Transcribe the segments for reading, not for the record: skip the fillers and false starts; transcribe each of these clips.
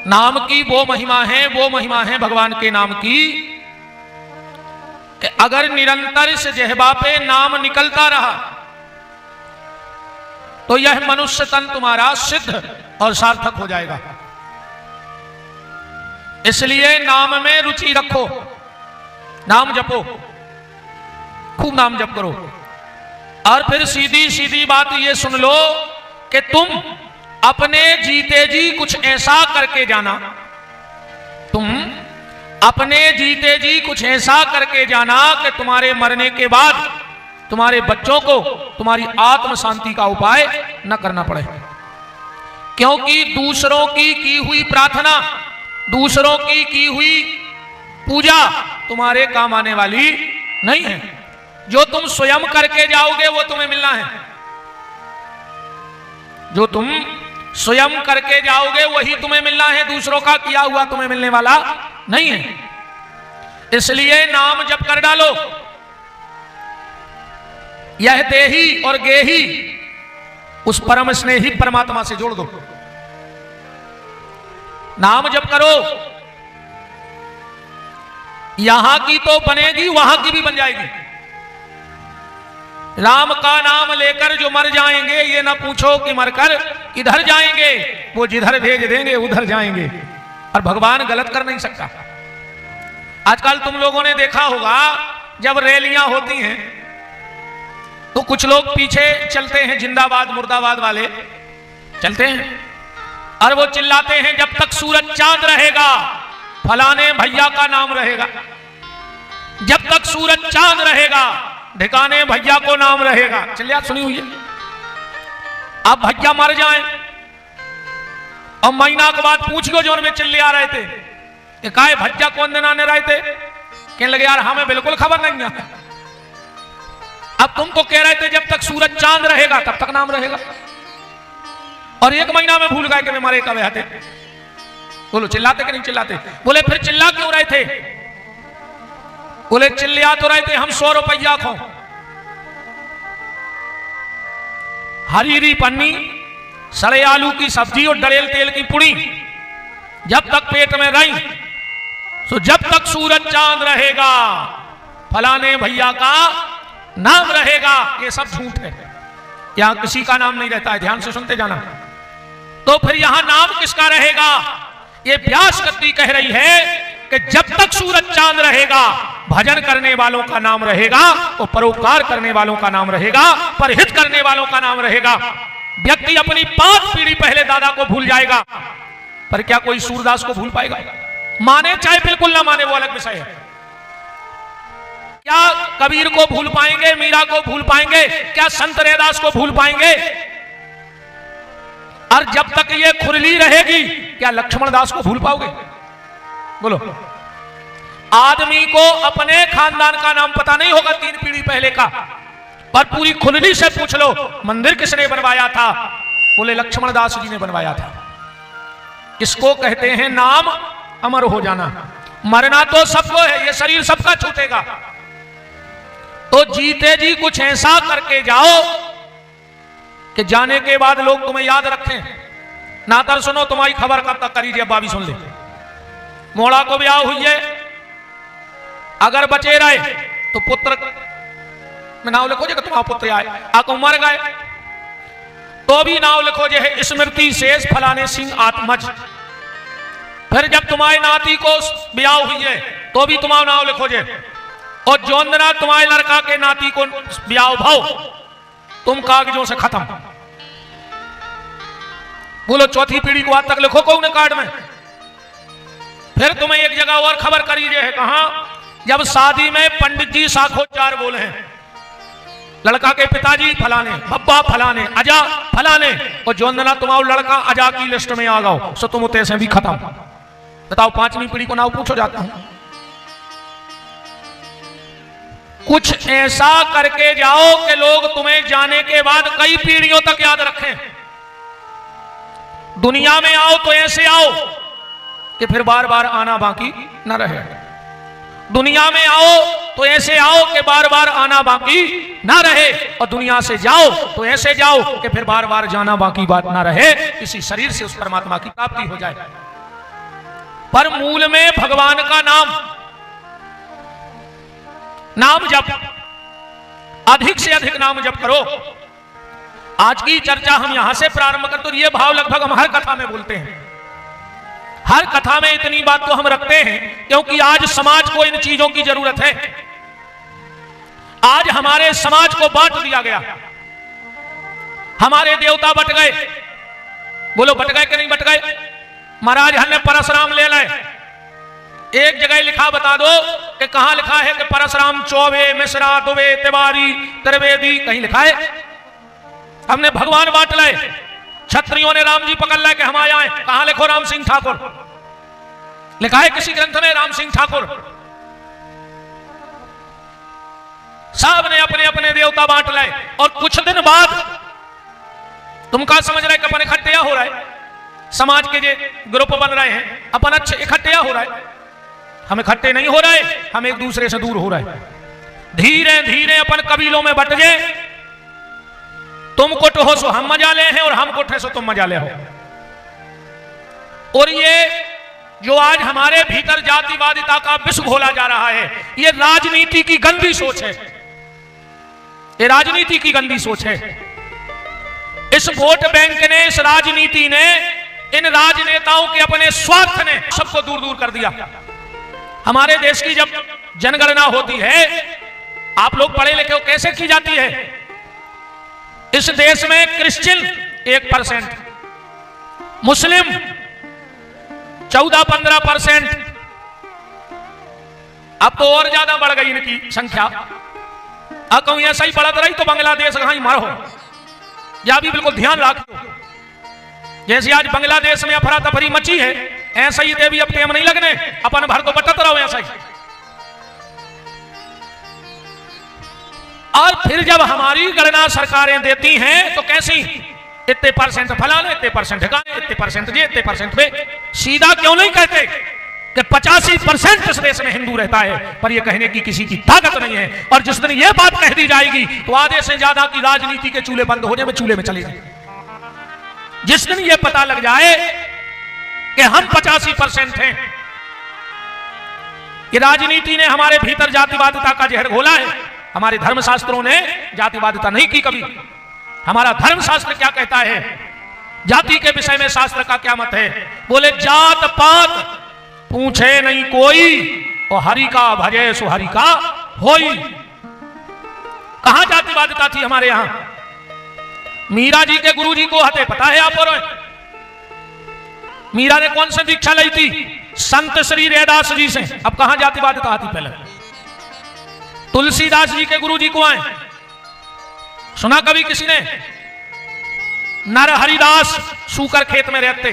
नाम की वो महिमा है भगवान के नाम की कि अगर निरंतर इस जिह्वा पे नाम निकलता रहा तो यह मनुष्य तन तुम्हारा सिद्ध और सार्थक हो जाएगा। इसलिए नाम में रुचि रखो, नाम जपो, खूब नाम जप करो। और फिर सीधी सीधी बात ये सुन लो कि तुम अपने जीते जी कुछ ऐसा करके जाना, तुम अपने जीते जी कुछ ऐसा करके जाना कि तुम्हारे मरने के बाद तुम्हारे बच्चों को तुम्हारी आत्म शांति का उपाय न करना पड़े। क्योंकि दूसरों की हुई प्रार्थना, दूसरों की हुई पूजा तुम्हारे काम आने वाली नहीं है। जो तुम स्वयं करके जाओगे वो तुम्हें मिलना है, जो तुम स्वयं करके जाओगे वही तुम्हें मिलना है, दूसरों का किया हुआ तुम्हें मिलने वाला नहीं है। इसलिए नाम जप कर डालो। यह देही और गेही उस परम स्नेही परमात्मा से जोड़ दो। नाम जप करो, यहां की तो बनेगी वहां की भी बन जाएगी। राम का नाम लेकर जो मर जाएंगे ये ना पूछो कि मरकर किधर जाएंगे, वो जिधर भेज देंगे उधर जाएंगे। और भगवान गलत कर नहीं सकता। आजकल तुम लोगों ने देखा होगा जब रैलियां होती हैं तो कुछ लोग पीछे चलते हैं, जिंदाबाद मुर्दाबाद वाले चलते हैं और वो चिल्लाते हैं जब तक सूरज चांद रहेगा फलाने भैया का नाम रहेगा, जब तक सूरज चांद रहेगा ढिकाने भैया को नाम रहेगा। चलिए सुनी हुई है। अब भैया मर जाएं और महीना के बाद पूछ लो जो में चिल्ले आ रहे थे कि काहे भैया कौन दिन आने रहे थे, कहने लगे यार हमें बिल्कुल खबर नहीं है। अब तुमको कह रहे थे जब तक सूरज चांद रहेगा तब तक नाम रहेगा, और एक महीना में भूल गए कि हमारे कब आते। बोलो चिल्लाते कि नहीं चिल्लाते? बोले फिर चिल्ला क्यों रहे थे? बोले चिल्ला तो रहे थे हम 100 रुपया खो, हरी पन्नी, सड़े आलू की सब्जी और डरेल तेल की पुड़ी जब तक पेट में रही तो जब तक सूरज चांद रहेगा फलाने भैया का नाम रहेगा। ये सब झूठ है, यहां किसी का नाम नहीं रहता है, ध्यान से सुनते जाना। तो फिर यहां नाम किसका रहेगा? ये व्यास गद्दी कह रही है कि जब तक सूरज चांद रहेगा भजन करने वालों का नाम रहेगा, तो परोपकार करने वालों का नाम रहेगा, परहित करने वालों का नाम रहेगा। व्यक्ति अपनी 5 पीढ़ी पहले दादा को भूल जाएगा, पर क्या कोई सूरदास को भूल पाएगा? माने चाहे बिल्कुल ना माने वो अलग विषय है। क्या कबीर को भूल पाएंगे, मीरा को भूल पाएंगे, क्या संत रैदास को भूल पाएंगे? और जब तक ये खुरली रहेगी क्या लक्ष्मण दास को भूल पाओगे? बोलो। आदमी को अपने खानदान का नाम पता नहीं होगा 3 पीढ़ी पहले का, पर पूरी खुरली से पूछ लो मंदिर किसने बनवाया था? बोले लक्ष्मण दास जी ने बनवाया था। इसको कहते हैं नाम अमर हो जाना। मरना तो सबको है, ये शरीर सबका छूटेगा, तो जीते जी कुछ ऐसा करके जाओ कि जाने के बाद लोग तुम्हें याद रखें। नातर सुनो तुम्हारी खबर कब तक करीजिए, अब्बा भी सुन ले। मोड़ा को ब्याह हुई है, अगर बचे रहे तो पुत्र में नाव लिखो जे तुम्हारा पुत्र आए, आको मर गए तो भी नाव लिखो जे है स्मृति शेष फलाने सिंह आत्मज। फिर जब तुम्हारे नाती को ब्याह हुई है तो भी तुम्हारा नाव लिखो जे, और जोंदना तुम्हारे लड़का के नाती को ब्याह भाव, तुम कागजों से खत्म। बोलो चौथी पीढ़ी को आज तक लिखो कौन कार्ड में। फिर तुम्हें एक जगह और खबर करीजिए है, कहां? जब शादी में पंडित जी साखोचार बोले हैं, लड़का के पिताजी फलाने, बब्बा फलाने, अजा फलाने, और जोंदना तुम्हारा लड़का अजा की लिस्ट में आ गओ, सो तुम उतने से भी खत्म। बताओ 5वीं पीढ़ी को नाव पूछो जाता हूं। कुछ ऐसा करके जाओ कि लोग तुम्हें जाने के बाद कई पीढ़ियों तक याद रखें। दुनिया में आओ तो ऐसे आओ कि फिर बार बार आना बाकी न रहे। दुनिया में आओ तो ऐसे आओ कि बार बार आना बाकी ना रहे, और दुनिया से जाओ तो ऐसे जाओ कि फिर बार बार जाना बाकी बात ना रहे। इसी शरीर से उस परमात्मा की प्राप्ति हो जाए। पर मूल में भगवान का नाम जप, अधिक से अधिक नाम जप करो। आज की चर्चा हम यहां से प्रारंभ कर, तो ये भाव लगभग हम हर कथा में बोलते हैं। हर कथा में इतनी बात तो हम रखते हैं क्योंकि आज समाज को इन चीजों की जरूरत है। आज हमारे समाज को बांट दिया गया, हमारे देवता बट गए। बोलो बट गए कि नहीं बट गए? महाराज हमने परशुराम ले लाए, एक जगह लिखा बता दो कि कहां लिखा है कि परशुराम चौबे, मिश्रा, दुबे, तिवारी, त्रिवेदी, कहीं लिखा है? हमने भगवान बांट लाए। क्षत्रियों ने राम जी पकड़ लाए कि हम आए, कहां लिखो राम सिंह ठाकुर? लिखा है किसी ग्रंथ में राम सिंह ठाकुर? सब ने अपने अपने देवता बांट लाए और कुछ दिन बाद तुम क्या समझ रहे कि अपन इकट्ठे हो रहा है? समाज के जो ग्रुप बन रहे हैं अपन अच्छे इकट्ठे हो रहा है। हम इकट्ठे नहीं हो रहे, हम एक दूसरे से दूर हो रहे हैं। धीरे धीरे अपन कबीलों में बट गए। तुम कुट हो सो हम मजा ले हैं और हम कुट है सो तुम मजा ले हो। और ये जो आज हमारे भीतर जातिवादिता का विष घोला जा रहा है, ये राजनीति की गंदी सोच है। ये राजनीति की गंदी सोच है। इस वोट बैंक ने, इस राजनीति ने, इन राजनेताओं के अपने स्वार्थ ने सबको दूर दूर कर दिया। हमारे देश की जब जनगणना होती है, आप लोग पढ़े लिखे हो, कैसे की जाती है? इस देश में क्रिश्चियन 1%, मुस्लिम 14-15%, अब तो और ज्यादा बढ़ गई इनकी संख्या। कहूं ऐसा ही बढ़त रही तो बांग्लादेश कहां मारो, या भी बिल्कुल ध्यान रखो। जैसे आज बांग्लादेश में अफरा तफरी मची है, ऐसा ही देवी अब टेम नहीं लगने, अपन भर तो बटत रहो ऐसा ही। और फिर जब हमारी गणना सरकारें देती हैं तो कैसी? इतने परसेंट फलाने, इतने परसेंट ठिकाने, इतने परसेंट ये, इतने परसेंट वे। सीधा क्यों नहीं कहते कि 85% इस देश में हिंदू रहता है, पर यह कहने की किसी की ताकत नहीं है। और जिस दिन यह बात कह दी जाएगी तो आधे से ज्यादा की राजनीति के चूल्हे बंद होने में चूल्हे में चले जाए। जिस दिन यह पता लग जाए कि हम 85% हैं, कि राजनीति ने हमारे भीतर जातिवादिता का जहर घोला है। हमारे धर्मशास्त्रों ने जातिवादिता नहीं की कभी। हमारा धर्मशास्त्र क्या कहता है? जाति के विषय में शास्त्र का क्या मत है? बोले जात पात पूछे नहीं कोई, और हरि का भजे सो हरि का होई। कहां जातिवादिता थी हमारे यहां? मीरा जी के गुरु जी को हते पता है आप? और मीरा ने कौन सी दीक्षा ली थी? संत श्री रैदास जी से। अब कहां जातिवादिता आती? पहले तुलसीदास जी के गुरु जी को आए, सुना कभी किसी ने? नर हरिदास सूकर खेत में रहते,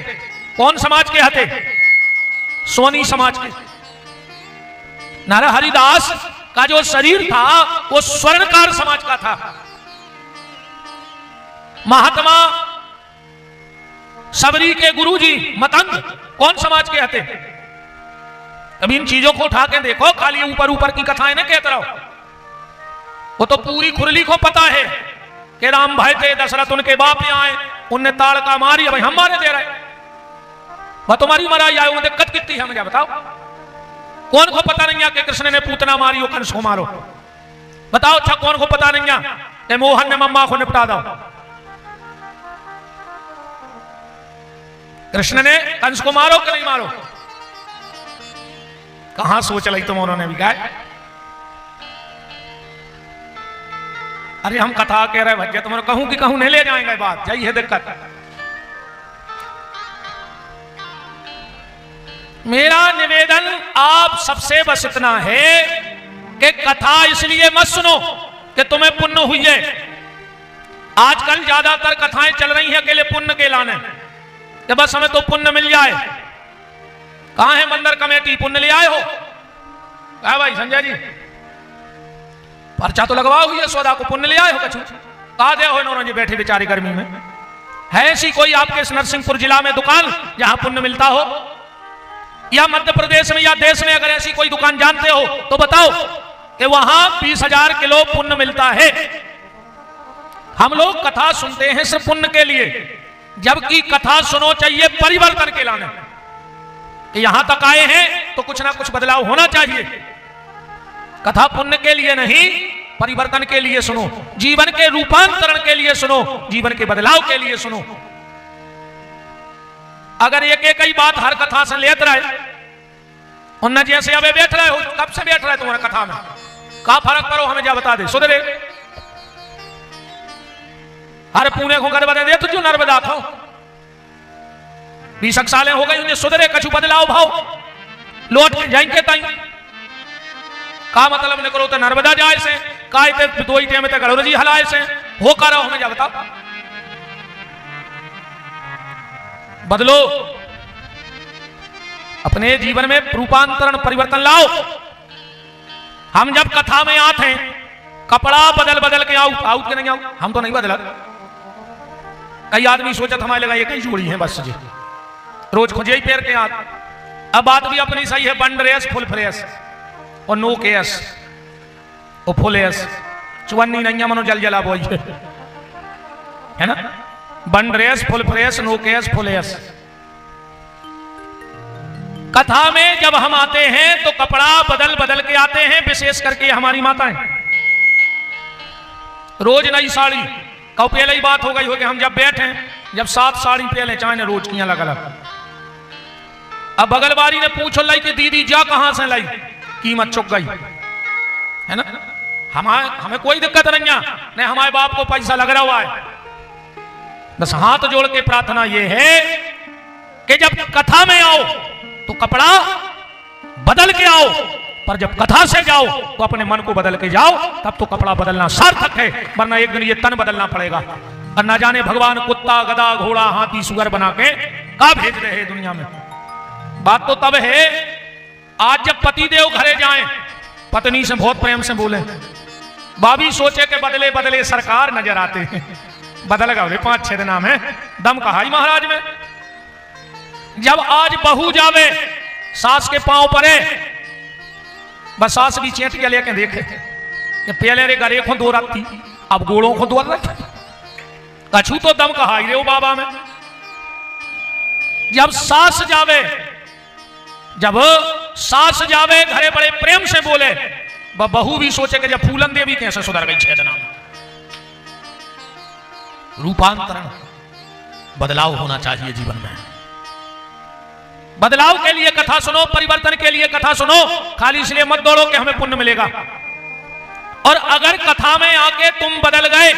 कौन समाज के हते? सोनी समाज के। नर हरिदास का जो शरीर था वो स्वर्णकार समाज का था। महात्मा सबरी के गुरुजी मतंग कौन समाज के हते? कभी इन चीजों को उठा के देखो, खाली ऊपर ऊपर की कथाएं न कहते रहो। वो तो पूरी खुरली को पता है कि राम भाई थे, दशरथ उनके बाप यहाँ आए, उनने ताड़का मारी, अब हम मारे दे रहे। वह तुम्हारी मराई आए, दिक्कत कितनी है मुझे बताओ। कौन को पता नहीं है कि कृष्ण ने पूतना मारी हो, कंस को मारो? बताओ अच्छा, कौन को पता नहीं है कि मोहन ने मम्मा को निपटा दो? कृष्ण ने कंस को मारो कि नहीं मारो? कहां सोच ली तुम? उन्होंने भी गाय। अरे हम कथा कह रहे भज्य, तुम्हारे कहूं कि कहूं नहीं ले जाएंगे बात, यही है दिक्कत। मेरा निवेदन आप सबसे बस इतना है कि कथा इसलिए मत सुनो कि तुम्हें पुण्य हुई है। आजकल ज्यादातर कथाएं चल रही हैं अकेले पुण्य के लाने, कि बस हमें तो पुण्य मिल जाए। कहां है मंदिर कमेटी? पुण्य ले आए हो? कहा भाई संजय जी, पर्चा तो लगवाओ हुई है सौदा को, पुण्य ले आए हो? कछु कहा दे हो इन्होंने जी बैठी बेचारी गर्मी में। है ऐसी कोई आपके इस नरसिंहपुर जिला में दुकान जहां पुण्य मिलता हो? या मध्य प्रदेश में या देश में अगर ऐसी कोई दुकान जानते हो तो बताओ कि वहां 20,000 किलो पुण्य मिलता है। हम लोग कथा सुनते हैं सिर्फ पुण्य के लिए, जबकि कथा सुनो चाहिए परिवर्तन के लाने। कि यहां तक आए हैं तो कुछ ना कुछ बदलाव होना चाहिए। कथा पुण्य के लिए नहीं, परिवर्तन के लिए सुनो, जीवन के रूपांतरण के लिए सुनो, जीवन के बदलाव के लिए सुनो। अगर एक एक ही बात हर कथा से लेते रहे, उन जैसे अबे बैठ रहे हो, कब से बैठ रहे तुम्हारा कथा में, का फर्क पड़ो हमें जा बता दे। सुधरे हर पुणे को कर बता दे तुझे नर्मदा खाओ 20 सालें हो गई उन्हें, सुधरे कछु बदलाव भाव लौट के जाएंगे ताई का मतलब न करो तो नर्मदा जाए से का दो ही टेम तक जी हलाए से हो कर रहो हमें जा बताओ। बदलो, अपने जीवन में रूपांतरण परिवर्तन लाओ। हम जब कथा में आते हैं कपड़ा बदल बदल के आउट आउट के नहीं आओ, हम तो नहीं बदला। कई आदमी सोचत हमारे लगा ये कई जोड़ी है बस जी, रोज खुजे ही पैर के आत। अब बात भी अपनी सही है, बंड रेस फुल फ्रेस और नो केस और फुल एस, चुवन्नी नहीं मनो जल जला बोल है ना, बंड रेस फुल फ्रेस नो केस फुल एस। कथा में जब हम आते हैं तो कपड़ा बदल बदल के आते हैं, विशेष करके हमारी माताएं रोज नई साड़ी का पहले ही बात हो गई हो कि हम जब बैठे जब 7 साड़ी पहले चाहे रोज की अलग अलग। अब बगलवारी ने पूछ लाई कि दीदी जा कहां से लाई, कीमत चुक गई है ना। हमें कोई दिक्कत नहीं है, नहीं हमारे बाप को पैसा लग रहा हुआ है। बस हाथ जोड़ के प्रार्थना ये है कि जब कथा में आओ तो कपड़ा बदल के आओ, पर जब कथा से जाओ तो अपने मन को बदल के जाओ, तब तो कपड़ा बदलना सार्थक है। वरना एक दिन ये तन बदलना पड़ेगा। और ना जाने भगवान कुत्ता गधा घोड़ा हाथी सुगर बना के का भेज रहे हैं दुनिया में। बात तो तब है आज जब पति देव घरे जाएं, पत्नी से बहुत प्रेम से बोले, भाभी सोचे के बदले बदले सरकार नजर आते हैं। बदल गए 5-6 दिन में दम कहा महाराज में। जब आज बहू जावे सास के पांव परे, बस सास भी चेट के लेके देखे कि पहले रे गरे को 2 रखती अब गोड़ों को 2 रख, कछू तो दम कहा रे वो बाबा में। जब सास जावे घरे बड़े प्रेम से बोले, बहू भी सोचे कि जब फूलन देवी कैसे सुधर गई 6 दिन में। रूपांतरण बदलाव होना चाहिए जीवन में। बदलाव के लिए कथा सुनो, परिवर्तन के लिए कथा सुनो, खाली इसलिए मत दौड़ो कि हमें पुण्य मिलेगा। और अगर कथा में आके तुम बदल गए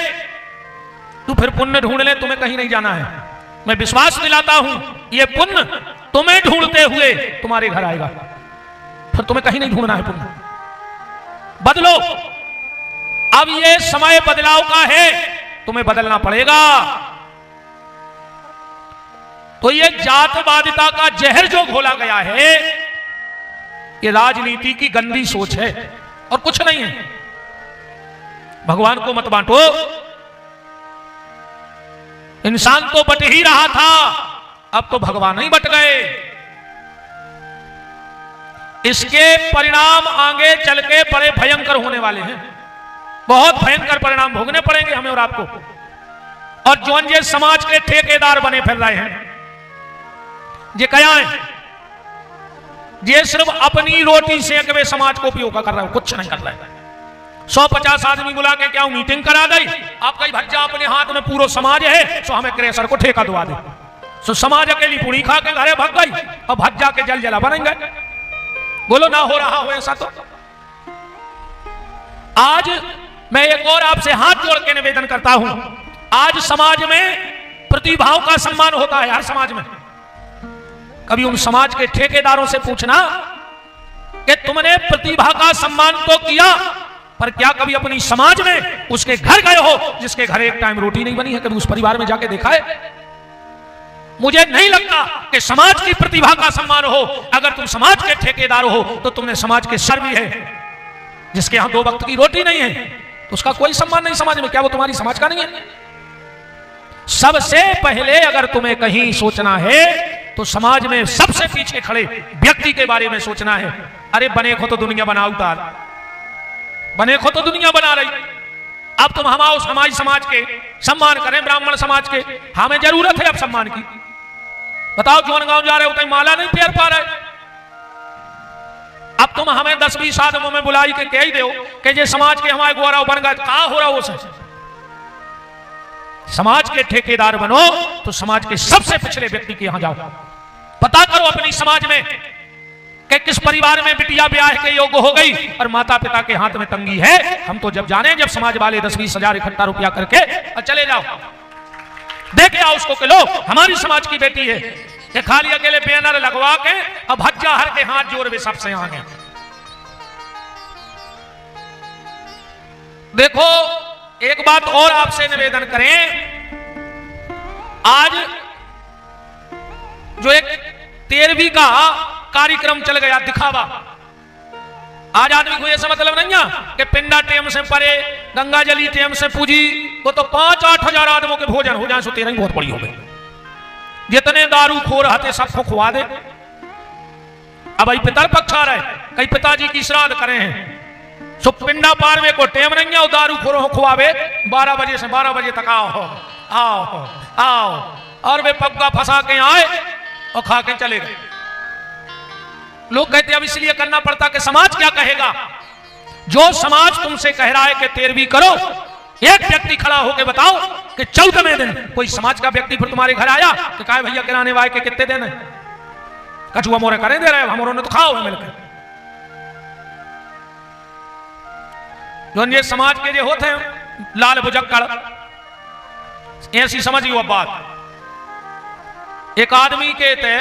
तो फिर पुण्य ढूंढने तुम्हें कहीं नहीं जाना है। मैं विश्वास दिलाता हूं ये पुण्य तुम्हें ढूंढते हुए तुम्हारे घर आएगा, फिर तुम्हें कहीं नहीं ढूंढना है पुण्य। बदलो, अब ये समय बदलाव का है, तुम्हें बदलना पड़ेगा। तो ये जातवादिता का जहर जो घोला गया है, ये राजनीति की गंदी सोच है और कुछ नहीं है। भगवान को मत बांटो। इंसान तो बट ही रहा था, अब तो भगवान ही बट गए। इसके परिणाम आगे चल के बड़े भयंकर होने वाले हैं। बहुत भयंकर परिणाम भोगने पड़ेंगे हमें और आपको। और जो ये समाज के ठेकेदार बने फिर रहे हैं, ये क्या है, ये सिर्फ अपनी रोटी सेक वे समाज को उपयोग कर रहा है, कुछ नहीं कर रहा है। 150 आदमी बुला के क्या मीटिंग करा गई, आप कहीं भज्जा अपने हाथ में पूरा समाज है, सो हमें क्रेशर को ठेका दवा दे। सो समाज अकेली पूरी खा के घरे भाग गई और भज्जा के जल जला बनेंगे। बोलो ना हो रहा हो ऐसा। तो आज मैं एक और आपसे हाथ जोड़ के निवेदन करता हूं, आज समाज में प्रतिभाओं का सम्मान होता है, हर समाज में। कभी उन समाज के ठेकेदारों से पूछना कि तुमने प्रतिभा का सम्मान तो किया, पर क्या कभी अपनी समाज में उसके घर गए हो जिसके घर एक टाइम रोटी नहीं बनी है? कभी उस परिवार में जाके देखा है? मुझे नहीं लगता कि समाज की प्रतिभा का सम्मान हो। अगर तुम समाज के ठेकेदार हो तो तुमने समाज के सर भी है। जिसके यहां 2 वक्त की रोटी नहीं है तो उसका कोई सम्मान नहीं समाज में। क्या वो तुम्हारी समाज का नहीं है? सबसे पहले अगर तुम्हें कहीं सोचना है तो समाज में सबसे पीछे खड़े व्यक्ति के बारे में सोचना है। अरे बने को तो दुनिया बना उतार, बने को तो दुनिया बना रही। अब तुम हमारे समाज के सम्मान करें, ब्राह्मण समाज के, हमें जरूरत है अब सम्मान की। बताओ जौन गांव जा रहे हो तो माला नहीं फेर पा रहे, तुम हमें 10-20 आदमों में बुलाई के कह ही दो कि ये समाज के हमारे गौरव बन गए, कहा हो रहा हो सच। समाज के ठेकेदार बनो तो समाज के सबसे पिछड़े व्यक्ति के यहां जाओ, पता करो अपनी समाज में कि किस परिवार में बिटिया ब्याह के योग्य हो गई और माता पिता के हाथ में तंगी है। हम तो जब जाने जब समाज वाले 10-20 हजार इकट्ठा रुपया करके और चले जाओ, देखे आओ उसको कि लो हमारी समाज की बेटी है, कि खाली अकेले बैनर लगवा के अब हज्जा हर के हाथ जोड़ वे सबसे आगे। देखो एक बात और आपसे निवेदन करें, आज जो एक 13वीं का कार्यक्रम चल गया दिखावा, आज आदमी को ऐसा मतलब नहीं है कि पिंडा टेम से परे गंगा जली टेम से पूजी, वो तो 5-8 हजार आदमों के भोजन हो जाए सो 13 बहुत बड़ी हो गई। जितने दारू खोर हते सबको खुआ दे। अब भाई पितर पक्ष आ रहा है, कई पिताजी की श्राद्ध करे हैं, सो पिंडा पारवे को टेम नहीं है, दारू खोरों को खुआवे 12 बजे से 12 बजे तक आओ आओ आओ, और वे पग्गा फंसा के आए और खा के चले गए। लोग कहते अब इसलिए करना पड़ता कि समाज क्या कहेगा। जो समाज तुमसे कह रहा है कि 13वीं करो, एक व्यक्ति खड़ा होकर बताओ कि 14वें दिन कोई समाज का व्यक्ति फिर तुम्हारे घर आया कि कहा भैया किराने वाले के कितने दिन है, कछुआ मोरे करे दे रहे हम ने तो खाओ मिलकर। जो ये समाज के जो होते हैं लाल बुजक्कड़, ऐसी समझियो अब बात। एक आदमी के ते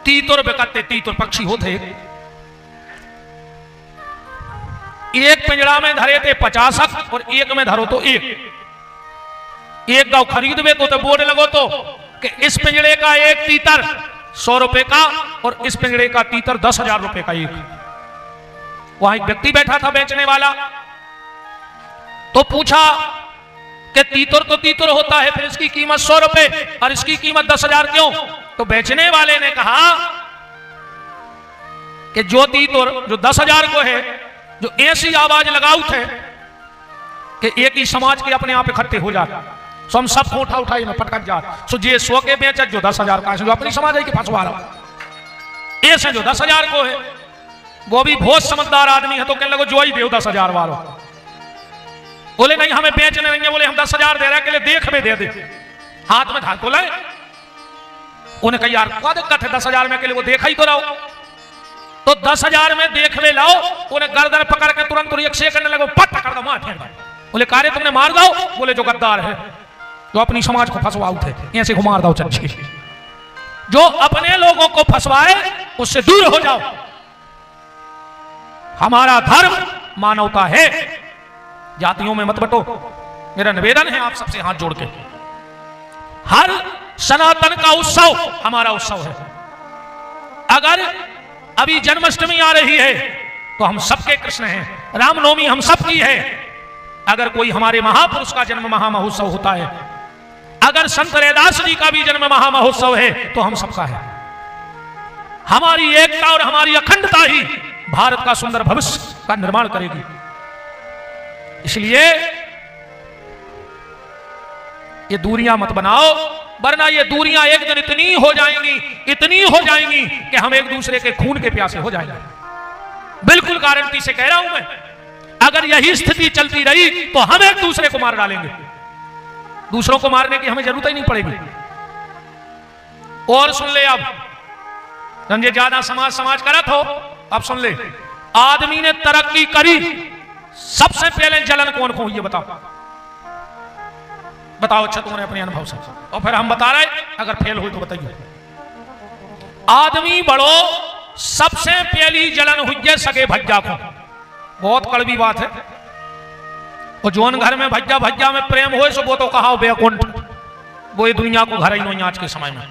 तीतुर बेकते, तीतुर पक्षी होते, एक पिंजड़ा में धरे थे 50 और एक में धरो तो एक गांव खरीद बे तो बोर्ड लगो तो कि इस पिंजड़े का एक तीतर 100 रुपए का और इस पिंजड़े का तीतर 10,000 रुपए का एक। वहां एक व्यक्ति बैठा था बेचने वाला, तो पूछा कि तीतर तो तीतर होता है, फिर इसकी कीमत 100 रुपए और इसकी कीमत 10,000 क्यों? तो बेचने वाले ने कहा कि जो तीतर जो 10,000 को है, जो ऐसी आवाज लगाऊ थे कि एक ही समाज के अपने आप इकट्ठे हो जाते, सो हम सब उठा उठाई में पटक जाते। सो जे 100 के बेच जो 10,000 का, जो अपनी समाज है कि फंसवा रहा, ऐसे जो 10,000 को है वो भी बहुत समझदार आदमी है, तो कहने लगो जो ही दे 10,000 वालों। बोले नहीं हमें बेचने नहीं है, बोले हम 10,000 दे रहे हैं, के लिए देख में दे दे, हाथ में धार को लाए। उन्हें कहा यार क्या दिक्कत है 10,000 में, के लिए वो देखा ही तो रहो। तो 10,000 में देख में लाओ, उन्हें गर्दन पकड़ के तुरंत रिक्शे करने लगे, पट पकड़ दो मार फेंक दो। बोले कार्य तुमने मार दो, बोले जो गद्दार है जो अपनी समाज को फंसवाऊ थे ऐसे को मार दो। चल जो अपने लोगों को फंसवाए उससे दूर हो जाओ। हमारा धर्म मानवता है, जातियों में मत बटो। मेरा निवेदन है आप सबसे हाथ जोड़ के, हर सनातन का उत्सव हमारा उत्सव है। अगर अभी जन्माष्टमी आ रही है तो हम सबके कृष्ण हैं, रामनवमी हम सबकी है। अगर कोई हमारे महापुरुष का जन्म महामहोत्सव होता है, अगर संत रैदास जी का भी जन्म महामहोत्सव है तो हम सबका है। हमारी एकता और हमारी अखंडता ही भारत का सुंदर भविष्य का निर्माण करेगी। इसलिए ये दूरियां मत बनाओ, वरना ये दूरियां एक दिन इतनी हो जाएंगी कि हम एक दूसरे के खून के प्यासे हो जाएंगे। बिल्कुल गारंटी से कह रहा हूं मैं, अगर यही स्थिति चलती रही तो हम एक दूसरे को मार डालेंगे। दूसरों को मारने की हमें जरूरत ही नहीं पड़ेगी। और सुन ले, अब समझे ज्यादा समाज करत हो, अब सुन ले, आदमी ने तरक्की करी, सबसे पहले जलन कौन को हुई बताओ, बताओ अच्छा तुमने अपने अनुभव से, और फिर हम बता रहे अगर फेल हुई तो बताइए। आदमी बड़ो सबसे पहली जलन हुई है सगे भज्जा को। बहुत कड़वी बात है, और जोन घर में भज्जा में प्रेम हो सो वो तो कहा बेकुंठ, वो ये दुनिया को घर ही नहीं आज के समय में।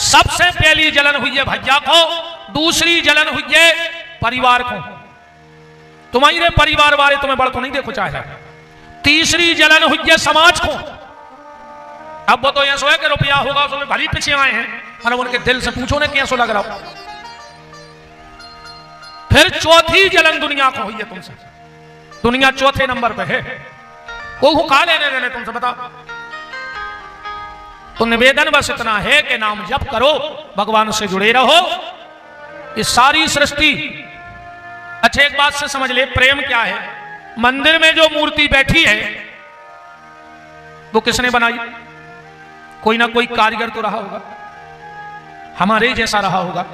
सबसे पहली जलन हुई है भज्जा को, दूसरी जलन हुई है परिवार को, तुम्हारे परिवार वाले तुम्हें बड़ तो नहीं देखो चाहे। तीसरी जलन हुई है समाज को। अब वो तो ऐसा है कि रुपया होगा उसमें भली पीछे आए हैं, और उनके दिल से पूछो ना कैसा लग रहा हो। फिर चौथी जलन दुनिया को हुई है तुमसे, दुनिया चौथे नंबर पे है, वो कहा लेने देने तुमसे बताओ। तो निवेदन बस इतना है कि नाम जप करो, भगवान से जुड़े रहो, ये सारी सृष्टि। अच्छा एक बात से समझ ले, प्रेम क्या है? मंदिर में जो मूर्ति बैठी है वो किसने बनाई? कोई ना कोई कारीगर तो रहा होगा, हमारे जैसा रहा होगा,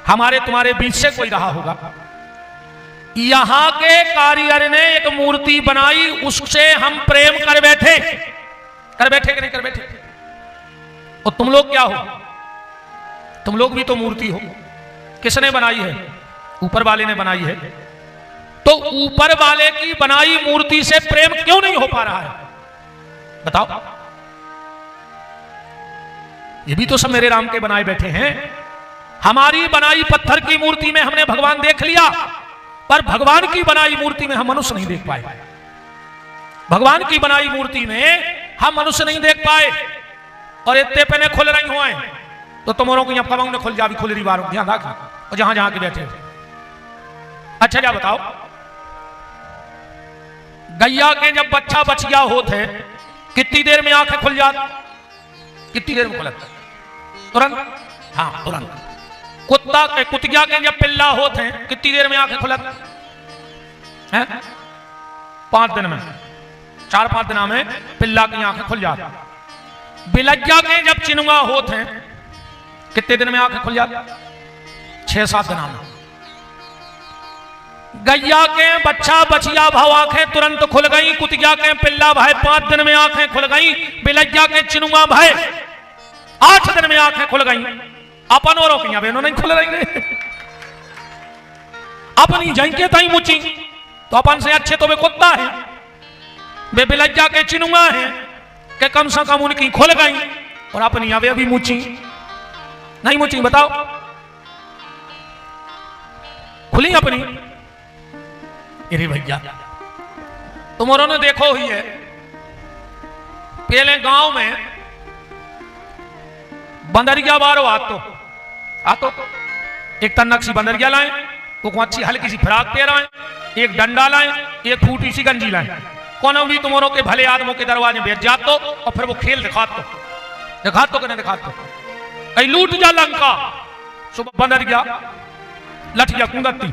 हमारे तुम्हारे बीच से कोई रहा होगा। यहां के कारीगर ने एक मूर्ति बनाई, उससे हम प्रेम कर बैठे कि नहीं कर बैठे? और तुम लोग क्या हो? तुम लोग भी तो मूर्ति हो। किसने बनाई है? ऊपर वाले ने बनाई है। तो ऊपर वाले की बनाई मूर्ति से प्रेम क्यों नहीं हो पा रहा है? बताओ। ये भी तो सब मेरे राम के बनाए बैठे हैं। हमारी बनाई पत्थर की मूर्ति में हमने भगवान देख लिया, पर भगवान की बनाई मूर्ति में हम मनुष्य नहीं देख पाए। भगवान की बनाई मूर्ति में हम मनुष्य नहीं देख पाए। और इतने पहने खुल रही हुए तो तुम्हारों को यहाँ कमाऊ ने खुल जा भी खुल रही बार ध्यान रखा, और जहां जहां के बैठे। अच्छा जा बताओ, गैया के जब बच्चा बचिया होते कितनी देर में आंखें खुल जाती? कितनी देर में खुलत? तुरंत। हाँ तुरंत। कुतिया के जब पिल्ला होते हैं कितनी देर में आंखें खुलत हैं? 5 दिन में, 4-5 दिन में पिल्ला की आंखें खुल जाती। बिलज्जा के जब चिनुआ होते हैं कितने दिन में आंखें खुल जाती? 6-7 दिन में। गैया के बच्चा बचिया भाव आंखें तुरंत खुल गई, कुतिया के पिल्ला भाई 5 दिन में आंखें खुल गई, बिलज्जा के चिनुआ भाई 8 दिन में आंखें खुल गई। अपन औरों की बहनों नहीं खुल रही। अपनी जंके ताई मुची तो अपन से अच्छे तो वे कुत्ता है, वे बिलज्जा के चिनुआ है कि कम से कम उनकी खुल गई, और अपनी अवे अभी मुची नहीं मुची। बताओ, खुली अपनी? अरे भैया तुमरों ने देखो ही है, पहले गांव में बंदरिया बारो आतो एक तन्नक सी बंदरिया लाए, वो अच्छी हल्की सी फ्राक पहराएं, एक डंडा लाएं, एक फूटी सी गंजी लाएं। कौन भी तुम्हारों के भले आदमों के दरवाजे बैठ जातो और फिर वो खेल दिखा तो कि नहीं दिखा तो कहीं लूट जा लंका। सुबह बंदरिया लठिया कुंदती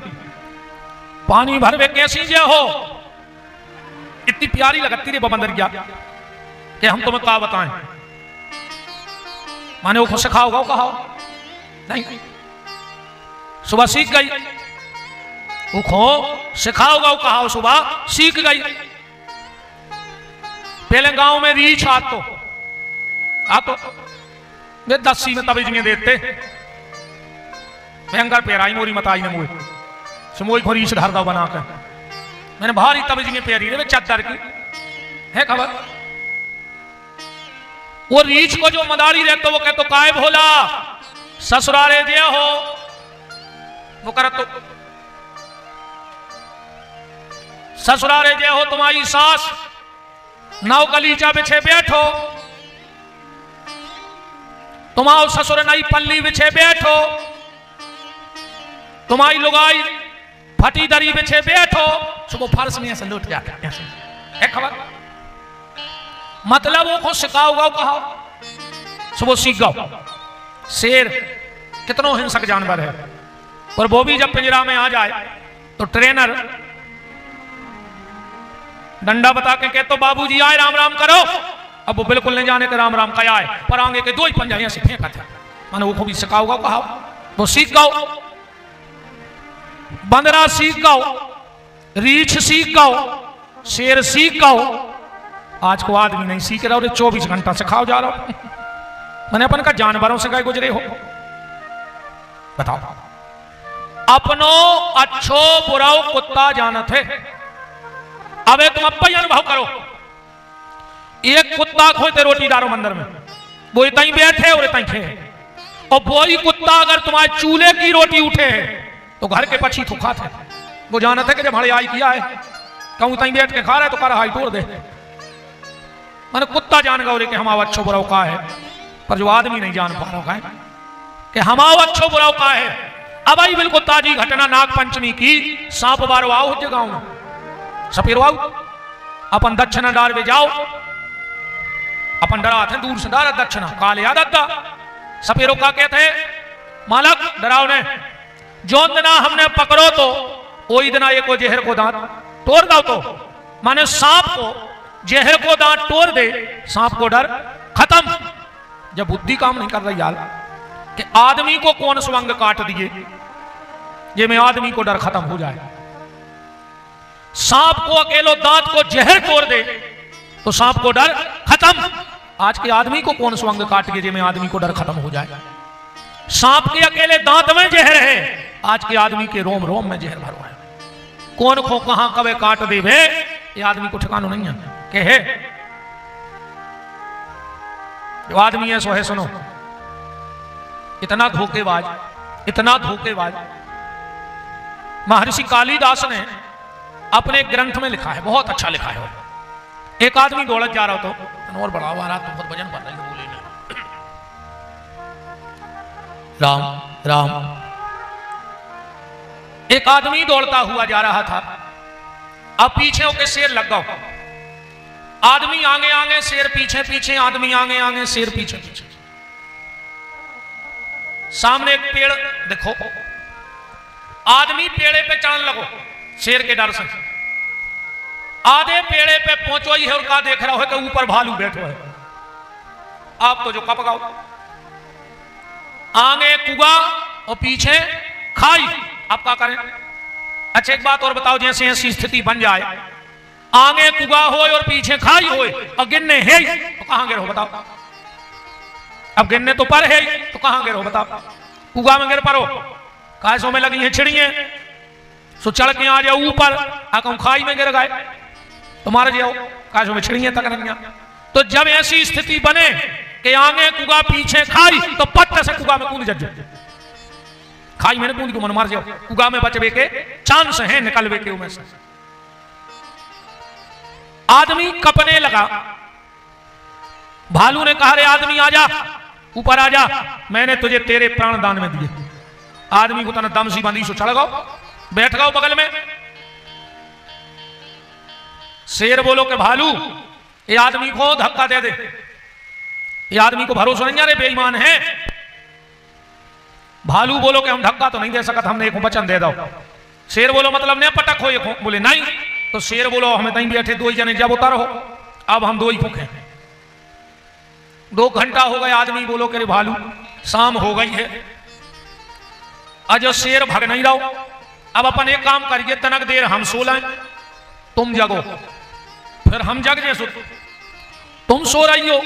पानी भरवे कैसी जे हो, इतनी प्यारी लगती रे बंदरिया कि हम तुम्हें क्या बताएं। माने वो सिखाओगा वो कहा नहीं, सुबह सीख गई, वो सिखाओगा वो कहा सुबह सीख गई। पहले गांव में रीछ आतो वे 10 में तबीजियां देते भयंकर पेराई मोरी मताई ने मुझे समोई को रीछ धर दो बना कर, मैंने भारी तबीजियां पेरी रे चादर की है खबर। वो रीछ को जो मदारी रहते वो कहते काय भोला ससुरारे जे हो, वो कर तो ससुरारे जे हो तुम्हारी सास नाव गलीचा बिछे बैठो, तुम्हारो ससुर नई पल्ली बिछे बैठो, तुम्हारी लुगाई फटी दरी बिछे बैठो। सुबह फर्श में ऐसे लौट जाता है खबर। मतलब वो को सिखाओगा कहा सुबह सीख गो। शेर कितनों हिंसक जानवर है, पर वो भी जब पिंजरा में आ जाए तो ट्रेनर डंडा बता के कहते तो बाबूजी आए राम राम करो। अब वो बिल्कुल नहीं जाने के राम राम का आए, पर आगे के 2 ही पंजा से फेंका था। माने वो भी सिखाओगा कहा, वो सीख गो। बंदरा सीख गो, रीछ सीख गो, शेर सीख गो। आज को आदमी नहीं सीख रहा, 24 घंटा सिखाओ जा रहा हूं। मैंने अपन का जानवरों से गए गुजरे हो। बताओ, अपनो अच्छो बुराओ कुत्ता जानत है। अबे तुम अब ही अनुभव करो, एक कुत्ता खोते रोटी डालो मंदिर में, वो इतना ही बैठे और इतना ही खे, और वही कुत्ता अगर तुम्हारे चूल्हे की रोटी उठे तो घर के पक्षी तो खाते। वो जानत है कि जब हड़ाई किया है कहूं तई बैठ के खा रहे तो कर हाई तोड़ दे। मैंने कुत्ता जान गौ कि हमारा अच्छो बुराव का है, पर जो आदमी नहीं जान पा रहा है कि हमारा अच्छो बुराव का है। अब आई बिल्कुल ताजी घटना नाग पंचमी की, सांप बारो आओ गांव में सपेरो आओ, अपन दक्षिणा डार में जाओ, अपन डरा थे दूर से डारा दक्षिणा काले याद आता। सपेरो का कहते हैं मालक डराव ने जो दिना हमने पकड़ो तो वही दिना एक को जहर को दांत तोड़ दो। तो माने सांप को जहर को दांत तोड़ दे, सांप को डर खत्म। जब बुद्धि काम नहीं कर रही यार कि आदमी को कौन स्वंग काट दिए ये में आदमी को डर खत्म हो जाए। सांप को अकेलो दांत को जहर तोड़ दे तो सांप को डर खत्म। आज के आदमी को कौन स्वंग काट के जे में आदमी को डर खत्म हो जाए। सांप के अकेले दांत में जहर है, आज के आदमी के रोम रोम में जहर भरो है। कौन को कहां कवे काट दे भे ये आदमी को ठिकानो नहीं है के है। जो आदमी है सो है सुनो, इतना धोखेबाज, इतना धोखेबाज। महर्षि कालिदास ने अपने ग्रंथ में लिखा है, बहुत अच्छा लिखा है। एक आदमी दौड़त जा रहा हो तो और बड़ा हुआ रहा तो बहुत वजन बढ़ रही है, बोले नहीं राम राम। एक आदमी दौड़ता हुआ जा रहा था, अब पीछे होके शेर लग गया। आदमी आगे आगे शेर पीछे पीछे, आदमी आगे आगे शेर पीछे पीछे। सामने एक पेड़ देखो, आदमी पेड़े पे चढ़ने लगो शेर के डर से। आधे पेड़े पे पहुंचो ही है और का देख रहा हो कि ऊपर भालू बैठो है। आप तो जो कप गाओ, आगे कुआ और पीछे खाई, आप क्या करें। अच्छा एक बात और बताओ, जैसे ऐसी स्थिति बन जाए, आगे कुआ हो और पीछे खाई हो और गिनने है तो कहां गिरो बताओ। अब गिनने तो पर है तो कहां गिरो बताओ। कुआ में गिर पड़ो, कायसों में लगी है चिड़िए, सो चढ़ के आ जाओ ऊपर, आकर खाई में गिर गए तो मार जाओ, कायसों में चिड़िए तक नहीं। तो जब ऐसी स्थिति बने कि आगे कुआ पीछे खाई तो पत्थर से कुआ में कूद जाओ, खाई मैंने कूद को मन मार जाओ। कुआ में बचवे के चांस है निकलवे के उमें से। आदमी कपने लगा, भालू ने कहा रे आदमी आजा, ऊपर आजा, मैंने तुझे तेरे प्राण दान में दिए। आदमी को तना दम सी बंदी सो चढ़ गो, बैठ गो बगल में। शेर बोलो कि भालू ये आदमी को धक्का दे दे, ये आदमी को भरोसा नहीं, अरे बेईमान है। भालू बोलो कि हम धक्का तो नहीं दे सकते, हमने एक वचन दे दो। शेर बोलो मतलब ने पटक हो एक, बोले नहीं। तो शेर बोलो हमें तहीं बैठे दो ही जने जब उतर हो, अब हम दो ही भूखे। 2 घंटा हो गए, आदमी बोलो कि भालू शाम हो गई है, आज शेर भग नहीं रहो, अब अपन एक काम करिए, तनक देर हम सो लें, तुम जगो, फिर हम जग जैसो, तुम सो रही हो।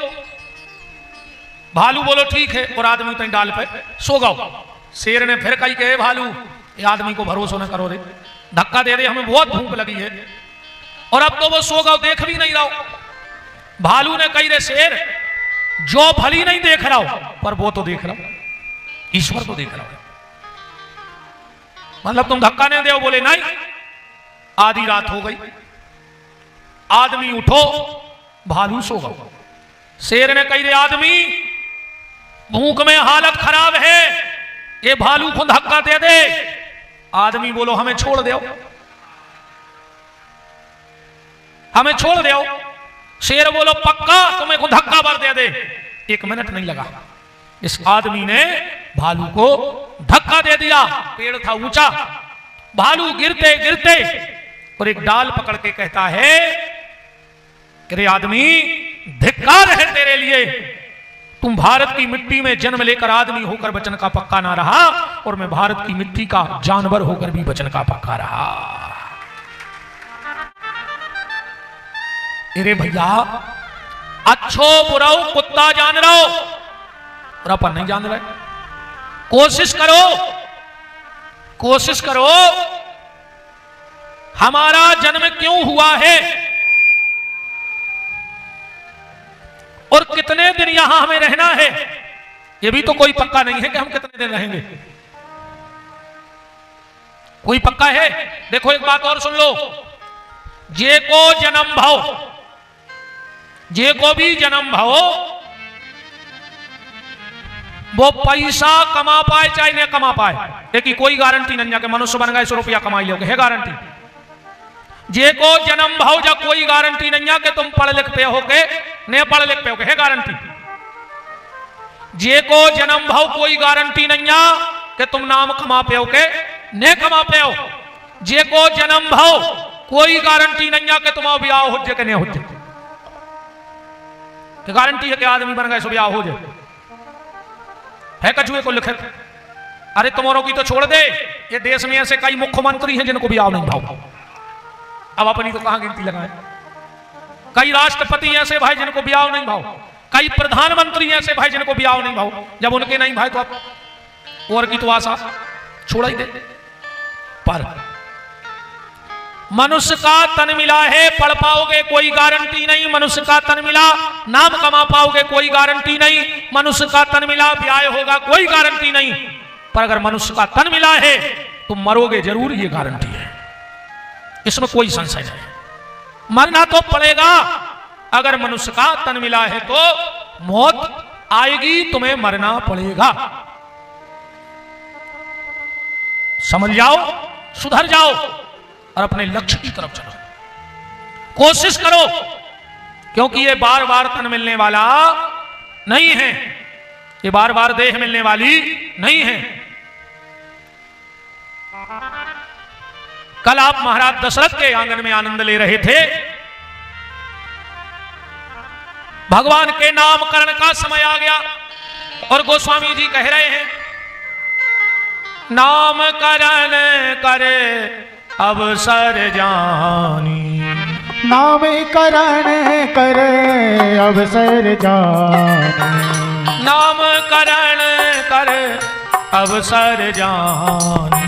भालू बोलो ठीक है, और आदमी तहीं डाल पे सो गओ। शेर ने फिर कही के भालू ये आदमी को भरोसा न करो रे, धक्का दे दे, हमें बहुत भूख लगी है, और अब तो वो सो गओ, देख भी नहीं रहो। भालू ने कही रे शेर जो भली नहीं देख रहा हो पर वो तो देख रहा हो, ईश्वर तो देख रहा हो, मतलब तुम धक्का नहीं दे। बोले नहीं। आधी रात हो गई, आदमी उठो, भालू सो गओ। शेर ने कही रे आदमी भूख में हालत खराब है, ये भालू को धक्का दे दे। आदमी बोलो हमें छोड़ दो, हमें छोड़ दो। शेर बोलो पक्का तुम्हें को धक्का भर दे दे। 1 मिनट नहीं लगा, इस आदमी ने भालू को धक्का दे दिया। पेड़ था ऊंचा, भालू गिरते गिरते और एक डाल पकड़ के कहता है कि रे आदमी धिक्कार है तेरे लिए, तुम भारत की मिट्टी में जन्म लेकर आदमी होकर वचन का पक्का ना रहा, और मैं भारत की मिट्टी का जानवर होकर भी वचन का पक्का रहा। अरे भैया अच्छो बुराओ कुत्ता जान रहो और अपन नहीं जान रहे। कोशिश करो, कोशिश करो, हमारा जन्म क्यों हुआ है और कितने दिन यहां हमें रहना है, यह भी तो कोई पक्का नहीं है कि हम कितने दिन रहेंगे। कोई पक्का है? देखो एक बात और सुन लो, जे को जन्म भाव, जे को भी जन्म भाव, वो पैसा कमा पाए चाहे न कमा पाए, एक कोई गारंटी नहीं है कि मनुष्य बन गए 100 रुपया कमाई लोगे, है गारंटी। जे को जन्म भाव जा कोई गारंटी नहीं है कि तुम पढ़ लिख पे हो के न पढ़ लिख पे हो के, है गारंटी। जे को जन्म भाव कोई गारंटी नहीं है कि तुम नाम कमा पे हो के ने कमा पे हो जे को जन्म भाव कोई गारंटी नहीं है कि तुम्हारा ब्याह हो जाए कि नहीं हो जाए। गारंटी है कि आदमी बन गए सो ब्याह हो जाए है कछुए को लिखित। अरे तुम्हारों की तो छोड़ दे, ये देश में ऐसे कई मुख्यमंत्री हैं जिनको ब्याह नहीं भाव। अब अपनी तो कहां गिनती लगाए। कई राष्ट्रपति ऐसे भाई जिनको ब्याह नहीं भाव, कई प्रधानमंत्री ऐसे भाई जिनको ब्याह नहीं भाव। जब उनके नहीं भाई तो आप और की तो आशा छोड़ ही दे। पर मनुष्य का तन मिला है, पढ़ पाओगे कोई गारंटी नहीं। मनुष्य का तन मिला, नाम कमा पाओगे कोई गारंटी नहीं। मनुष्य का तन मिला, ब्याह होगा कोई गारंटी नहीं। पर अगर मनुष्य का तन मिला है तो मरोगे जरूर, ये गारंटी है, इसमें कोई संशय नहीं। मरना तो पड़ेगा। अगर मनुष्य का तन मिला है तो मौत आएगी, तुम्हें मरना पड़ेगा। समझ जाओ, सुधर जाओ और अपने लक्ष्य की तरफ चलो, कोशिश करो। क्योंकि ये बार बार तन मिलने वाला नहीं है, ये बार बार देह मिलने वाली नहीं है। कल आप महाराज दशरथ के आंगन में आनंद ले रहे थे। भगवान के नामकरण का समय आ गया और गोस्वामी जी कह रहे हैं नामकरण करे अवसर जानी। नामकरण करे अवसर जानी। नामकरण करे अवसर जानी।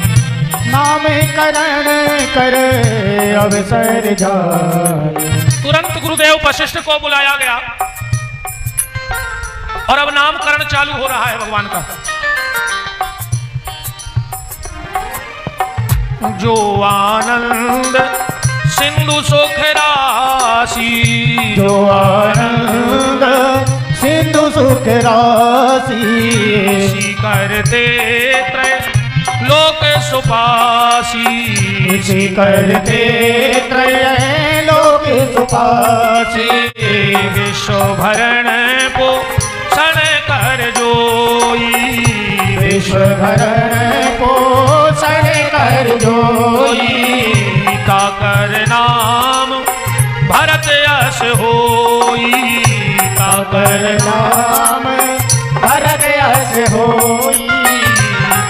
नामकरण करे अवसर जानी। तुरंत गुरुदेव वशिष्ठ को बुलाया गया और अब नामकरण चालू हो रहा है भगवान का। जो आनंद सिंधु सुख राशि। जो आनंद सिंधु सुख राशि। करते त्रय लोक सुपासी। करते त्रय लोक सुपासी। विश्व भरण पोषण कर जोई। विश्व भरण पोषण कर जोई। ताकर नाम भरत यश होई। ताकर नाम भरत यश होई।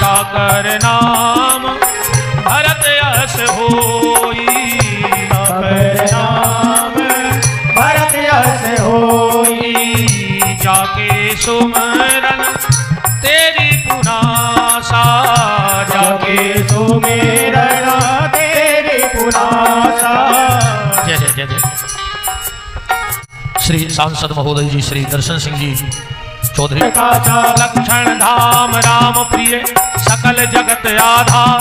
ताकर नाम भरत यश होई। ताकर नाम भरत यश होई। जाके सुमरन तेरी पुनासा। जाके सुमिरन तेरी पुनासा। जय जय जय जय। श्री सांसद महोदय जी श्री दर्शन सिंह जी चौधरी। लक्षण धाम राम प्रिय सकल जगत आधार।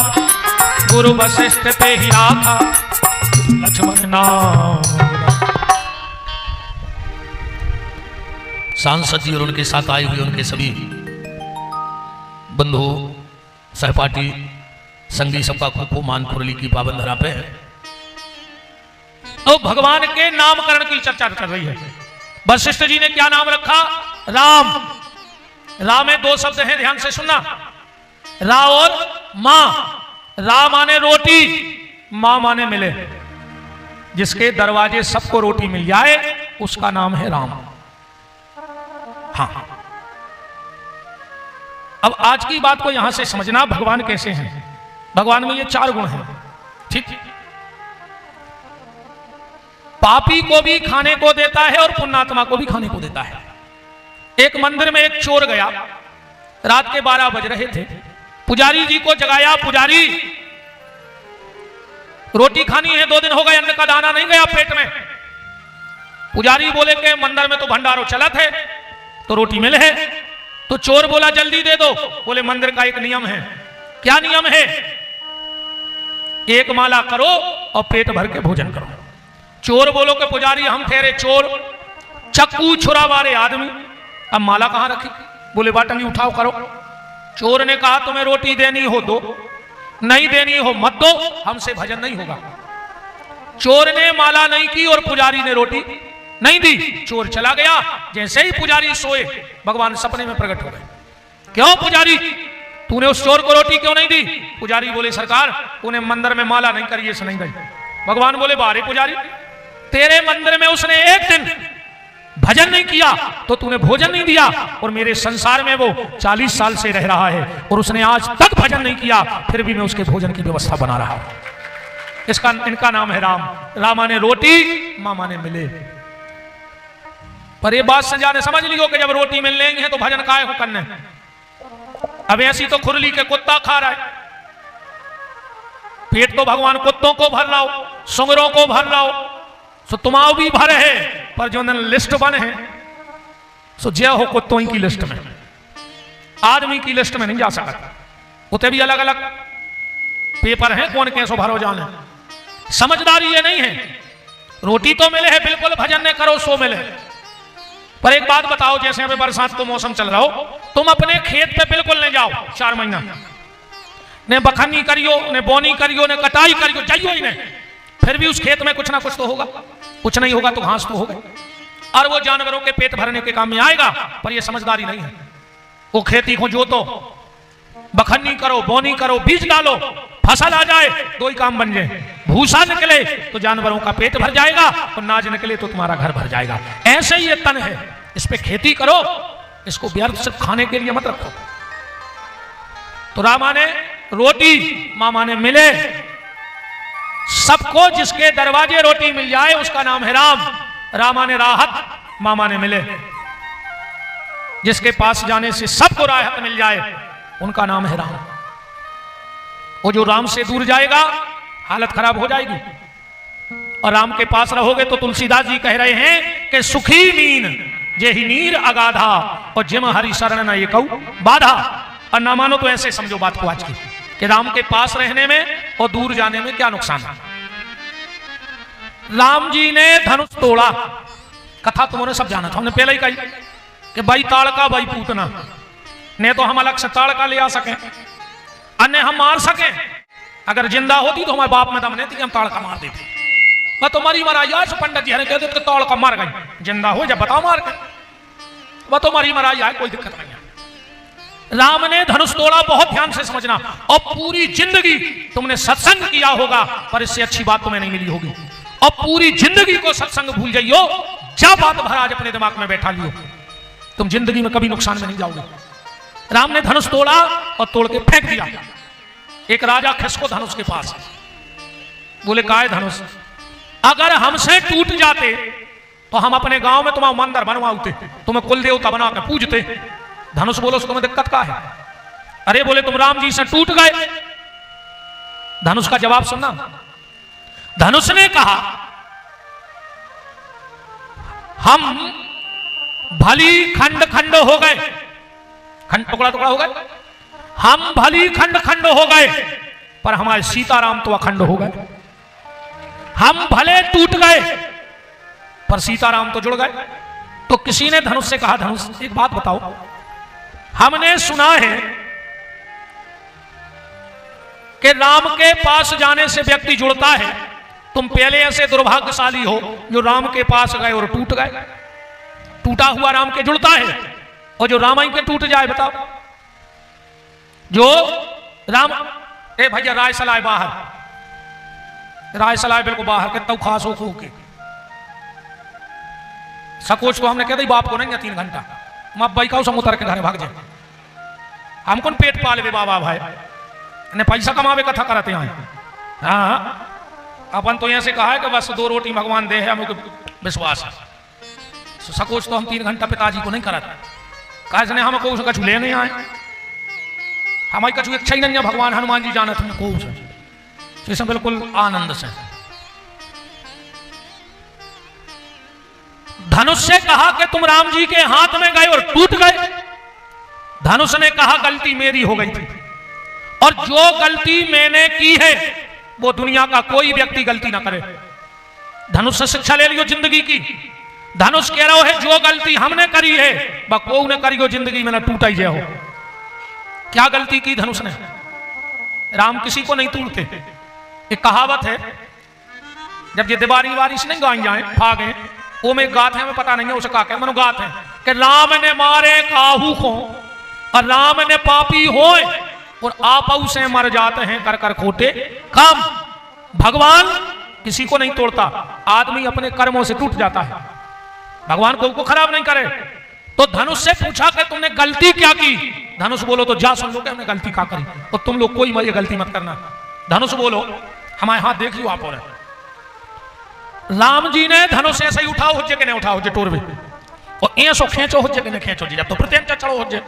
गुरु वशिष्ठ पे ही राखा लक्ष्मण नाम। सांसद जी और उनके साथ आए हुए उनके सभी बंधु सहपाठी संगी सबका खूब खूब मान मुरली की पावन धरा पे है। तो भगवान के नामकरण की चर्चा कर रही है। वशिष्ठ जी ने क्या नाम रखा? राम। रा में दो शब्द हैं, ध्यान से सुनना, रा और मां। रा माने रोटी, मां माने मिले। जिसके दरवाजे सबको रोटी मिल जाए उसका नाम है राम। हाँ, अब आज की बात को यहां से समझना, भगवान कैसे हैं। भगवान में ये चार गुण हैं, ठीक। पापी को भी खाने को देता है और पुण्यात्मा को भी खाने को देता है। एक मंदिर में एक चोर गया, रात के 12 बज रहे थे। पुजारी जी को जगाया, पुजारी रोटी खानी है, 2 दिन हो गए अन्न का दाना नहीं गया पेट में। पुजारी बोले कि मंदिर में तो भंडारो चला थे तो रोटी मिले है। तो चोर बोला जल्दी दे दो। बोले मंदिर का एक नियम है। क्या नियम है? एक माला करो और पेट भर के भोजन करो। चोर बोलो कि पुजारी हम ठहरे चोर, चक्कू छुरा वाले आदमी, अब माला कहां रखी? बोले बाटंगी उठाओ करो। चोर ने कहा तुम्हें रोटी देनी हो दो, नहीं देनी हो मत दो, हमसे भजन नहीं होगा। चोर ने माला नहीं की और पुजारी ने रोटी नहीं दी। चोर चला गया। जैसे ही पुजारी सोए भगवान सपने में प्रकट हो गए। क्यों पुजारी? तूने उस चोर को रोटी क्यों नहीं दी? पुजारी बोले सरकार उन्हें मंदिर में माला नहीं करी, इसने नहीं दी। भगवान बोले बारे पुजारी, तेरे मंदिर में उसने एक दिन भजन नहीं किया तो तूने भोजन नहीं दिया, और मेरे संसार में वो 40 साल से रह रहा है और उसने आज तक भजन नहीं किया, फिर भी मैं उसके भोजन की व्यवस्था बना रहा हूं। इनका नाम है राम। रामा ने रोटी, मामा ने मिले। पर ये बात संजय ने समझ लियो कि जब रोटी मिल रही है तो भजन काहे को करने। अब ऐसी तो खुरली के कुत्ता खा रहा है, पेट तो भगवान कुत्तों को भर लाओ, सुंगरों को भर लाओ, सो तुम्हारा भी भर है, पर जो लिस्ट बने हैं सो जय हो कुत्तों की लिस्ट में, आदमी की लिस्ट में नहीं जा सकता। उते भी अलग अलग पेपर हैं, कौन कैसो भरो जाने। समझदारी ये नहीं है, रोटी तो मिले है बिल्कुल भजन ने करो सो मिले। पर एक बात बताओ, जैसे अभी बरसात को मौसम चल रहा हो, तुम अपने खेत पे बिल्कुल नहीं जाओ 4 महीना, ने बखनी करियो, ने बोनी करियो, ने कटाई करियो, जाइयो ही नहीं, फिर भी उस खेत में कुछ ना कुछ तो होगा, कुछ नहीं होगा तो घास तो होगा, और वो जानवरों के पेट भरने के काम में आएगा। पर ये समझदारी नहीं है। वो खेती को जोतो, बखन्नी करो, बोनी करो, बीज डालो, फसल आ जाए, 2 ही काम बन जाए। भूसा निकले तो जानवरों का पेट भर जाएगा, और नाज निकले तो तुम्हारा घर भर जाएगा। ऐसे ही ये तन है, इस पे खेती करो, इसको व्यर्थ से खाने के लिए मत रखो। तो रामा ने रोटी, मामा ने मिले। सबको जिसके दरवाजे रोटी मिल जाए उसका नाम है राम। रामा ने राहत, मामा ने मिले। जिसके पास जाने से सबको राहत मिल जाए उनका नाम है राम। वो जो राम से दूर जाएगा हालत खराब हो जाएगी, और राम के पास रहोगे तो तुलसीदास जी कह रहे हैं कि सुखी नीन जे ही नीर अगाधा, और जिम हरि शरण न ये कहू बाधा। और ना मानो तो ऐसे समझो बात को आज की, कि राम के पास रहने में और दूर जाने में क्या नुकसान है। राम जी ने धनुष तोड़ा, कथा तुमने सब जाना था, हमने पहले ही कही कि भाई ताड़का भाई पूतना, ने तो हम अलग से ताड़का ले आ सके, अन्य हम मार सके। अगर जिंदा होती तो हमारे बाप में दम नहीं थी कि हम ताड़का मार देते। वह तो मरी मराई आज पंडित जी ने कह देते ताड़का मार गई, जिंदा हो जब बताओ मार के, वह तो मरी मराई है, कोई दिक्कत नहीं है। राम ने धनुष तोड़ा, बहुत ध्यान से समझना। और पूरी जिंदगी तुमने सत्संग किया होगा, पर इससे अच्छी बात तुम्हें नहीं मिली होगी। और पूरी जिंदगी को सत्संग भूल जाइयो, क्या बात भर आज अपने दिमाग में बैठा लियो, तुम जिंदगी में कभी नुकसान में नहीं जाओगे। राम ने धनुष तोड़ा और तोड़ के फेंक दिया। एक राजा खिसको धनुष के पास, बोले काय धनुष, अगर हमसे टूट जाते तो हम अपने गांव में तुम्हारा मंदिर बनवाते, तुम्हें कुल देवता बना के पूजते। धनुष बोलो तुम्हें दिक्कत क्या है? अरे बोले तुम राम जी से टूट गए। धनुष का जवाब सुनना। धनुष ने कहा हम भली खंड खंड हो गए, खंड टुकड़ा टुकड़ा हो गए, हम भली खंड खंड हो गए, पर हमारे सीताराम तो अखंड हो गए। हम भले टूट गए पर सीताराम तो जुड़ गए। तो किसी ने धनुष से कहा, धनुष एक बात बताओ, हमने सुना है कि राम के पास जाने से व्यक्ति जुड़ता है, तुम पहले ऐसे दुर्भाग्यशाली हो जो राम के पास गए और टूट गए। टूटा हुआ राम के जुड़ता है, और जो रामायण के टूट जाए बताओ। जो राम, ए भैया राय सलाह बाहर, राय सलाह बिल्कुल बाहर के तब खास हो के सकोच को हमने कह दी बाप को नहीं है 3 घंटा, मैं भाई का उतर के घर भाग जाए। हम कौन पेट पाले बाबा भाई ने पैसा कमावे कथा करते हैं। हाँ अपन तो ऐसे कहा है कि बस 2 रोटी भगवान दे है, हमें विश्वास है। सकोच तो हम 3 घंटा पिताजी को नहीं कराते, कहा हम को कछु ले नहीं आए, हमारी कछु इच्छा ही नहीं है। भगवान हनुमान जी जाना तुमने को से बिल्कुल आनंद से। धनुष से कहा कि तुम राम जी के हाथ में गए और टूट गए। धनुष ने कहा गलती मेरी हो गई थी, और जो गलती मैंने की है वो दुनिया का कोई व्यक्ति गलती ना करे। धनुष से शिक्षा ले लियो जिंदगी की। धनुष कह रहा है जो गलती हमने करी है वह को ने करी हो जिंदगी में ना टूटा ही जाए हो। क्या गलती की धनुष ने? राम किसी को नहीं तोड़ते। एक कहावत है, जब ये दीवारी वारिश नहीं गाई जाए फागे वो में गात है, हमें पता नहीं है उसे का क्या मनो गात है कि राम ने मारे काहू को और राम ने पापी होए और आपऊ से मर जाते हैं कर कर खोटे काम। भगवान किसी को नहीं तोड़ता, आदमी अपने कर्मों से टूट जाता है। भगवान को खराब नहीं करे। तो धनुष से पूछा कि तुमने गलती क्या की? धनुष बोलो तो जा सुन लो कि हमने गलती क्या करी, और तुम लोग कोई ये गलती मत करना। धनुष बोलो हमारे हाथ देख लो आप। और राम जी ने धनुष ऐसे ही उठाओ हो जे के नहीं उठाओ जे टोर में, और ऐसो खींचो हो जे के नहीं खींचो जी, जब तो प्रत्यंत चढ़ो हो जे।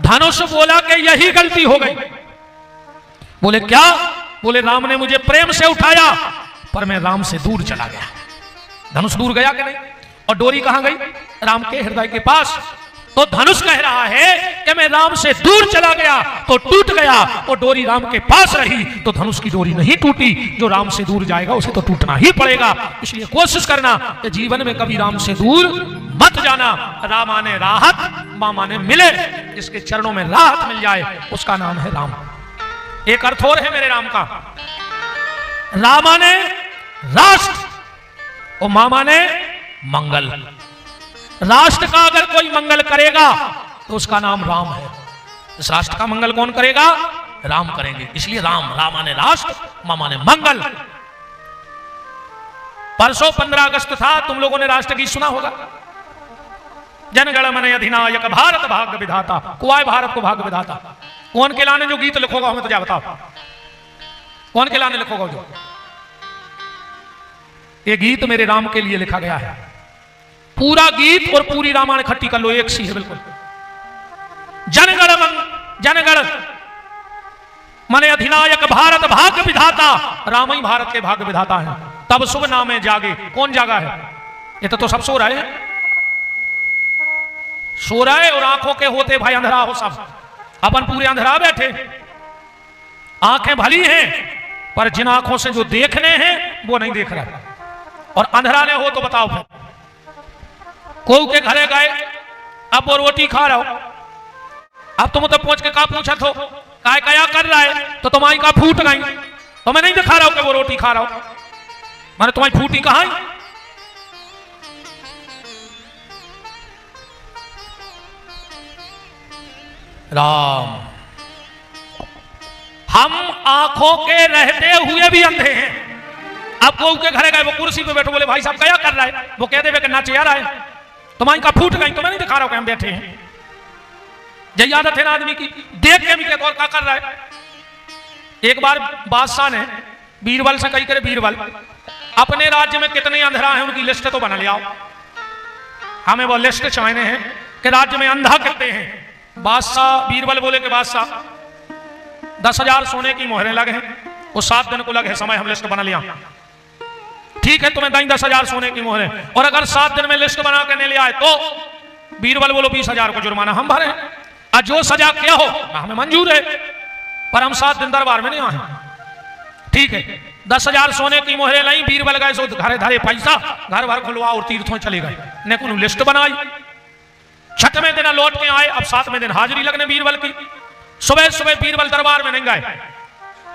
धनुष बोला कि यही गलती हो गई। बोले क्या? बोले राम ने मुझे प्रेम से उठाया पर मैं राम से दूर चला गया। धनुष दूर गया कि नहीं? और डोरी कहां गई? राम के हृदय के पास। तो धनुष कह रहा है कि मैं राम से दूर चला गया तो टूट गया, और डोरी राम के पास रही तो धनुष की डोरी नहीं टूटी। जो राम से दूर जाएगा उसे तो टूटना ही पड़ेगा। इसलिए कोशिश करना कि जीवन में कभी राम से दूर मत जाना। राम आने राहत, मां माने मिले, जिसके चरणों में राहत मिल जाए उसका नाम है राम। एक अर्थ और है मेरे राम का, राम आने राष्ट्र और मां माने मंगल। राष्ट्र का अगर कोई मंगल करेगा तो उसका नाम राम है। इस राष्ट्र का मंगल कौन करेगा? राम करेंगे। इसलिए राम, राम माने राष्ट्र, मां माने मंगल। परसों 15 अगस्त था, तुम लोगों ने राष्ट्रगीत सुना होगा। जनगण मन अधिनायक भारत भाग्य विधाता, कुआए भारत को भाग्य विधाता। कौन के लाने जो गीत लिखोगा हमें तो जा बताओ, कौन के लाने लिखोगा? जो ये गीत मेरे राम के लिए लिखा गया है। पूरा गीत और पूरी रामायण इकट्ठी कर लो, एक सी है बिल्कुल। जनगण मने अधिनायक भारत भाग्य विधाता, राम ही भारत के भाग्य विधाता है। तब शुभ नामे जागे, कौन जागा है? ये तो सब सो रहे हैं, सो रहे और आंखों के होते भाई अंधेरा हो सब। अपन पूरे अंधेरा बैठे, आंखें भली हैं पर जिन आंखों से जो देखने हैं वो नहीं देख रहे। और अंधेरा ने हो तो बताओ फिर, कोई के घरे गए, अब वो रोटी खा रहा हो, अब तुम तो पहुंच के कहा पूछा तो क्या कर रहा है, तो तुम्हारी कहा फूट गई, तो मैं नहीं दिखा रहा हूं कि वो रोटी खा रहा हो, मैंने तुम्हारी फूटी कहा है? राम, हम आंखों के रहते हुए भी अंधे हैं। अब कोई के घरे गए, वो कुर्सी पे बैठो, बोले भाई साहब क्या कर रहा है, वो कह देवे कि नाचे आ रहा है, तुम्हारी का फूट गई, तो मैं नहीं दिखा रहा हूं कि हम बैठे हैं। यही आदत है ना आदमी की, देख के भी कहते और क्या कर रहा है। एक बार बादशाह ने बीरबल से कही करे, बीरबल अपने राज्य में कितने अंधेरा हैं उनकी लिस्ट तो बना लिया, हमें वो लिस्ट चाहिए हैं कि राज्य में अंधा कितने हैं। बादशाह बीरबल बोले कि बादशाह 10,000 सोने की मोहरें लगे हैं, वो 7 दिन को लगे समय, हम लिस्ट बना लिया। ठीक है, तुम्हें 10,000 सोने की मोहरें, और अगर 7 दिन में लिस्ट बना के नहीं ले आए तो बीरबल बोलो 20,000 को जुर्माना हम भरे, और जो सजा क्या हो हमें मंजूर है, पर हम 7 दिन दरबार में नहीं आए। ठीक है, 10,000 सोने की मोहरें लाई, बीरबल गए सो घरे धरे पैसा, घर भर खुलवा और तीर्थों चले गए, ने को लिस्ट बनाई। 6वें दिन लौट के आए, अब 7वें दिन हाजिरी लगने बीरबल की। सुबह सुबह बीरबल दरबार में नहीं गए,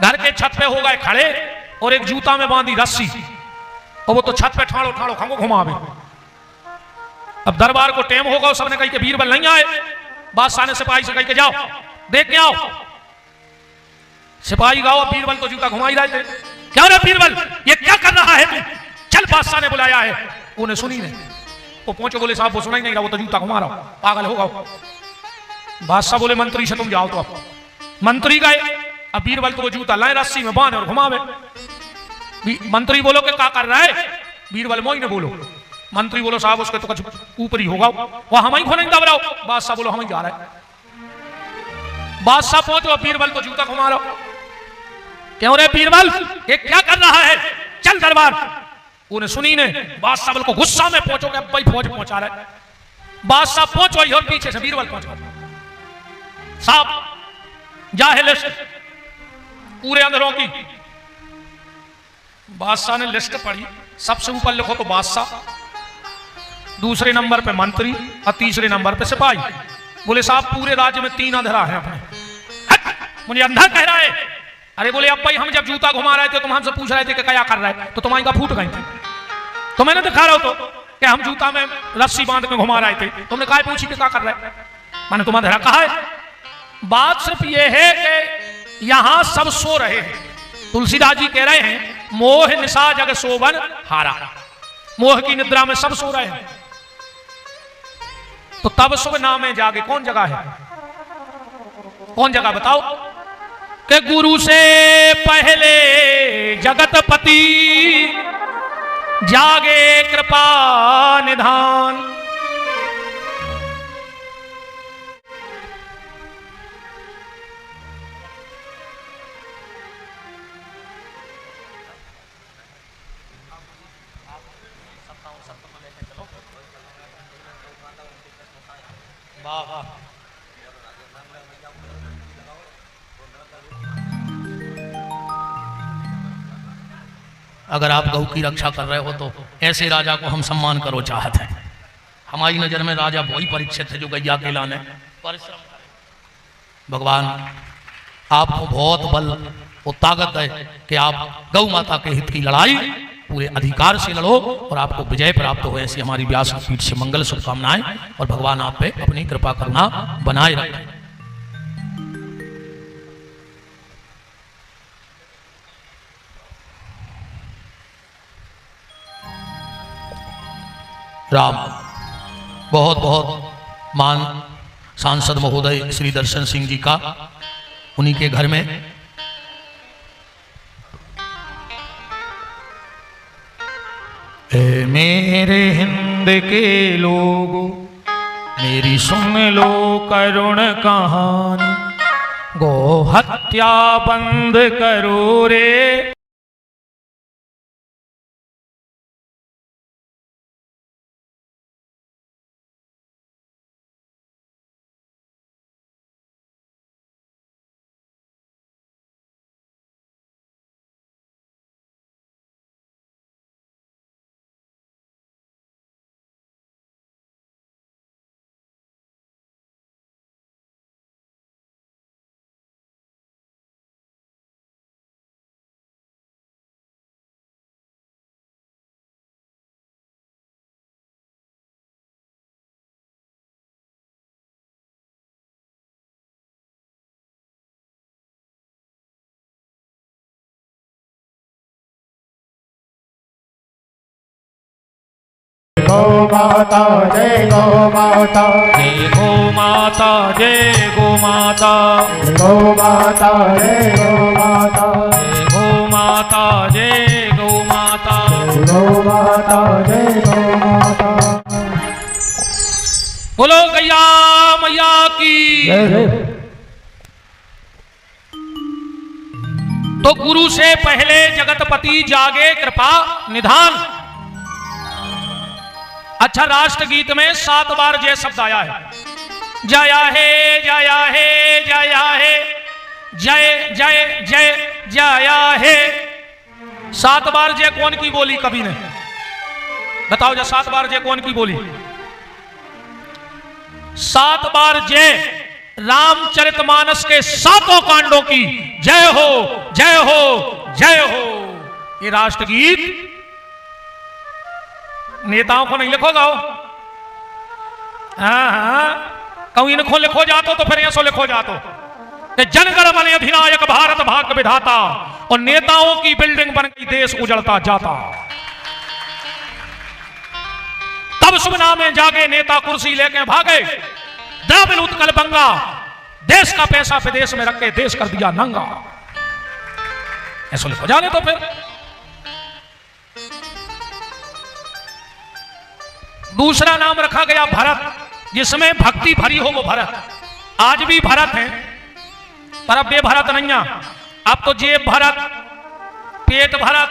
घर के छत पे हो गए खड़े, और एक जूता में बांधी रस्सी, और वो तो छत पे ठाड़ो ठाड़ो खंगो घुमावे। अब दरबार को टेम होगा, सबने कही कि बीरबल नहीं आए। बादशाह ने सिपाही से कही कि जाओ देख के आओ। सिपाही गाओ, बीरबल तो जूता घुमा ही रहे थे। क्या रे बीरबल, ये क्या कर रहा है तू? चल, बादशाह ने बुलाया है। उन्हें सुनी नहीं, वो पहुंचो, बोले साहब वो सुना ही नहीं रहा, वो तो जूता घुमा रहा, पागल होगा। बादशाह बोले मंत्री से तुम जाओ, तो आप मंत्री गए। अब बीरबल तो वो जूता लाए, रस्सी में बांधे और घुमावे। मंत्री बोलो कि क्या कर रहा है? बीरबल मोई ने बोलो। मंत्री बोलो साहब उसके तो कुछ ऊपर ही होगा, वो हम ही नहीं दब रहा हो। बादशाह बोलो हम ही जा रहे हैं। बादशाह पहुंचो, बीरबल तो जूता घुमा रहा हो। क्यों रे बीरबल, ये क्या कर रहा है? चल दरबार। उन्हें सुनी ने, बादशाह बोल को गुस्सा में पहुंचो कि अब भाई फौज पहुंचा रहा है। बादशाह पहुंचो और पीछे से बीरबल पहुंचो, साहब जाहे लिस्ट पूरे अंदरों की। बादशाह ने लिस्ट पढ़ी, सबसे ऊपर लिखो तो बादशाह, दूसरे नंबर पे मंत्री और तीसरे नंबर पे सिपाही। बोले साहब पूरे राज्य में 3 अंधेरा है अपने। मुझे अंधा कह रहा है? अरे बोले अब भाई हम जब जूता घुमा रहे थे तुम हमसे पूछ रहे थे कि क्या कर रहा है, तो तुम्हारी का फूट गई थी, तो मैंने दिखा रहा हो तो कि हम जूता में रस्सी बांध के घुमा रहे थे, तुमने कहा पूछी कि क्या कर रहा है, मैंने तुम अंधेरा कहा है। बात सिर्फ यह है कि यहां सब सो रहे हैं। तुलसीदास जी कह रहे हैं मोह निशा जग सोवन हारा, मोह की निद्रा में सब सो रहे हैं। तो तब सुबह नामे जागे कौन जगह है, कौन जगह बताओ? कि गुरु से पहले जगतपति जागे कृपा निधान। वाह वाह। अगर आप गौ की रक्षा कर रहे हो तो ऐसे राजा को हम सम्मान करो चाहते हैं। हमारी नजर में राजा वही परीक्षित है जो गैया के लाने परिश्रम करे। भगवान आपको बहुत बल और ताकत है कि आप गौ माता के हित की लड़ाई पूरे अधिकार से लड़ो और आपको विजय प्राप्त हो। ऐसी हमारी व्यास पीठ से मंगल शुभकामनाएं और भगवान आप पे अपनी कृपा करुणा बनाए रखें। राम बहुत बहुत मान सांसद महोदय श्री दर्शन सिंह जी का, उन्हीं के घर में ए मेरे हिंद के लोगों मेरी सुन लो करुण कहानी, गो हत्या बंद करो रे। गौ माता जय गौ माता, जय गो माता जय गो माता, गौ माता जय गौ माता, जय गो माता जय गौ माता, गौ माता जय गौ माता। बोलो गैया मैया की। जय जय। तो गुरु से पहले जगतपति जागे कृपा निधान। अच्छा, राष्ट्र गीत में 7 बार जय शब्द आया है। जया है जया है जया है, जय जय जय जया है। 7 बार जय कौन की बोली कवि ने? बताओ जय 7 बार जय कौन की बोली? 7 बार जय रामचरितमानस के 7 कांडों की जय हो जय हो जय हो। ये राष्ट्र गीत नेताओं को नहीं लिखो गाओ। कहूं इनको लिखो जातो तो फिर ऐसो लिखो जातो कि जनगण मन अधिनायक भारत भाग्य विधाता, और नेताओं की बिल्डिंग बन गई देश उजड़ता जाता। तब सुबह में जागे नेता कुर्सी लेके भागे, द्रविड़ उत्कल बंगा, देश का पैसा विदेश में रख के देश कर दिया नंगा। ऐसो लिखो जाने तो फिर। दूसरा नाम रखा गया भरत, जिसमें भक्ति भरी हो वो भरत। आज भी भरत है पर अब ये भरत नहीं है। अब तो जेब भरत, पेट भरत,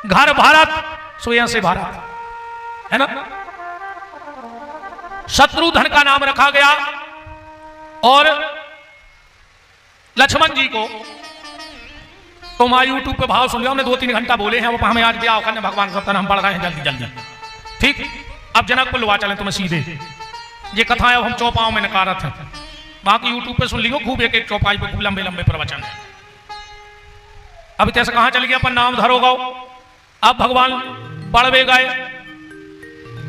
घर भरत, सोया से भरत है ना। शत्रुघ्न का नाम रखा गया, और लक्ष्मण जी को तो हमारे यूट्यूब पे भाव सुन लिया, हमने 2-3 घंटा बोले हैं। वो हमें आज ब्याह करने भगवान का हम पढ़ रहे हैं जल्दी जल्दी। ठीक, अब जनकपुर लुआ चले तुम्हें सीधे। ये कथाएं अब हम चौपाओं में नकारत हैं, बाकी यूट्यूब पे सुन लियो खूब, एक चौपाई पे खूब लंबे लंबे प्रवचन है। अब कैसे कहां चल गया अपन नाम धरोगा। अब भगवान पढ़वे गए,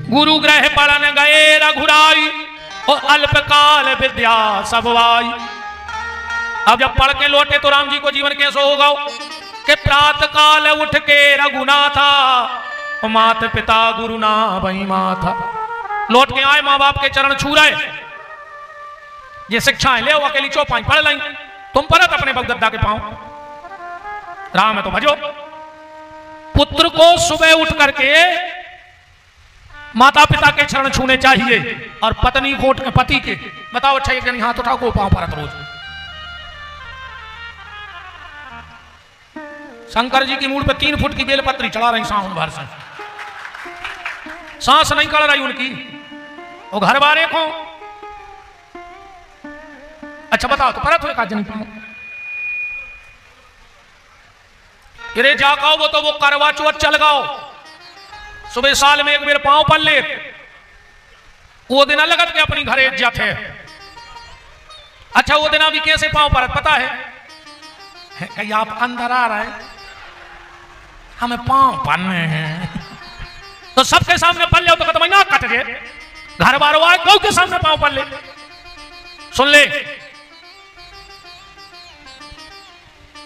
गुरु ग्रह पढ़न गए रघुराई, और अल्पकाल विद्या सबवाई। अब जब पढ़ के लौटे तो राम जी को जीवन कैसे होगा कि प्रातः काल उठ के रघुनाथा मात पिता गुरु ना भई माथा। लौट के आए, माँ बाप के चरण छू रहे, ये शिक्षाएं ले अकेली चौपाई पढ़ लाई, तुम परत अपने बगदत्ता के पांव, राम है तो भजो। पुत्र को सुबह उठ करके माता पिता के चरण छूने चाहिए और पत्नी को उठ के पति के। बताओ अच्छा एक जनी हाथ उठाओ को पांव परत रोज। शंकर जी की मूड पे 3 फुट की बेलपत्री चढ़ा रही सावन भर से, सांस नहीं कड़ रही उनकी, वो घर बार एक हो। अच्छा बताओ तो परत हुए का जनी पांव रे जागाओ, वो तो वो करवा चौथ चल गाओ, सुबह साल में एक बेर पांव पल ले, वो दिन लगत के अपनी घरे इज्जत है। अच्छा वो दिन अभी कैसे पांव परत पता है कहीं आप अंदर आ रहे हैं, हमें पांव पन्ने हैं तो सबके सामने पल ले तो खत्म ना कट गए, घर बार आए गौ के सामने पांव पल ले। सुन ले,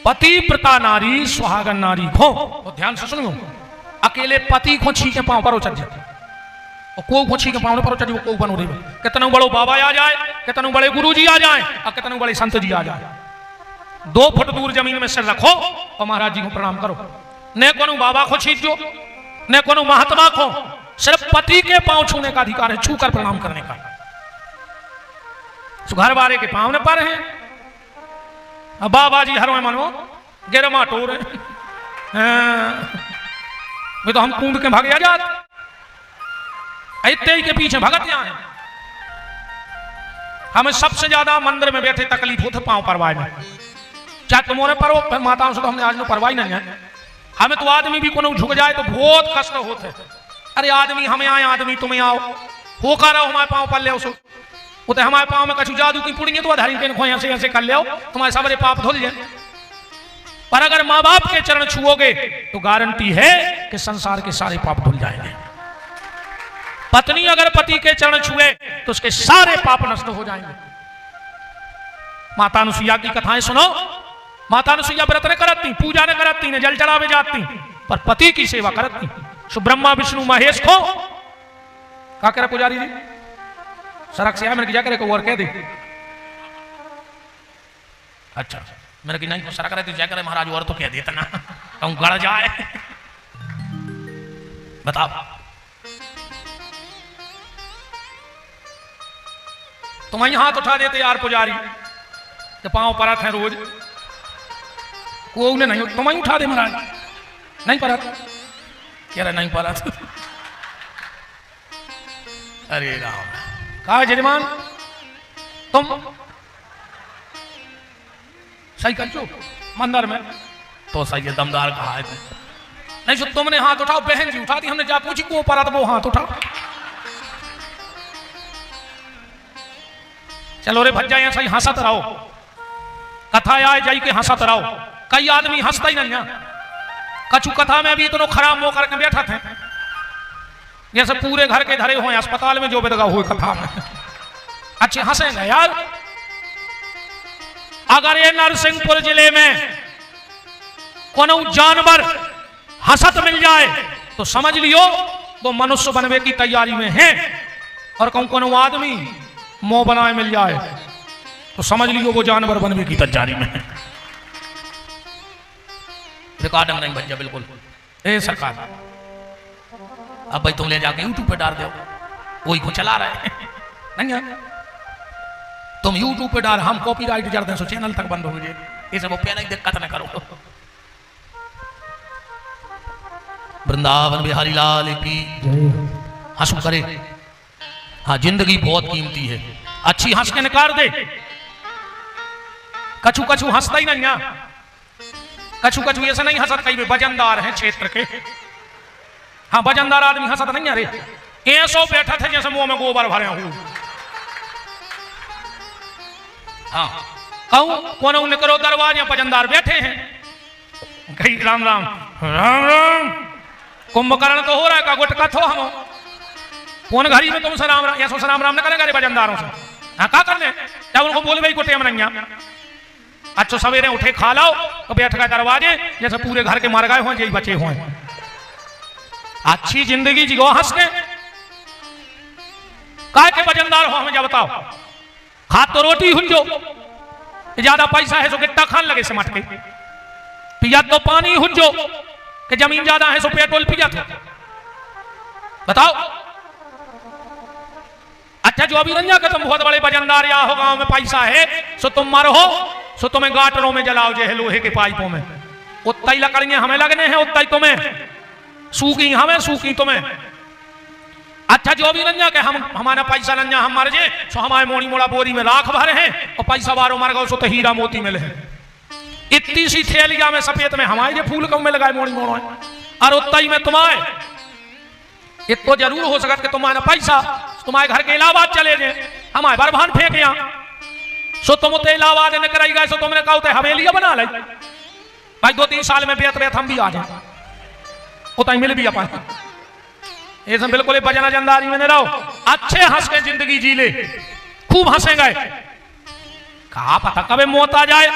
पति प्रता नारी सुहागन नारी खो, तो ध्यान से सुनो, अकेले पति को छी के पांव पर उचल जाते, और को छी के पांव पर उचल वो को बनो रे, कितने बड़ो बाबा आ जाए, कितने बड़े गुरुजी आ जाए और कितने बड़े संत जी आ जाए, 2 फुट दूर जमीन में सिर रखो और महाराज जी को प्रणाम करो। न कोनो बाबा को छींचो, न कोनो महात्मा को, सिर्फ पति के पांव छूने का अधिकार है, छू कर प्रणाम करने का। घर वाले के पांव ने पर हैं, बाबा जी हर मनो गिरमा टोर वे तो हम कूद के भाग जात, इतने के पीछे भगत यहाँ है। हमें सबसे ज्यादा मंदिर में बैठे तकलीफ होते पांव परवाए में, चाहे तुम्हारे पर माताओं से तो हमने आज में परवाही नहीं है। हमें तो आदमी भी कोनो झुक जाए तो बहुत कष्ट होते, अरे आदमी हमें आए, आदमी तुम्हें आओ, हो कर रहो हमारे पांव पर ले उसको, वो तो हमारे पांव में कछु जादू की पुड़िए तो आधारी को ऐसे ऐसे कर ले, तुम्हारे सारे पाप धुल जाए। पर अगर माँ बाप के चरण छुओगे तो गारंटी है कि संसार के सारे पाप धुल जाएंगे। पत्नी अगर पति के चरण छुए तो उसके सारे पाप नष्ट हो जाएंगे। माता अनुसुईया की कथाएं सुनो, माता अनुसुईया व्रत ने करती, पूजा ने करती, ने जल चढ़ावे जाती, पर पति की सेवा करती। सुब्रह्मा विष्णु महेश को क्या करे पुजारी जी, सड़क से आया मैंने क्या करे को और कह दे, अच्छा मेरे की नहीं सड़क रहे तो क्या करे महाराज और तो कह देता ना, कहूं गड़ जाए। बताओ तुम यहां हाथ उठा देते यार पुजारी के पांव परत है रोज, वो नहीं, तुम ही उठा दे महाराज, नहीं परत, कह रहे नहीं परत। अरे राम, कहा जजमान तुम सही कर चो मंदिर में तो सही है, दमदार कहा है नहीं जो तुमने हाथ उठाओ, बहन जी उठाती, हमने जा पूछी को परत वो हाथ उठाओ। चलो रे भज्जा यहाँ सही हंसत रहो, कथा आए जाई के हंसत रहो। कई आदमी हंसता ही नहीं, कछु कथा में भी इतना खराब मुंह करके बैठा थे जैसे पूरे घर के धरे हुए अस्पताल में जो बेदगा हुए कथा में। अच्छे हंसेंगे यार। अगर ये नरसिंहपुर जिले में कोनो जानवर हंसत मिल जाए तो समझ लियो वो मनुष्य बनने की तैयारी में है, और कोनो आदमी मुंह बनाए मिल जाए तो समझ लियो वो जानवर बनने की तैयारी में है। रिकॉर्डिंग नहीं भैया बिल्कुल। ए सरकार अब भाई तुम ले जाके यूट्यूब पे डाल दो, वही को चला रहे नहीं है, तुम यूट्यूब पे डाल, हम कॉपीराइट जड़ दें सो चैनल तक बंद हो जाए, ये सब पहले ही दिक्कत न करो। वृंदावन बिहारी लाल की हंसू करे। हाँ जिंदगी बहुत कीमती है, अच्छी हंस के निकाल दे। कछु कछु हंसता ही नहीं, कछु कछु ऐसा नहीं हंसत, कई वजनदार हैं क्षेत्र के। हाँ वजनदार आदमी हंसत नहीं, अरे ऐसो बैठा थे जैसे मुंह में गोबर भरे हूं। हाँ कहूं कौन निकलो दरवाजे वजनदार बैठे हैं, कहीं राम राम राम राम, कुंभकर्ण तो हो रहा है का गुटका थो हम कौन घड़ी में तुमसे राम राम ऐसा राम राम न करेंगे वजनदारों से। हाँ क्या करने, क्या उनको बोले भाई गुटे में नहीं अच्छो सवेरे उठे खा लो तो बैठ गए दरवाजे जैसे पूरे घर के मर गए हों यही बचे हुए। अच्छी जिंदगी जियो हंस के, काय के वजनदार हो हमें जब बताओ। खा तो रोटी हुंजो, ज्यादा पैसा है सो गिट्टा खान लगे से मटके, पिया तो पानी हुंजो कि जमीन ज्यादा है सो पेट्रोल पिया था। बताओ अच्छा जो अभी रंजा के तुम बहुत बड़े वजनदार या हो गांव में पैसा है सो तुम मरो सो तुम्हें गाटरों में जलाओ जे लोहे के पाइपों में, उतना ही लकड़ियां हमें लगने हैं उतना ही तुम्हें सूखी हमें सूखी तुम्हें। अच्छा जो भी रंजा के हमारा पैसा रंजा हम मर जे सो हमारे मोड़ी मोड़ा बोरी में राख भरे हैं और पैसा बारो मर गए सो तो हीरा मोती मिले हैं। इतनी सी थैलिया में सफेद में हमारे फूल कम में लगाए मोड़ी मोड़ो और उतना ही में तुम्हारे इतो जरूर हो सकता कि तुम्हारा पैसा तुम्हारे घर के इलाहाबाद चले जाए, हमारे बरभान फेंक यहाँ सो तुम उतने इलाहाबाद न कराई गए सो तुमने कहा हवेलिया बना ली भाई 2-3 साल में बेत बेत हम भी आ जाए उतना मिल भी अपन ऐसा बिल्कुल बजना जंदारी में रहो। अच्छे हंस के जिंदगी जी ले, खूब हंसेंगे, कहा पता कभी मौत आ जाए।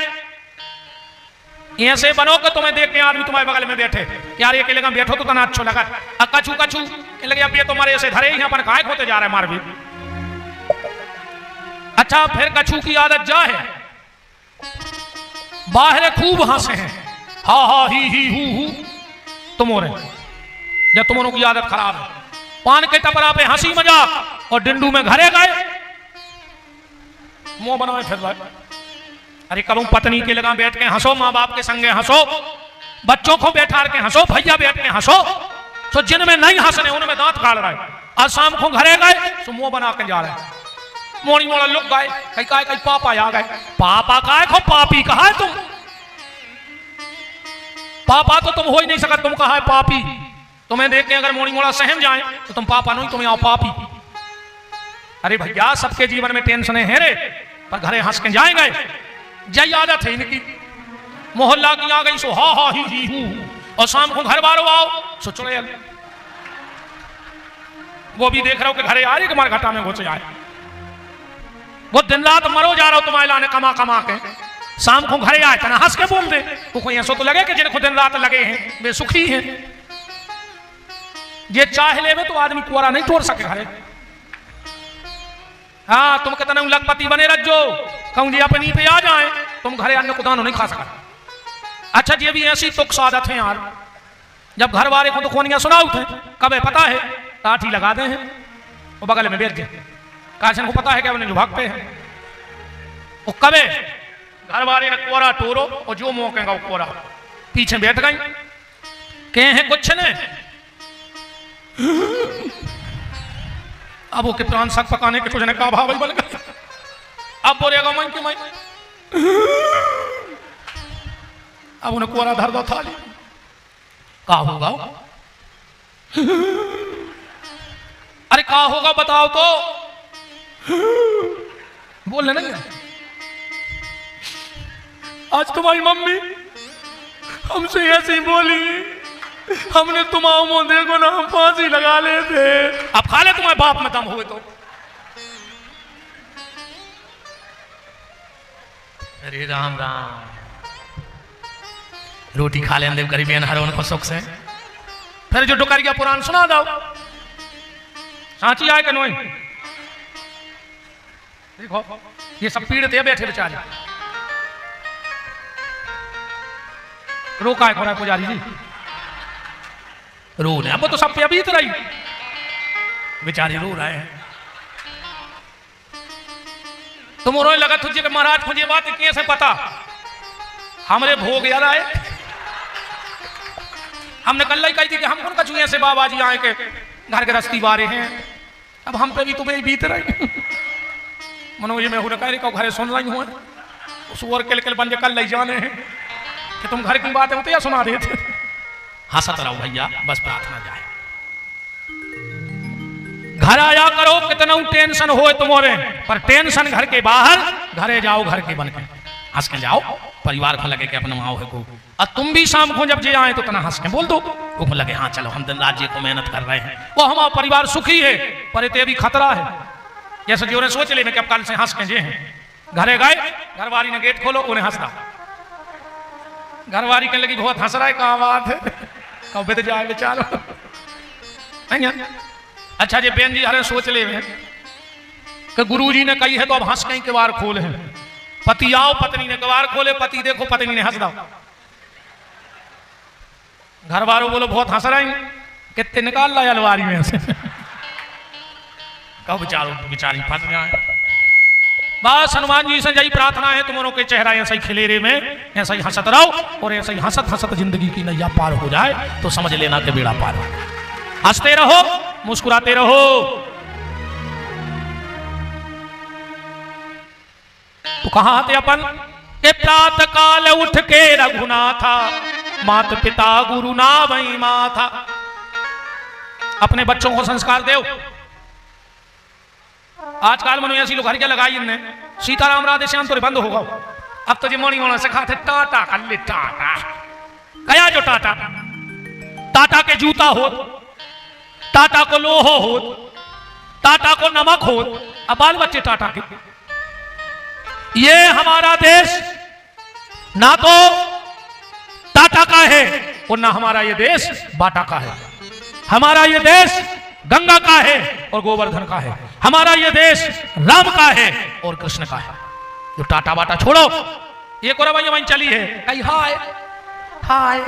ऐसे बनो कि तुम्हें देख के आदमी तुम्हारे बगल में बैठे यार ये लगा बैठो तो तना अच्छो लगा कछू कछू लगे अब ये तुम्हारे ऐसे धरे ही अपन काय खोते जा रहे मार भी। अच्छा फिर कछू की आदत जा है बाहर खूब हंसे हैं हा हा ही हु तुम्हारे जब तुम्हारों की आदत खराब है पान के टपरा पे हंसी मजाक और डिंडू में घरे गए मुंह बनाए फिर रहे। अरे करूं पत्नी के लगा बैठ के हंसो, माँ बाप के संगे हंसो, बच्चों को बैठा के हंसो, भैया बैठ के हंसो। तो जिनमें नहीं हंसने उनमें दांत काट रहा है। आज शाम को घरे गए तो मुंह बना के जा रहे हैं, मोड़ी मोड़ा लुक गए कहीं पापा आ गए। पापा का खो पापी कहा है तुम, पापा तो तुम हो ही नहीं सकते, तुम कहा है पापी। तुम्हें देख के अगर मोड़ी मोड़ा सहम जाए तो तुम पापा नहीं तुम आओ पापी। अरे भैया सबके जीवन में टेंशन है रे, पर घरे हंस के जाएंगे यही आदत है इनकी। मोहल्ला की आ गई सो हा हा ही हूं और शाम को घर बारो आओ सो चुड़ैल। वो भी देख रहे हो कि घरे आ रही तुम्हारे घाटा में घुस जाए। वो दिन रात मरो जा रहा हो तुम्हारे लाने कमा कमा के, शाम को घरे आए तना हंस के बोल दे तो कोई ऐसा तो लगे कि जिनको दिन रात लगे हैं वे सुखी हैं। ये चाह ले तो आदमी कुआरा नहीं तोड़ सके घरे। हाँ तुम कितना लखपति बने रजो कहूँ जी अपनी पे आ जाए तुम घरे अन्न कुदानो नहीं खा सका। अच्छा ये भी ऐसी तुक्स आदत है यार, जब घर वाले को तो खोनियां सुनाओ थे कबे पता है टाठी लगा दे हैं वो बगल में बैठ जाए काशन को पता है कि उन्हें जो भागते हैं वो कबे घर वाले ने कोरा टोरो और जो मौकेगा वो कोरा पीछे बैठ गई कहे हैं कुछ ने अब वो के प्राण शक पकाने के कुछ ने कहा भाई बन गया। अब बोलेगा मन की मैं अब उन्हें कोरा धर दो थाली का होगा। अरे का होगा बताओ तो, बोलने नहीं। आज तुम्हारी मम्मी हमसे ऐसी बोली, हमने तुम्हारे मुंह देखो ना हम फांसी लगा लेते। अब खा ले तुम्हारे बाप में दम हुए तो। अरे राम राम, रोटी खा लें देव गरीबियन हर उनको सुख से। फिर जो डुकरिया पुराण सुना दो सांची आए कि नहीं। देखो ये सब पीड़ित है बैठे बेचारे, रोका है खोरा पुजारी जी रो रहे। अब तो सब पे अभी तो रही बेचारे रो रहे हैं। तुम रोने लगा तुझे कि महाराज मुझे बात कैसे पता, हमरे भोग याद आए। हमने कल ही कही थी कि हम कौन कछुए से बाबा जी आए के घर के रस्ती बारे हैं, अब हम पे भी तुम्हें बीत रही। मनो ये मैं हूं कह रही घरे सुन रही हूँ सुअर के बन कल ले जाने हैं कि तुम घर की बात है तो या सुना रहे थे। हंसत रहो भैया बस प्रार्थना जाए। घर आया करो कितना टेंशन हो तुम्हारे, पर टेंशन घर के बाहर, घरे जाओ घर के बन के हंस के जाओ। परिवार को लगे कि अपना माओ है को, और तुम भी शाम को जब जे आए तो तना हंस के बोल दो वो लगे हाँ चलो हम दिन राज्य को मेहनत कर रहे हैं, वो हमारा परिवार सुखी है। पर इतने भी खतरा है, जैसे जो सोच ले कि अब कल से हंस के जे हैं घरे गए, घरवाली ने गेट खोलो, उन्हें हंसना। घरवाली कहने लगी बहुत हंस रहा है, कहाँ बात है, कब बीत जाए बेचारो। अच्छा जी बेन जी हरे सोच ले कि गुरुजी ने कही है तो अब हंस कहीं किवाड़ खोले हैं। पति आओ, पत्नी ने किवाड़ खोले, पति देखो, पत्नी ने हंस दो। घर वालों बोलो बहुत हंस रहे हैं, कितने निकाल लाया अलमारी में से। कब बेचारो बेचारी फंस जाए। बस हनुमान जी से यही प्रार्थना है, तुम्हारों के चेहरा ऐसा ही खिलेरे में ऐसा ही हंसत रहो, और ऐसा ही हंसत हंसत जिंदगी की नैया पार हो जाए तो समझ लेना कि बेड़ा पार हो। हंसते रहो, मुस्कुराते रहो। तो कहां आते अपन के प्रातः काल उठ के रघुनाथा, मात पिता गुरु ना वही माथा। अपने बच्चों को संस्कार दो। आजकल मनो ऐसी लोग घर के लगाई इनने सीताराम राधे श्याम तो बंद होगा। अब तो जी मोनी मोना सिखाते टाटा कल्ले टाटा, कया जो टाटा, टाटा के जूता हो, टाटा को लोहो हो, टाटा को नमक हो, अब बाल बच्चे टाटा के। ये हमारा देश ना तो टाटा का है और ना हमारा ये देश बाटा का है। हमारा ये देश गंगा का है और गोवर्धन का है। हमारा ये देश राम का है और कृष्ण का है। जो टाटा बाटा छोड़ो, ये कोरा भाई वहीं चली है, कहीं हाय हाय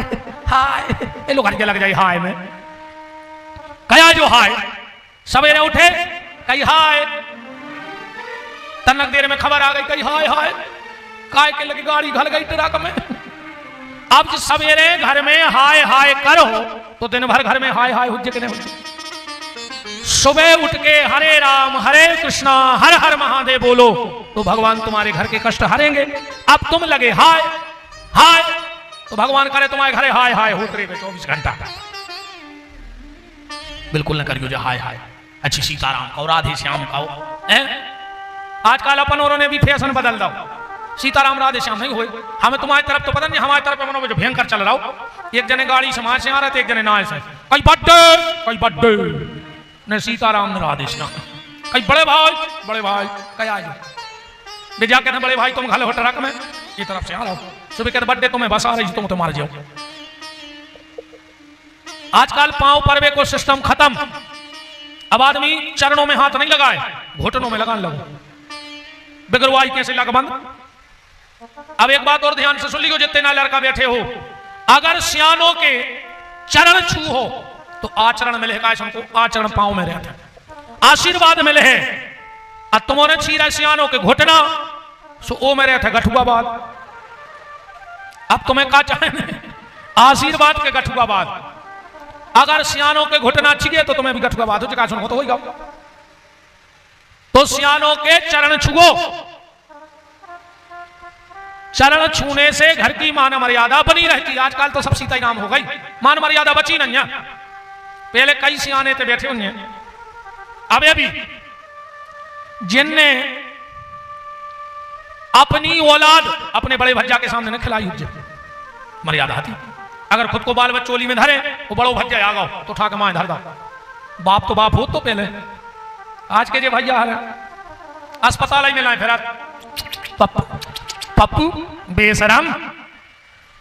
हाय, ये लोग हर लग जाए हाय में। कया जो हाय, सवेरे उठे कहीं हाय, तनक देर में खबर आ गई कहीं हाय हाय, काय के लगी गाड़ी घल गई ट्रक में। अब सवेरे घर में हाय हाय करो तो दिन भर घर में हाय हाय हुज्जे के नहीं। सुबह उठ के हरे राम हरे कृष्णा हर हर महादेव बोलो तो भगवान तुम्हारे घर के कष्ट हरेंगे। अब तुम लगे हाय हाय तो भगवान करे तुम्हारे घरे हाय हाय होते रहे 24 घंटा। बिल्कुल न करियो जो हाय हाय। अच्छी सीताराम का राधे श्याम का आजकल अपन औरों ने भी फैशन बदल दो। सीताराम राधे श्याम नहीं हुए। हमें तुम्हारी तरफ तो पता नहीं, हमारी तरफ मनो जो भयंकर चल रहा हो। एक जने गाड़ी समाज से आ रहे थे, एक जने नाय से, कई बड्डे ने सीताराम ने राधे श्याम, कई बड़े भाई कया बेजा कहते बड़े भाई तुम घाले हो ट्रक में, ये तरफ से आ रहा हो, सुबह कहते बड्डे तुम्हें बस आ रही तुम तो मार जाओ। आजकल पांव परवे को सिस्टम खत्म। अब आदमी चरणों में हाथ नहीं लगाए, घुटनों में लगाने लगो। बिगरवाई कैसे लग बंद। अब एक बात और ध्यान से सुन लियो, जितने ना लड़का बैठे हो, अगर सियानों के चरण छू हो तो आचरण मिले है। हमको आचरण पांव में रहता है, आशीर्वाद मिले है। और तुम्हारे छीरा सियानों के घुटना सो ओ में रहता है गठुआ बाद। अब तुम्हें क्या चाहे आशीर्वाद के गठुआ बाद। अगर सियानों के घुटना छिगे तो तुम्हें भी गठुआ बाद हो जाएगा, तो होगा। तो सियानों के चरण छुओ। चरण छूने से घर की मान मर्यादा बनी रहती। आजकल तो सब सीता ही नाम हो गई, मान मर्यादा बची नहीं है। पहले कई सियाने थे बैठे हुए, अब अभी जिनने अपनी औलाद अपने बड़े भज्जा के सामने न खिलाई मर्यादा थी। अगर खुद को बाल बच्चोली में धरे वो बड़ो भज्जा आ गो तो उठा के माए धर दो। बाप तो बाप हो तो पहले। आज के जो भैया अस्पताल में लाए फिर पप्पू बेशरम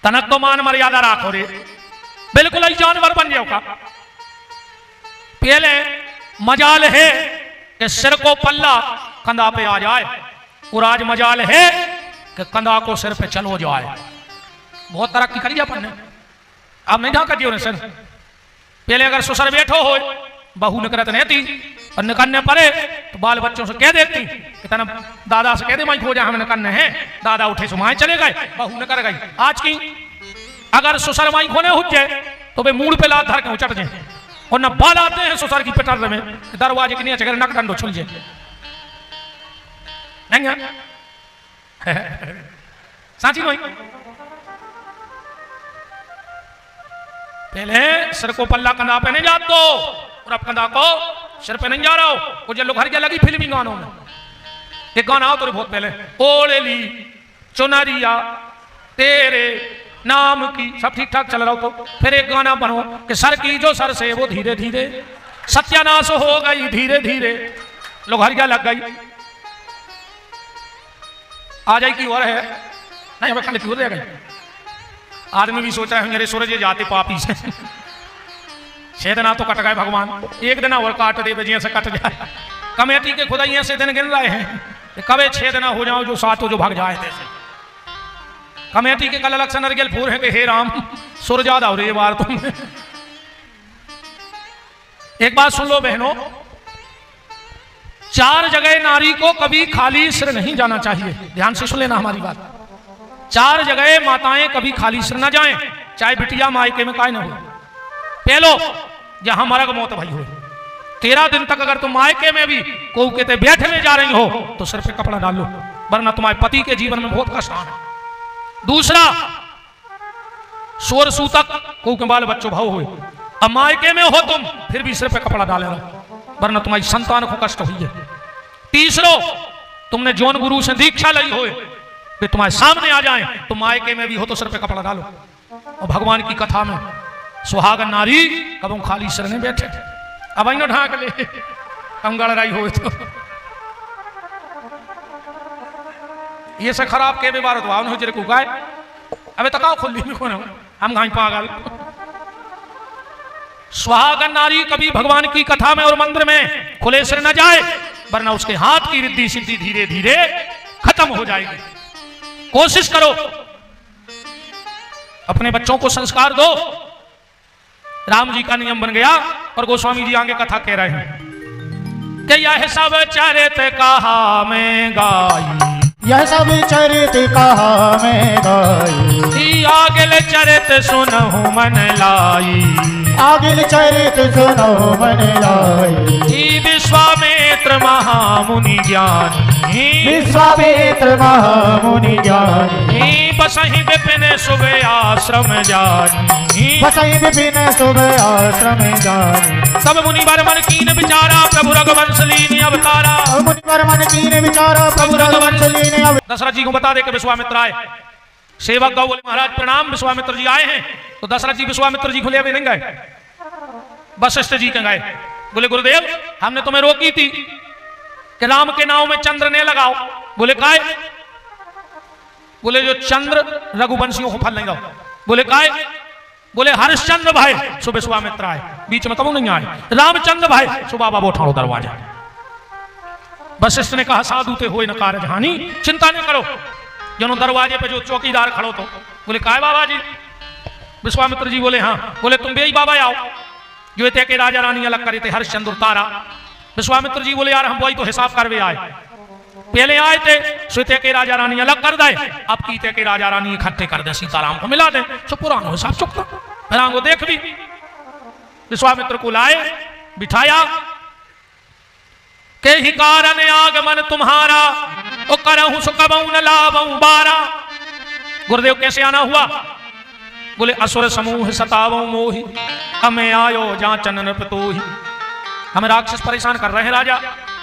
तनक तो मान मर्यादा राखो रे, बिल्कुल ही जानवर बन जाओ का। पहले मजाल है कि सिर को पल्ला कंधा पे आ जाए, और आज मजाल है कि कंधा को सिर पे चलो जाए। बहुत तरक्की करी अपन ने, अब नहीं ढाका दियो ने सर। पहले अगर ससुर बैठो हो बहू निकलत नहीं थी और निकलने पड़े तो बाल बच्चों से कह देती कि तना दादा से कह दे माई खोजा हमें निकलने हैं। दादा उठे सुमाए चले गए, बहू निकल गई। आज की अगर ससुर माई खोने हो जाए तो वे मूड पे लात धर के उचट जाए, और न बाल आते हैं ससुर की पिटर में दरवाजे के नीचे नक डंडो छुल जाए। साची कोई पहले सिर को पल्ला कंधा पे नहीं जात दो, और अब कंधा को सिर पे नहीं जा रहा हो। वो जो लोग हर जगह लगी फिल्मी गानों में, एक गाना हो तो बहुत पहले ओले ली चुनरिया तेरे नाम की, सब ठीक ठाक चल रहा हो तो फिर एक गाना बनो कि सर की जो सर से वो धीरे धीरे सत्यानाश हो गई, धीरे धीरे लोग हर जगह लग गई। आ जाए की और है नहीं, हमें खंड की हो गई। आदमी भी सोचा है मेरे सूरज जाते पापी से छेद ना तो कट गए भगवान, एक दिन और काट दे बजिया से कट जाए। कमेटी के खुदा से दिन गिन रहे हैं कबे छेद ना हो जाओ जो सातों जो भाग जाए थे। कमेटी के कल इलेक्शन अर्गेल फूर है कि हे राम सुर ज्यादा हो रही है बार तुम। एक बात सुन लो बहनों, 4 जगह नारी को कभी खाली सिर नहीं जाना चाहिए। ध्यान से सुन लेना हमारी बात। 4 जगह माताएं कभी खाली सिर ना जाएं, चाहे बिटिया मायके में काय ना हो। पहलो जहां मरग मौत भई हो, 13 दिन तक अगर तुम मायके में भी को कहते बैठे में जा रही हो तो सिर पे कपड़ा डाल लो, वरना तुम्हारे पति के जीवन में बहुत कष्ट है। दूसरा, सोर सूतक को के बाल बच्चों भाव हो, अब मायके में हो तुम फिर भी सिर पे कपड़ा डाले रहो, वरना तुम्हारी संतान को कष्ट हुई है। तीसरो, तुमने जौन गुरु से दीक्षा ली हो वे तुम्हारे सामने आ जाए तो मायके में भी हो तो सिर पे कपड़ा डालो। और भगवान की कथा में सुहागन नारी कब खाली सिर नहीं बैठे, अब आई ढाक ले कंगड़ रही हो तो ये से खराब के बार तो आओ जरे कुकाय अबे तकाओ खुली में कौन हम घाई पागल। सुहागन नारी कभी भगवान की कथा में और मंदिर में खुले सिर न जाए, वरना उसके हाथ की रिद्धि सिद्धि धीरे धीरे खत्म हो जाएगी। कोशिश करो, अपने बच्चों को संस्कार दो। राम जी का नियम बन गया और गोस्वामी जी आगे कथा कह रहे हैं कि यह सब चरित कहा मैं गाई, यह सब चरित कहा मैं गाई, आगे चरित सुनहु मन लाई, आगिल चरित सुनो मन लाई, विश्वामित्र महामुनि ज्ञानी, विश्वामित्र महामुनि ज्ञानी, बसहि विपिन सुबह आश्रम जानी, बसई विपिन सुबह आश्रम जानी, सब मुनि वर मन कीन विचारा प्रभु रघुवंश लीन अवतारा, मुनि वर मन कीन विचारा प्रभु रघुवंश लीन अवतारा। दशरथ जी को बता दे कि विश्वामित्र आए। सेवक गौ बोले महाराज प्रणाम, विश्वामित्र जी आए हैं। तो दशरथ जी विश्वामित्र जी खुले अभी नहीं गए, वशिष्ठ जी के गए। बोले गुरुदेव हमने तुम्हें रोकी थी कि राम के नाव में चंद्र ने लगाओ। बोले काय? बोले जो चंद्र रघुवंशियों को फल नहीं दो। बोले काय? बोले हरिश्चंद्र भाई सो विश्वामित्र आए, बीच में कबू नहीं आए। रामचंद्र भाई सो बाबा वो ठाड़ो दरवाजा। वशिष्ठ ने कहा साधु ते होए न कारज हानि, चिंता नहीं करो। जनो दरवाजे पे जो चौकीदार खड़ो तो बोले काय बाबा जी? विश्वामित्र जी बोले हाँ। बोले तुम भी बाबा आओ जो थे के राजा रानी अलग करे थे हरिश्चंद्र तारा। विश्वामित्र जी बोले यार हम वही तो हिसाब करवे आए, पहले आए थे सीते के राजा रानी अलग कर दे, अब कीते के राजा रानी इकट्ठे कर दे, सीताराम को मिला दे, तो पुराना हिसाब चुकता फिर देख भी। विश्वामित्र को लाए बिठाया के ही कारण आगमन तुम्हारा ओ करहूं सुकबऊ न लाभऊ बारा। गुरुदेव कैसे आना हुआ? बोले असुर समूह सतावऊ मोही, हमें आयो जांचन नृपतोही। हमें राक्षस परेशान कर रहे हैं राजा,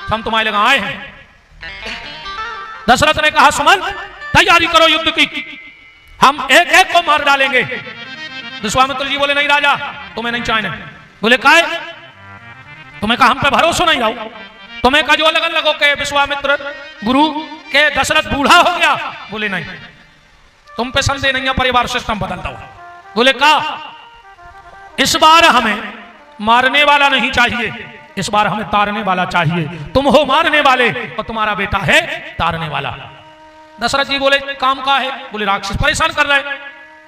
हम तुम्हारे लगा आए हैं। दशरथ ने कहा सुमन तैयारी करो युद्ध की, हम एक एक को मार डालेंगे। विश्वामित्र जी बोले नहीं राजा तुम्हें नहीं चाहिए। बोले काय? तुम्हें कहा हम पे भरोसा नहीं आओ, तुम्हें का जो लगन लगो के विश्वामित्र गुरु के दशरथ बूढ़ा हो गया। बोले नहीं तुम पे संदेह नहीं है, परिवार सिस्टम बदल दो। बोले का? इस बार हमें मारने वाला नहीं चाहिए, इस बार हमें तारने वाला चाहिए। तुम हो मारने वाले और तुम्हारा बेटा है तारने वाला। दशरथ जी बोले काम का है? बोले राक्षस परेशान कर रहे हैं।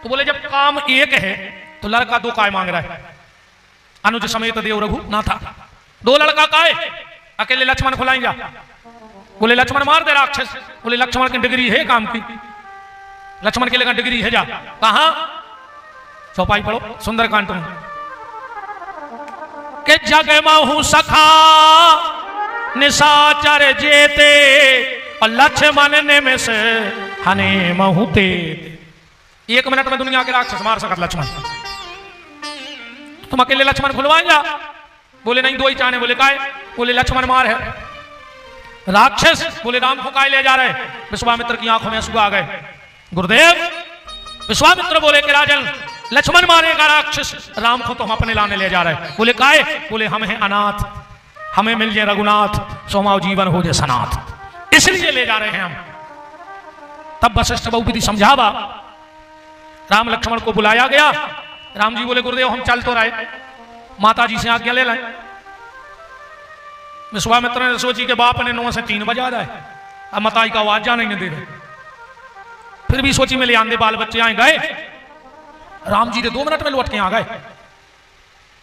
तो बोले जब काम एक है तो लड़का दो काय मांग रहा है? अनुज समेत देव रघु ना था, दो लड़का काय? अकेले लक्ष्मण खुलाएंगे? बोले लक्ष्मण मार दे राक्षस। बोले लक्ष्मण की डिग्री है काम की, लक्ष्मण के लिए डिग्री है जा। कहा? चौपाई पढ़ो सुंदरकांड में के जग महु सखा निशाचर जेते और लक्ष्मण ने में से हने महुते। 1 मिनट में दुनिया के राक्षस मार सकत लक्ष्मण, तुम अकेले लक्ष्मण खुलवाएंगे? बोले नहीं दो ही चाहने। बोले काय? बोले लक्ष्मण मार है राक्षस। बोले राम को काय ले जा रहे? विश्वामित्र की आंखों में आंसू आ गए। गुरुदेव विश्वामित्र बोले कि राजन लक्ष्मण मारेगा राक्षस, राम को तो हम अपने लाने ले जा रहे हैं। बोले काय? बोले हम हैं अनाथ, हमें मिल जाए रघुनाथ, सोमाव जीवन हो जाए सनाथ, इसलिए ले जा रहे हैं हम। तब वशिष्ठ बहुविधि समझावा, राम लक्ष्मण को बुलाया गया। राम जी बोले गुरुदेव हम चल तो रहे, माता जी से आज्ञा ले लाए। विश्वामित्र ने सोची के बाप ने 9 से 3 बजा रहा है, अब मताई का आवाज जाने नहीं दे रहे। फिर भी सोची में ले आंदे, बाल बच्चे आए गए। राम जी ने 2 मिनट में लौट के आ गए।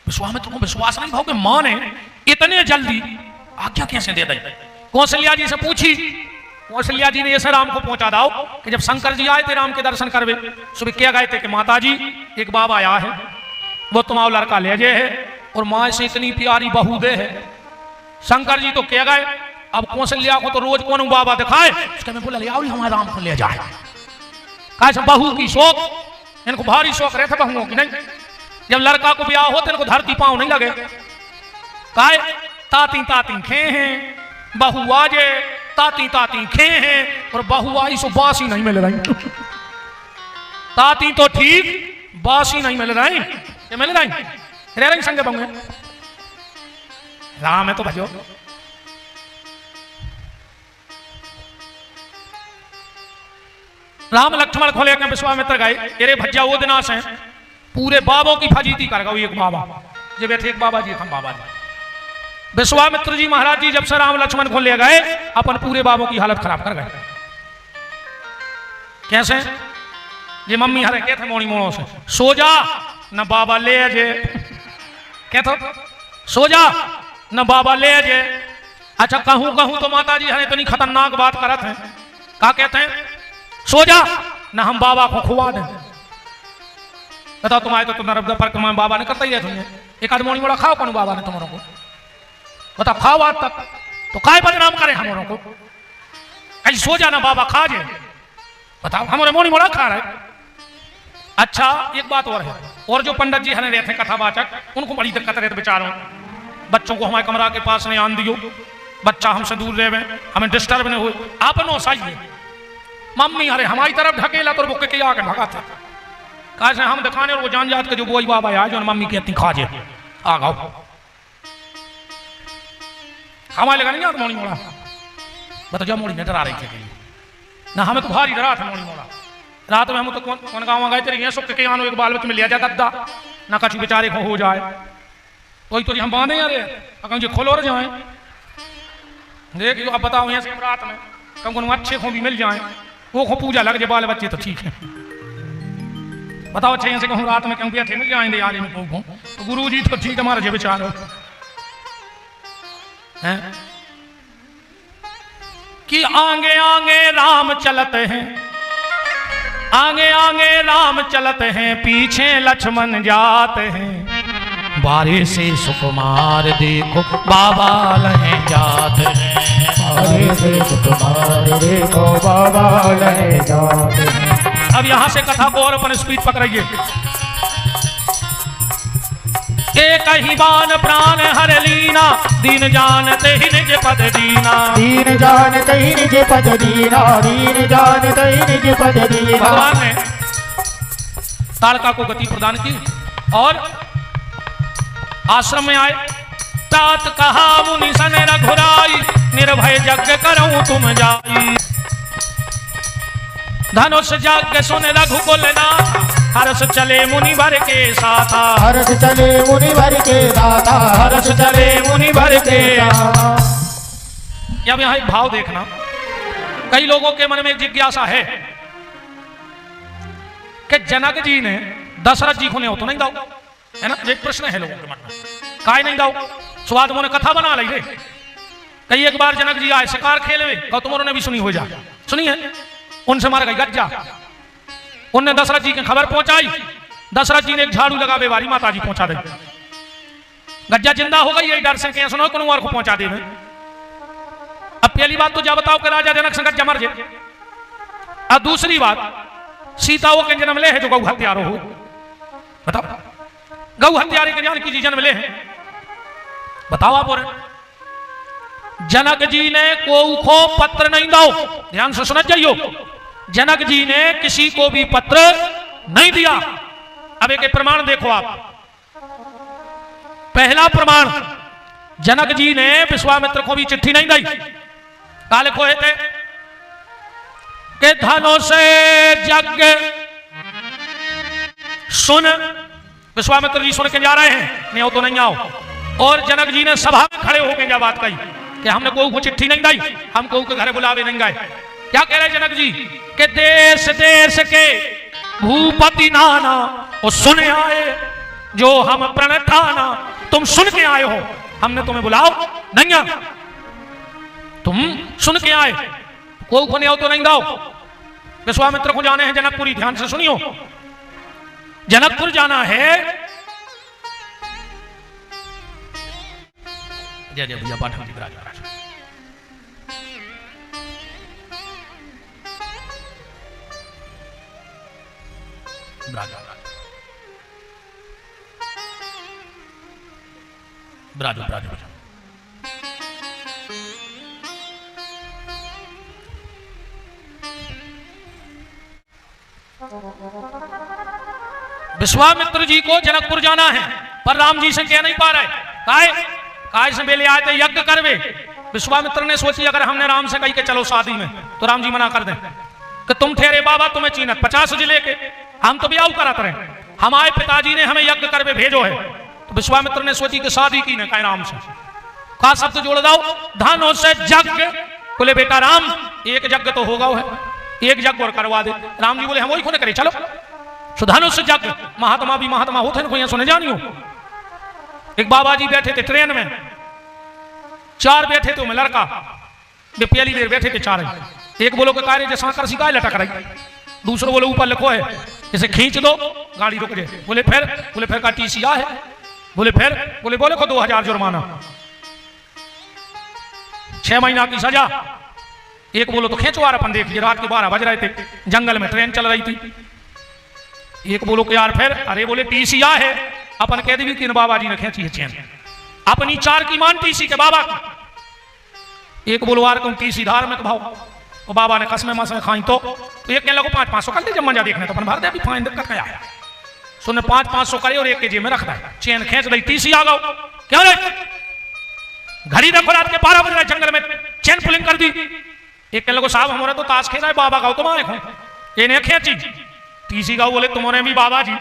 विश्वामित्र को विश्वास नहीं भाव के मां ने इतने जल्दी आज्ञा कैसे दे दी। कौशल्या जी से पूछी, कौशल्या जी ने ऐसे राम को पहुंचा दाओ कि जब शंकर जी आए थे राम के दर्शन करवे, सुबह क्या गए थे कि माता जी एक बाबा आया है, वो तुम्हारा लड़का ले जे है और माँ से इतनी प्यारी बहू दे है। शंकर जी तो क्या गए, अब कौशल्या को तो रोज कौन बाबा दिखाए, उसके में बोला ले आओ हमारे राम को ले जाए। कैसे बहू की शौक, इनको भारी शौक रहता बहुओं की। नहीं, जब लड़का को ब्याह हो तो इनको धरती पांव नहीं लगे। काय ताती ताती खे हैं, बहू आजे ताती ताती खे हैं, और बहू आई सो बासी नहीं मिल रही। ताती तो ठीक, बासी नहीं मिल रही, ये मिल रही रह रही संगे बंगे। राम है तो भजो। राम लक्ष्मण को लेकर विश्वामित्र गए। अरे भज्जा वो दिनाश है, पूरे बाबों की फजीती कर गई। एक बाबा जब बैठे, एक बाबा जी हम बाबा जी। विश्वामित्र जी महाराज जी जब से राम लक्ष्मण को ले गए, अपन पूरे बाबों की हालत खराब कर गए। कैसे? ये मम्मी हरे कहते मोड़ी मोड़ों से, सो जा न बाबा ले जे, कहते सो जा न बाबा ले जे। अच्छा कहूं कहूं तो माता जी हरे इतनी खतरनाक बात करत हैं। क्या कहते हैं? सो जा न हम बाबा को खुआ दें। बताओ तुम्हारे तो नर्मदा पर कमाए बाबा ने करता ही रहते हैं। एक आध मोड़ी मोड़ा खाओ कौन बाबा ने तुम्हारों को, बताओ खाओ आज तक तो काय बदनाम करे हमारों को। कहीं सो जाना बाबा खा जे, बताओ हमारे मोड़ी मोड़ा खा रहे। अच्छा एक बात और है, और जो पंडित जी हने रहते कथावाचक, उनको बड़ी दिक्कत रहती बेचारों। बच्चों को हमारे कमरा के पास नहीं आन दियो, बच्चा हमसे दूर रहे, हमें डिस्टर्ब नहीं हुए। आपनो सही मम्मी अरे हमारी तरफ ढकेला तो बुके के आके भगाते। कैसे हम दिखाने और वो जान जात के जो बोई बाबा आया जो मम्मी कहती खा जे आ गाओ। हमारे लगा नहीं आता मोड़ी मोड़ा, बता जब मोड़ी नजर आ रही थी ना, हमें तो भारी डरा था मोड़ी मोड़ा। रात में हम तो कौन गाँव गए थे, सुख के आनो एक बाल बच्चे में लिया जाता दद्दा ना कछु बेचारे को हो जाए तो हम बांधे यार अगर जो खोलो जाए। देखिए अब बताओ यहाँ से रात में कम को अच्छे को भी मिल जाए, वो को पूजा लग जाए बाल बच्चे तो ठीक है। बताओ अच्छे यहाँ से कहूँ रात में कहूँ बैठे मिल जाएंगे यार में कहूँ तो गुरु जी तो ठीक हमारे जो बेचारो हैं कि आगे आगे राम चलते हैं, आगे आगे राम चलते हैं, पीछे लक्ष्मण जाते हैं। बारे से सुकुमार देखो बाबा लहे जाते हैं, बारे से सुकुमार देखो बाबा लहे जाते हैं। अब यहां से कथा को और अपन स्पीड पकड़िए। एक ही बान प्राण हर लीना, दीन जानते ही निज पद दीना, दीन जानते ही निज पद दीना, दीन जानते ही निज पद दीना। भगवान ने ताड़का को गति प्रदान की और आश्रम में आए। तात कहा मुनि सन रघुराई, निर्भय यज्ञ करऊं तुम जाई। धनुष यज्ञ सुन रघुकुल नाथ, हर्ष चले मुनि भर के साथा, हर्ष चले मुनि भर के साथा, हर्ष चले मुनि भर के। अब यहाँ एक भाव देखना, कई लोगों के मन में एक जिज्ञासा है कि जनक जी ने दशरथ जी को नहीं हो तो नहीं दाऊ, है ना? एक प्रश्न है लोगों के मन में, काय नहीं दाऊ? स्वाद मोने कथा बना ली रे। कई एक बार जनक जी आए शिकार खेले, तुमने भी सुनी हो जा, सुनी है? उनसे मार गई गज्जा, उनने दशरथ जी की खबर पहुंचाई। दशरथ जी ने एक झाड़ू लगा बेवारी माता जी पहुंचा दे, गज्जा जिंदा हो गई। यही डर से कहीं सुनो कुनवार को पहुंचा दे। अब पहली बात तो जा बताओ कि राजा जनक से गज्जा मर जाए। अब दूसरी बात, सीता वो के जन्म ले है जो गौ हत्यारो हो, बताओ गौ हत्यारे के जान की जन्म ले है, बताओ आप। और जनक जी ने को पत्र नहीं दो, ध्यान से सुन जाइयो, जनक जी ने किसी को भी पत्र नहीं दिया। अब एक प्रमाण देखो आप। पहला प्रमाण, जनक जी ने विश्वामित्र को भी चिट्ठी नहीं दी। काले खोए थे के धनों से यज्ञ सुन। विश्वामित्र जी सुन के जा रहे हैं, नहीं आओ तो नहीं आओ। और जनक जी ने सभा में खड़े होकर क्या बात कही कि हमने कोई को चिट्ठी नहीं दी, हम कोई के घर बुलावे नहीं गए। क्या कह रहे जनक जी कि देश देश के भूपति नाना और सुन आए जो हम प्रणठाना। तुम सुन के आए हो, हमने तुम्हें बुलाओ नहीं आ, तुम सुन के आए, कोई को नहीं आओ तो नहीं दाओ। विश्वामित्र को जाने हैं जनकपुरी, ध्यान से सुनियो। जनकपुर जाना है। जय जय भैया पाठक जी राजा ब्राजो ब्राजो। विश्वामित्र जी को जनकपुर जाना है, पर राम जी से कह नहीं पा रहे। काय से बेले आए थे यज्ञ करवे। विश्वामित्र ने सोची अगर हमने राम से कही के चलो शादी में, तो राम जी मना कर दें कि तुम ठहरे बाबा, तुम्हें चीनत 50 जिले के, हम तो ब्याह कराते रहे, हमारे पिताजी ने हमें यज्ञ करवे भेजो है। तो विश्वामित्र ने सोची कि शादी की न कहे राम से, का शब्द जोड़ दाओ, धनों से यज्ञ। बोले बेटा राम, एक यज्ञ तो होगा है, एक यज्ञ और करवा दे। राम जी बोले हम वही को करे, चलो सुधानो से यज्ञ। महात्मा भी महात्मा होते हैं, कोई सुने जानियो। एक बाबा जी बैठे थे ट्रेन में, 4 बैठे थे में लड़का, वे पहली देर बैठे थे 4। एक बोलो के कार्य जैसा कर सिकाय लटक रही, दूसरो बोले ऊपर लिखो है इसे खींच दो गाड़ी रुक जाए। बोले फिर का टीसी है। बोले बोले को 2000 जुर्माना, 6 महीना की सजा। एक बोलो तो खेचवार अपन देखिए, रात के 12 बज रहे थे, जंगल में ट्रेन चल रही थी। एक बोलो कि यार फिर, अरे बोले टीसी है, अपन कह दी कि बाबा जी ने खींची है चैन, अपनी 4 की मान टीसी के बाबा की। एक बोलो यार तुम टीसी धार्मिक भाव, और बाबा ने कसमें मसमें खाई तो एक कहने लगो 500 कर दे, जब मजा देखने तो अपन भर दे, अभी फाइन दिक्कत क्या है। सुनने 500 करे और एक के जेब में रखता है, चैन खींच रही, टीसी आ गओ। क्या रे घड़ी रखो, रात के 12 बज रहे, जंगल में चैन पुलिंग कर दी। एक कहने लगो साहब हमारा तो ताश खेल रहा है, बाबा गाओ तुम आए हो, ये ने खींची। टीसी गाओ बोले तुम्हारे भी बाबा जी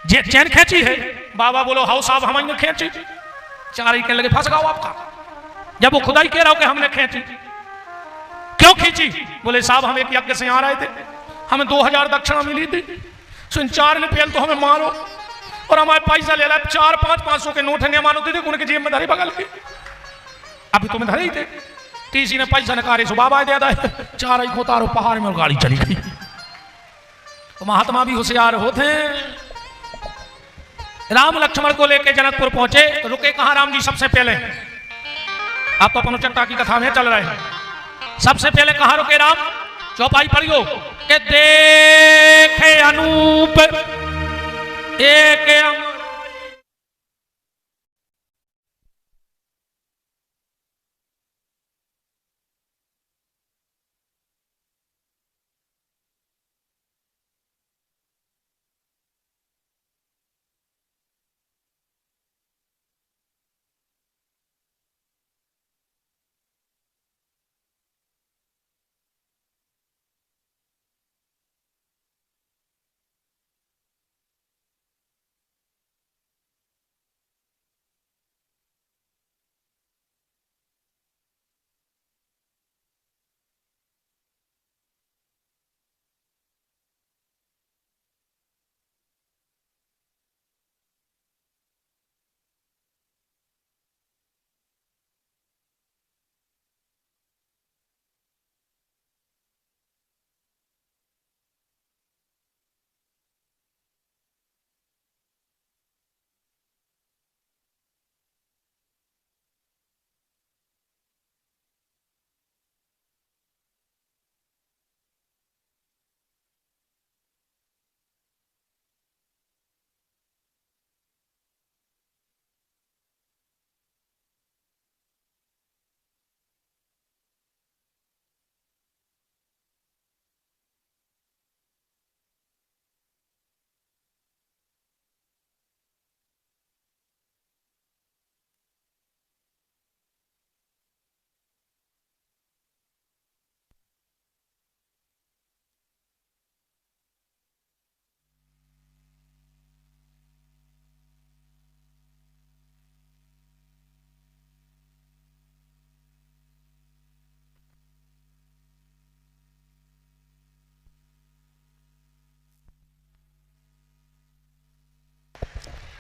चैन खींची है। बाबा बोलो हाउ साहब हमारी खींची। 4 ही कहने लगे फंस गाओ आपका, जब वो खुदा ही कह रहा हो कि हमने खींची। क्यों खींची? बोले साहब हम एक यज्ञ से आ रहे थे, हमें 2000 दक्षिणा मिली थी, सुन 4 ने पहले तो हमें मारो और हमारे पैसा ले रहा 4 500 के नोट है मानो थे, उनके जेब में धरे बगल के, अभी तुम्हें धरे ही थे। टीसी ने पैसा नकारे सो बाबा दे दा, 4 ही उतारो पहाड़ में और गाड़ी चली गई। तो महात्मा भी होशियार होते हैं। राम लक्ष्मण को लेकर जनकपुर पहुंचे, तो रुके कहां राम जी सबसे पहले? आप तो पनुचट्टा की कथा में चल रहे हैं। सबसे पहले कहां रुके राम? चौपाई पढ़ियो के देखे अनूप एक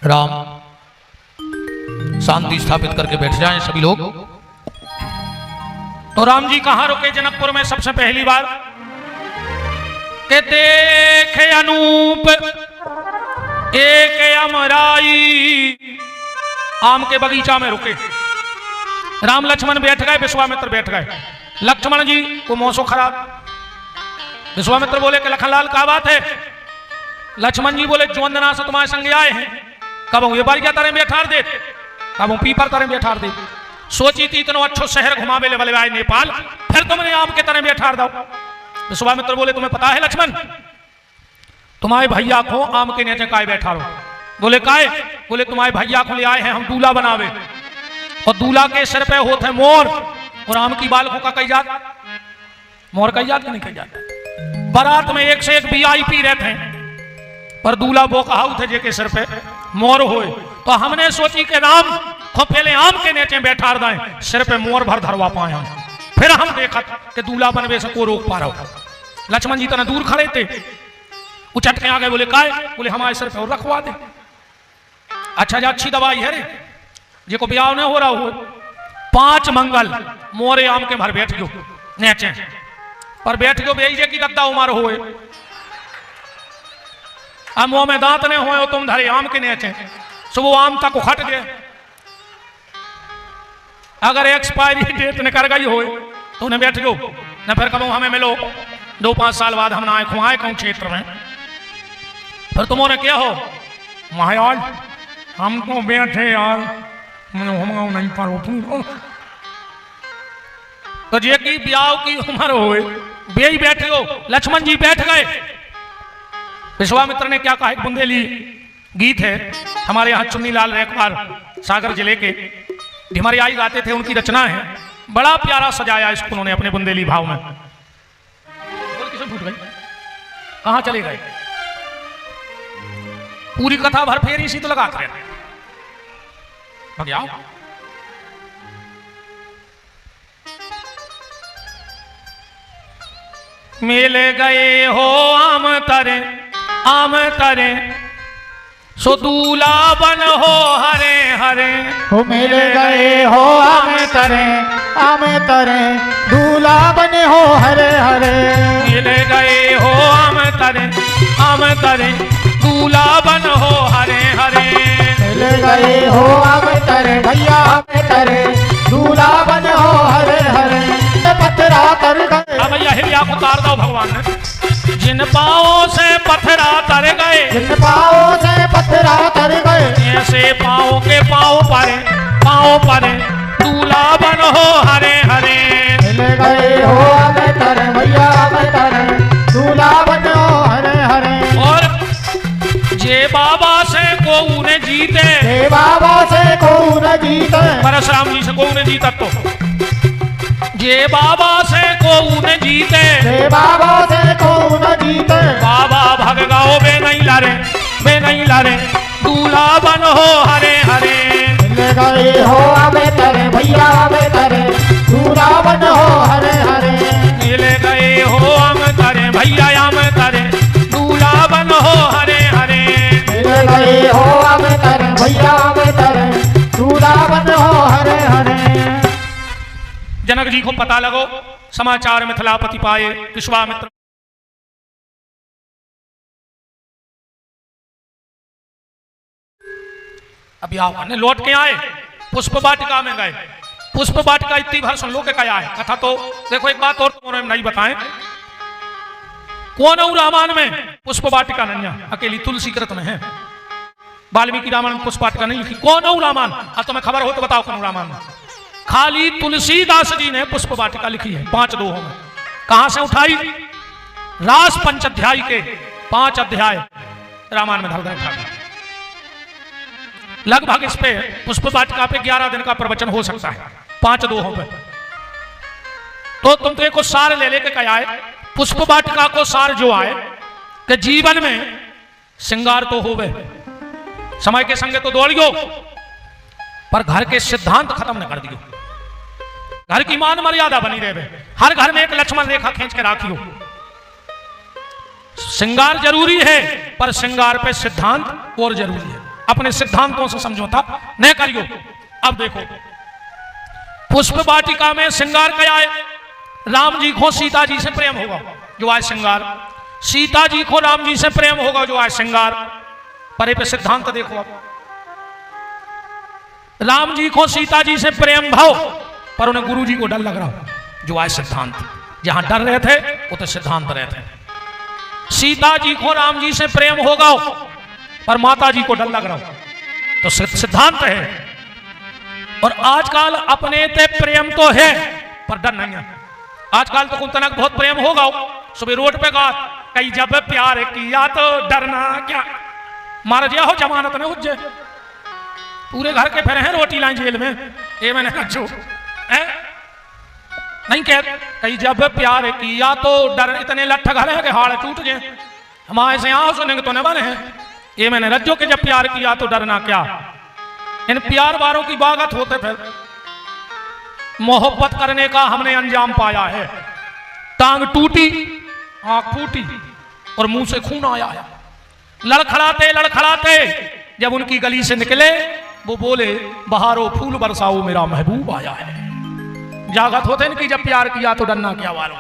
राम शांति स्थापित करके बैठ जाएं सभी लोग। तो राम जी कहां रुके जनकपुर में सबसे पहली बार के देखे अनूप एक अमराई, आम के बगीचा में रुके। राम लक्ष्मण बैठ गए, विश्वामित्र बैठ गए। लक्ष्मण जी को मौसम खराब। विश्वामित्र बोले कि लखनलाल क्या बात है? लक्ष्मण जी बोले जो वंदना से तुम्हारे संग आए हैं, कब ये बार क्या तरह बैठार दे, कब पीपर तरह बैठार दे। सोची थी इतना अच्छो शहर घुमावे ले वाले आए नेपाल, फिर तुमने आम के तरह बैठार दो। विश्वामित्र बोले तुम्हें पता है लक्ष्मण, तुम्हारे भैया को आम के नीचे काय बैठा रहो। बोले काय? बोले तुम्हारे भैया को ले आए हैं हम दूल्हा बनावे, और दूल्हा के सिर पे होते है मोर, और आम की बालकों का कई जात, मोर कई जात नहीं कई जात। बारात में एक से एक VIP रहते हैं, पर दूल्हा वो कहा थे जेके सिर पे मोर होए। तो हमने सोची कि राम को पहले आम के नीचे बैठा दें, सिर पे मोर भर धरवा पाए हम, फिर हम देखा कि दूल्हा बनवे से को रोक पा रहा। लक्ष्मण जी तना दूर खड़े थे, उचट के आ गए। बोले काय? बोले हमारे सिर पे और रखवा दे। अच्छा जा अच्छी दवाई है रे, जे को ब्याह नहीं हो रहा हो 5 मंगल मोरे आम के भर बैठ गयो नीचे, पर बैठ गयो बेईजे की गद्दा उमर होए, अब मुंह में दांत नहीं होए तुम धरे आम के नीचे, सुबह आम तक उखट गए। अगर एक्सपायरी डेट निकल गई हो तो उन्हें बैठ गयो न, फिर कब हमें मिलो 2-5 साल बाद हम ना खुआए कहूँ क्षेत्र में, फिर तुम्हारे क्या हो महाराज हमको बैठे यार हम नहीं पारो। तो जे की ब्याह की उम्र होए बे बैठे हो। लक्ष्मण जी बैठ गए। विश्वामित्र ने क्या कहा, एक बुंदेली गीत है हमारे यहाँ चुन्नीलाल रेखवार सागर जिले के ढिमरियाई गाते थे, उनकी रचना है, बड़ा प्यारा सजाया इसको उन्होंने अपने बुंदेली भाव में। किसे फूट गई, कहां चले गए? पूरी कथा भर फेरी सी तो लगाते रहे। मिल गए हो आम तरे सो दूल्हा बन हो हरे हरे। हो मिल गए हो आम तरे दूल्हा बने हो हरे हरे। मिल गए हो आम तरे दूल्हा बन हो हरे हरे। मिल गए हो आम तरे भैया आम तरे दूल्हा बने हो हरे हरे। पत्थरा तर गए, अब भैया हिरिया को उतार दो भगवान ने। जिन पाँवों से पत्थरा तर गए, जिन पाँवों से पत्थरा तर गए, ऐसे पाँव के पाँव परे दूल्हा बन हो हरे हरे। मिल गए हो आम तरे भैया आम तरे दूल्हा बने हो हरे हरे। और जे बाबा से को ने जीते, हे बाबा से को न जीते, परशुराम जी से को ने जीता, तो जे बाबा से को ने जीते, हे बाबा से को न जीते, बाबा भग गाओ बे नहीं लारे दूल्हा बन हो हरे हरे। मिल गए हो आम तरे भैया आम तरे दूल्हा बन हो हरे हरे। मिल गए हो आम तरे भैया आम तरे दूल्हा बन हो हरे हरे। मिल गए हो आम तरे भैया आम तरे दूल्हा बन हो हरे हरे। जनक जी को पता लगो समाचार मिथिलापति पाए विश्वामित्र। अब यहाँ लौट के आए, पुष्प वाटिका में गए। पुष्प वाटिका इतनी भर सुन लो के क्या है कथा। तो देखो एक बात और तुमने नहीं बताएं, कौन रामायण में पुष्प वाटिका नहीं है, अकेली तुलसी कृत में है। वाल्मीकि रामायण में पुष्प वाटिका नहीं लिखी। कौन रामायण? अब तुम्हें खबर हो तो बताओ कौन रामायण में। खाली तुलसीदास जी ने पुष्प वाटिका लिखी है 5 दोहों में। कहां से उठाई? रास पंचाध्याय के 5 अध्याय रामायण में धर उठा। लगभग इस पे पुष्प वाटिका पे 11 दिन का प्रवचन हो सकता है 5 दोहों पे। तो तुम तो एक को सार ले लेके क्या आए, पुष्प वाटिका को सार जो आए कि जीवन में श्रृंगार तो हो गए, समय के संगे तो दौड़ियो, पर घर के सिद्धांत खत्म न कर दियो। घर की मान मर्यादा बनी रहे, हर घर में एक लक्ष्मण रेखा खींच के राखियो। श्रृंगार जरूरी है, पर श्रृंगार पे सिद्धांत और जरूरी है। अपने सिद्धांतों से समझौता न करियो। अब देखो पुष्प वाटिका में श्रृंगार क्या है? राम जी को सीता जी से प्रेम होगा जो आज श्रृंगार, सीता जी को राम जी से प्रेम होगा जो आज श्रृंगार। परे पे सिद्धांत देखो, अब राम जी को सीता जी से प्रेम भाव पर उन्हें गुरु जी को डर लग रहा जो आज सिद्धांत। जहां डर रहे थे वो तो सिद्धांत रहे थे। सीता जी को राम जी से प्रेम होगा पर माता जी को डर लग रहा तो सिद्धांत है। और आजकल अपने ते प्रेम तो है पर डर नहीं है। आजकल तो कुल तनक बहुत प्रेम होगा, सुबह रोड पे गा कई जब प्यार किया तो डरना क्या, मार दिया हो जमानत में उज्जे, पूरे घर के फिरे हैं रोटी लाइन जेल में। ये मैंने कहा नहीं कह कई जब प्यार किया तो डर, इतने लठ घरे हैं कि हाड़ टूट जाए, हमारे से आओ सुनेंगे तो न बने हैं। ये मैंने रज्जो के जब प्यार किया तो डरना क्या। इन प्यार वालों की बागत होते फिर मोहब्बत करने का हमने अंजाम पाया है। टांग टूटी, आंख फूटी और मुंह से खून आया है। लड़खड़ाते लड़खड़ाते जब उनकी गली से निकले वो बोले बहारो फूल बरसाओ मेरा महबूब आया है। जागत होते इनकी जब प्यार किया तो डरना क्या वालों।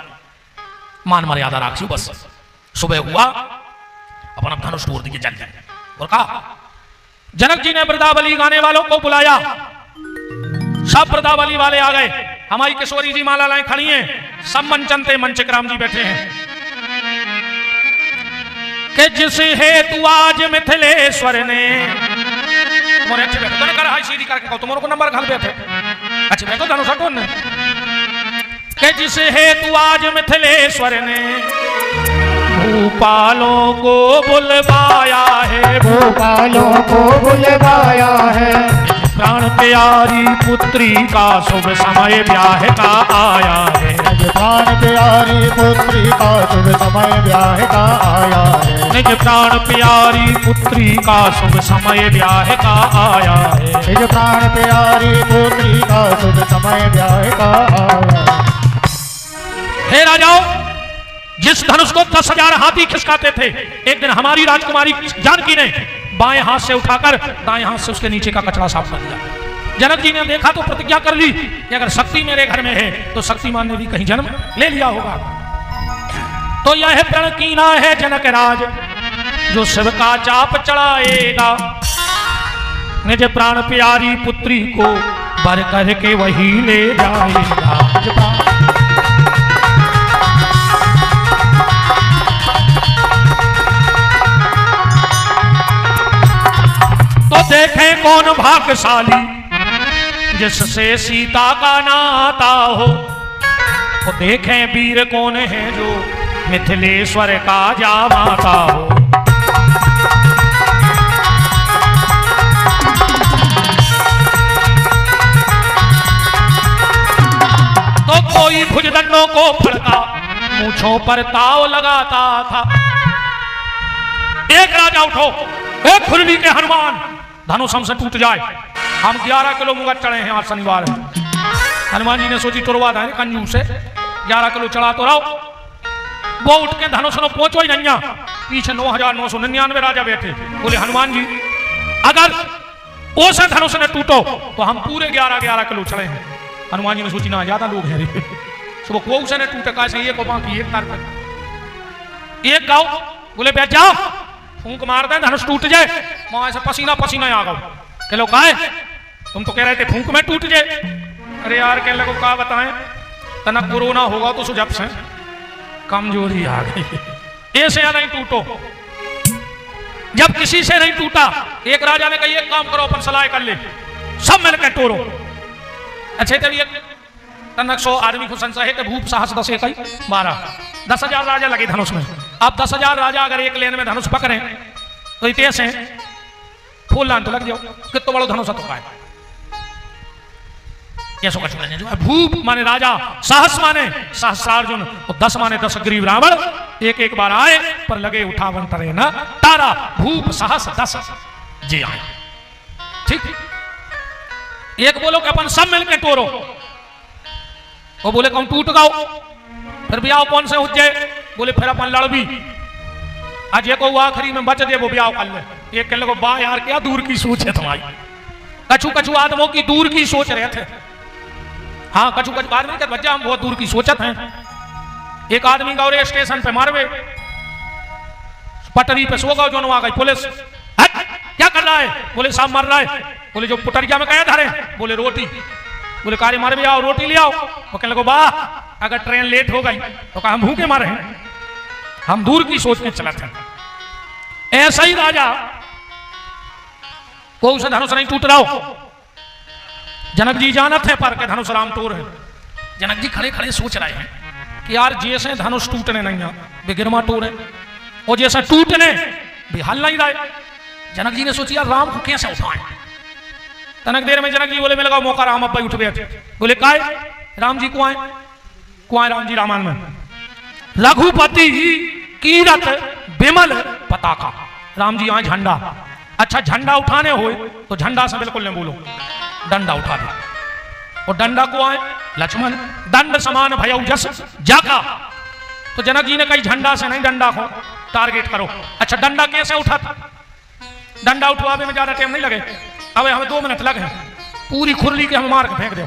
मान मर्यादा राखी बस। सुबह हुआ अपना धनुष तोड़ दिए जल जाए और कहा जनक जी ने वृंदावली गाने वालों को बुलाया। सब वृंदावली वाले आ गए। हमारी किशोरी जी माला लाएं खड़ी हैं, सब मंचनते मंचक राम जी बैठे हैं कि जिस हेतु आज मिथिलेश्वर ने तुम्हारे अच्छे बैठो तो कर हाई सीधी करके कहो तुम्हारे को नंबर घर बैठे अच्छे बैठो धनुष हटो ने कि जिस हेतु आज मिथिलेश्वर ने भूपालों को बुलवाया है, भूपालों को बुलवाया है। प्राण प्यारी पुत्री का शुभ समय ब्याह का आया है। प्राण प्यारी पुत्री का शुभ समय ब्याह का आया है। निज प्राण प्यारी पुत्री का शुभ समय ब्याह का आया है। निज प्राण प्यारी पुत्री का शुभ समय ब्याह का आया। हे राजाओं, जिस धनुष को 10,000 हाथी खिसकाते थे, एक दिन हमारी राजकुमारी जानकी ने बाएं हाथ से उठाकर दाएं हाथ से उसके नीचे का कचरा साफ कर दिया। जनक जी ने देखा तो प्रतिज्ञा कर ली कि अगर शक्ति मेरे घर में है तो शक्तिमान ने भी कहीं जन्म ले लिया होगा। तो यह प्रण कीना है जनक राज जो शिव का चाप चढ़ाएगा। निज प्राण प्यारी पुत्री को बर करके वही ले जाएगा। तो देखें कौन भाग्यशाली जिससे सीता का नाता हो। तो देखें वीर कौन है जो मिथिलेश्वर का जामाता हो। तो कोई भुजदंडों को फड़का मूंछों पर ताव लगाता था। एक राजा उठो, एक खुरली के हनुमान धनुष हमसे टूट जाए। हम 11 किलो मुगट चढ़े हैं, आज शनिवार है। हनुमान जी ने सोची तुरवा दें कंजू से 11 किलो चढ़ा तो रहो। वो उठ के धनुष में पहुंचो ही नहीं, पीछे 9,999 राजा बैठे। बोले हनुमान जी अगर ओसे धनुष ने टूटो तो हम पूरे 11 किलो चढ़े हैं। हनुमान जी ने सोची ना ज्यादा लोग हैं सुबह को उसे ने टूटे कैसे ये को बाकी एक तार पर एक गाओ। बोले बैठ जाओ, फूंक मार दे धनुष टूट जाए। वहां से पसीना पसीना आ गो। कह लो का है तुम तो कह रहे थे फूंक में टूट जाए। अरे यार कह लगो का बताएं तना कोरोना होगा तो सुझप से कमजोरी आ गई। ऐसे नहीं टूटो। जब किसी से नहीं टूटा एक राजा ने कहा एक काम करो अपन सलाह कर ले, सब मिलकर तोड़ो। अच्छे तभी तनक 100 आदमी को संशय है कि भूप साहस 10 1 12 10,000 राजा लगे धनुष में। अब 10,000 राजा अगर एक लेन में धनुष पकड़े तो इतिहास है फूल लान तो लग जाओ कितना बड़ा धनुष तो पाए। भूप माने राजा, साहस माने सहस्रार्जुन और 10 माने 10 ग्रीव रावण। एक एक बार आए पर लगे उठावन तरे न तारा। भूप साहस 10 जी आए। ठीक एक बोलो कि अपन सब मिलकर तोड़ो। वो बोले कौन टूट गाओ फिर ब्याह कौन से हो जाए। बोले फिर अपन लड़बी आज ये को आखिरी में बच दे वो ब्याह कर ले। ये कहने लगे वाह यार क्या दूर की सोच है तुम्हारी। कछु कछु आदमों की दूर की सोच रहे थे। हाँ कछु कछु आदमी कहते बच्चा हम बहुत दूर की सोचत हैं। एक आदमी गौरे स्टेशन पे मारवे, पटरी पे सो गए, जो आ गई पुलिस, क्या कर रहा है? बोले साहब मर रहा है। बोले जो पुटरिया में कहे धरे? बोले रोटी। बोले कार्य मार भी आओ रोटी ले आओ। वो कहने लगे वाह अगर ट्रेन लेट हो गई तो कहा हम भूखे मारे हैं, हम दूर की सोच के चलते हैं। ऐसा ही राजा को उसे धनुष नहीं टूट रहा हो। जनक जी जानत है पर के धनुष राम तोड़ है। जनक जी खड़े खड़े सोच रहे हैं कि यार जैसे धनुष टूटने नहीं है बेगिरमा तोड़े, और जैसा टूटने भी हल नहीं रहे। जनक जी ने सोची यार राम को कैसे उठाएं। तनक देर में जनक जी बोले मैं लगा मौका राम अब उठ बैठे। बोले काय राम जी को आए राम जी रामायण में रघुपति कीरत बिमल पताका। राम जी आए झंडा। अच्छा झंडा उठाने हो तो झंडा से बिल्कुल नहीं बोलो, डंडा उठा दे। और डंडा को आए लक्ष्मण दंड समान भय जस जाका। तो जनक जी ने कही झंडा से नहीं डंडा को टारगेट करो। अच्छा डंडा कैसे उठा? डंडा उठवाने में ज्यादा टाइम नहीं लगे, अब हमें 2 मिनट लगे, पूरी खुरली के हमें मार के फेंक दे।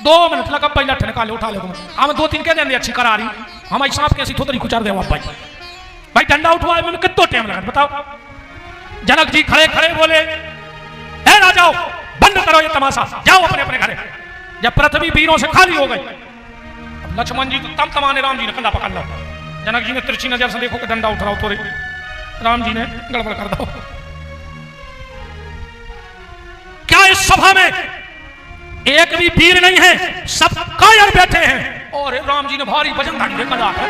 2 मिनट लगा पहला ठनका उठा ले। हमें 2-3 कह देंगे अच्छी करारी, हमारी सांप कैसी थोड़ी कुचार दे भाई। भाई डंडा उठवाए में कितना टाइम लगा बताओ। जनक जी खड़े खड़े बोले हे राजाओ बंद करो ये तमाशा, जाओ अपने अपने घरे। जब पृथ्वी वीरों से खाली हो गई, लक्ष्मण जी तो तमाने राम जी ने कंधा पकड़ लो। जनक जी ने तिरछी नजर से देखो कि डंडा उठ रहा हो, थोड़ी राम जी ने गड़बड़ कर दो। क्या इस सभा में एक भी वीर नहीं है, सब कायर बैठे हैं। और राम जी ने भारी वजन धारी कदा है,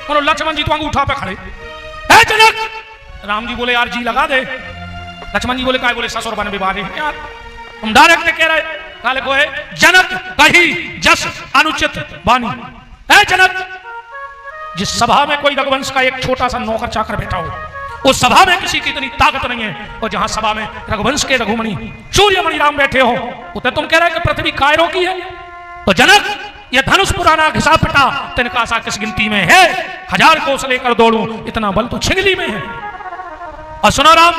और लक्ष्मण जी तो अंगूठा पे खड़े। है जनक? राम जी बोले यार जी लगा दे। लक्ष्मण जी बोले काय? बोले ससुर बन विवाह यार तुम डायरेक्ट कह रहे। काले को है जनक कही जस अनुचित बानी। है जनक? जिस सभा में कोई रघुवंश का एक छोटा सा नौकर चाकर बैठा हो, उस सभा में किसी की इतनी ताकत नहीं है। और जहां सभा में रघुवंश के रघुमणि सूर्यमणि राम बैठे हो, उतने तुम कह रहे कि पृथ्वी कायरों की है। तो जनक ये धनुष पुराना घिसा पिटा तिनका सा किस गिनती में है? 1000 कोस लेकर दौड़ू इतना बल तो छिगली में है। और सुनो राम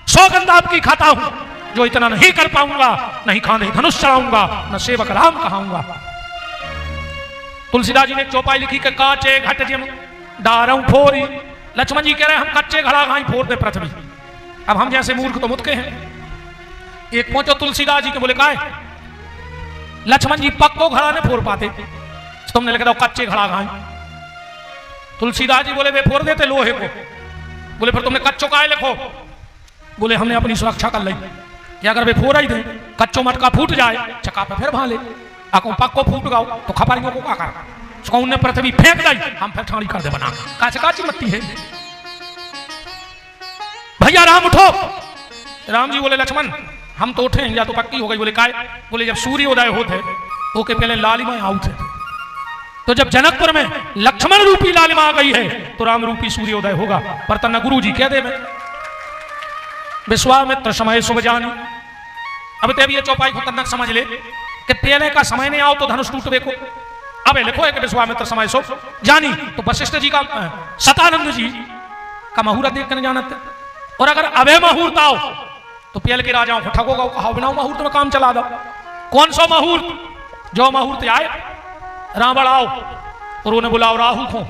सौगंध आपकी खाता हूं, जो इतना नहीं कर पाऊंगा, नहीं खाने धनुष चढ़ाऊंगा, न सेवक राम कहाऊंगा। तुलसीदास जी ने चौपाई लिखी कि काचे घट जिम डारऊ फोरी। लक्ष्मण जी कह रहे हम कच्चे घड़ा घाई फोड़ दे पृथ्वी। अब हम जैसे मूर्ख तो मुतके हैं। एक पहुंचो तुलसीदास जी के बोले काय लक्ष्मण जी पक्को घड़ा ने फोड़ पाते, तुमने लिख दो कच्चे घड़ा घाई। तुलसीदास जी बोले वे फोड़ देते लोहे को। बोले फिर तुमने कच्चो काय लिखो? बोले हमने अपनी सुरक्षा कर ली कि अगर वे फोड़ ही दे कच्चो मटका फूट जाए चका पे फिर भाले, अको पक्को फूट गाओ तो खपारियों को क्या कर सुकौन ने पृथ्वी फेंक दी, हम फिर ठाणी कर दे बना। काचे काची मट्टी है भैया राम उठो। राम जी बोले लक्ष्मण हम तो उठे या तो पक्की हो गई। बोले काय? बोले जब सूर्य उदय होते ओके पहले लालिमा आउट है, तो जब जनकपुर में लक्ष्मण रूपी लालिमा आ गई है तो राम रूपी सूर्योदय होगा। पर तना गुरु जी कह दे विश्वामित्र समय शुभ जानी। अब ते भी ये चौपाई को तन्नक समझ ले कि पहले का समय नहीं आओ तो धनुष टूट देखो। अब लिखो है कि विश्वामित्र समय शुभ जानी, तो वशिष्ठ जी का सतानंद जी का मुहूर्त देख कर जानते। और अगर अबे मुहूर्त आओ तो पहले के राजाओं को ठगोगा, कहा बिना मुहूर्त में काम चला दो। कौन सा मुहूर्त? जो मुहूर्त आए रावण आओ और उन्हें बुलाओ राहु को।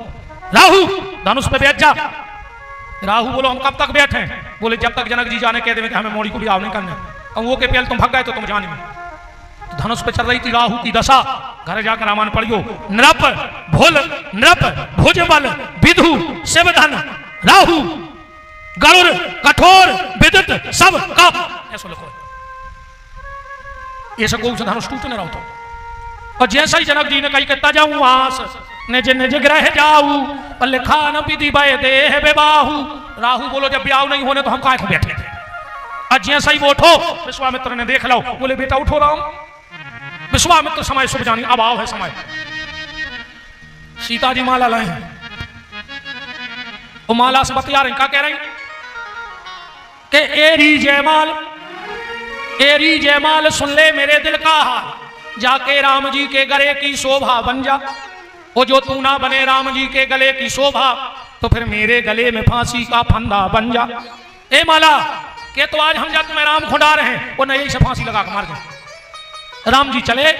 राहु धनुष पे बैठ जा। राहु बोलो हम कब तक बैठे? बोले जब तक जनक जी जाने कह दे कि हमें मोड़ी को भी आव नहीं करने। और वो के पहले तुम भग गए तो तुम जाने में। तो धनुष पे चल रही थी राहु की दशा। घर जाकर रामायण पढ़ियो। नृप भूल नृप भुजबल विधु शिवधन राहु गरुड़ कठोर विदित सब का ऐसा लिखो। ऐसा को धनुष टूटने रहो तो। और जैसा ही जनक जी ने कही कहता जाऊं आस निज निज ग्रह जाऊ पर लिखा न विधि भय देह बेबाहू। राहु बोलो जब ब्याह नहीं होने तो हम काय को बैठे थे। और जैसा ही वो उठो विश्वामित्र ने देख लो। बोले बेटा उठो राम। विश्वामित्र समय शुभ जानी। अब आओ है समय। सीता जी माला लाए हैं। वो माला से बतिया रहे क्या कह रहे हैं कि एरी जयमाल सुन ले मेरे दिल का हाल, जाके राम जी के गले की शोभा बन जा। वो जो तू ना बने राम जी के गले की शोभा, तो फिर मेरे गले में फांसी का फंदा बन जा। ए माला के तो आज हम जा तुम्हें राम खुंडा रहे हैं, वो नहीं से फांसी लगा के मार दे। राम जी चले,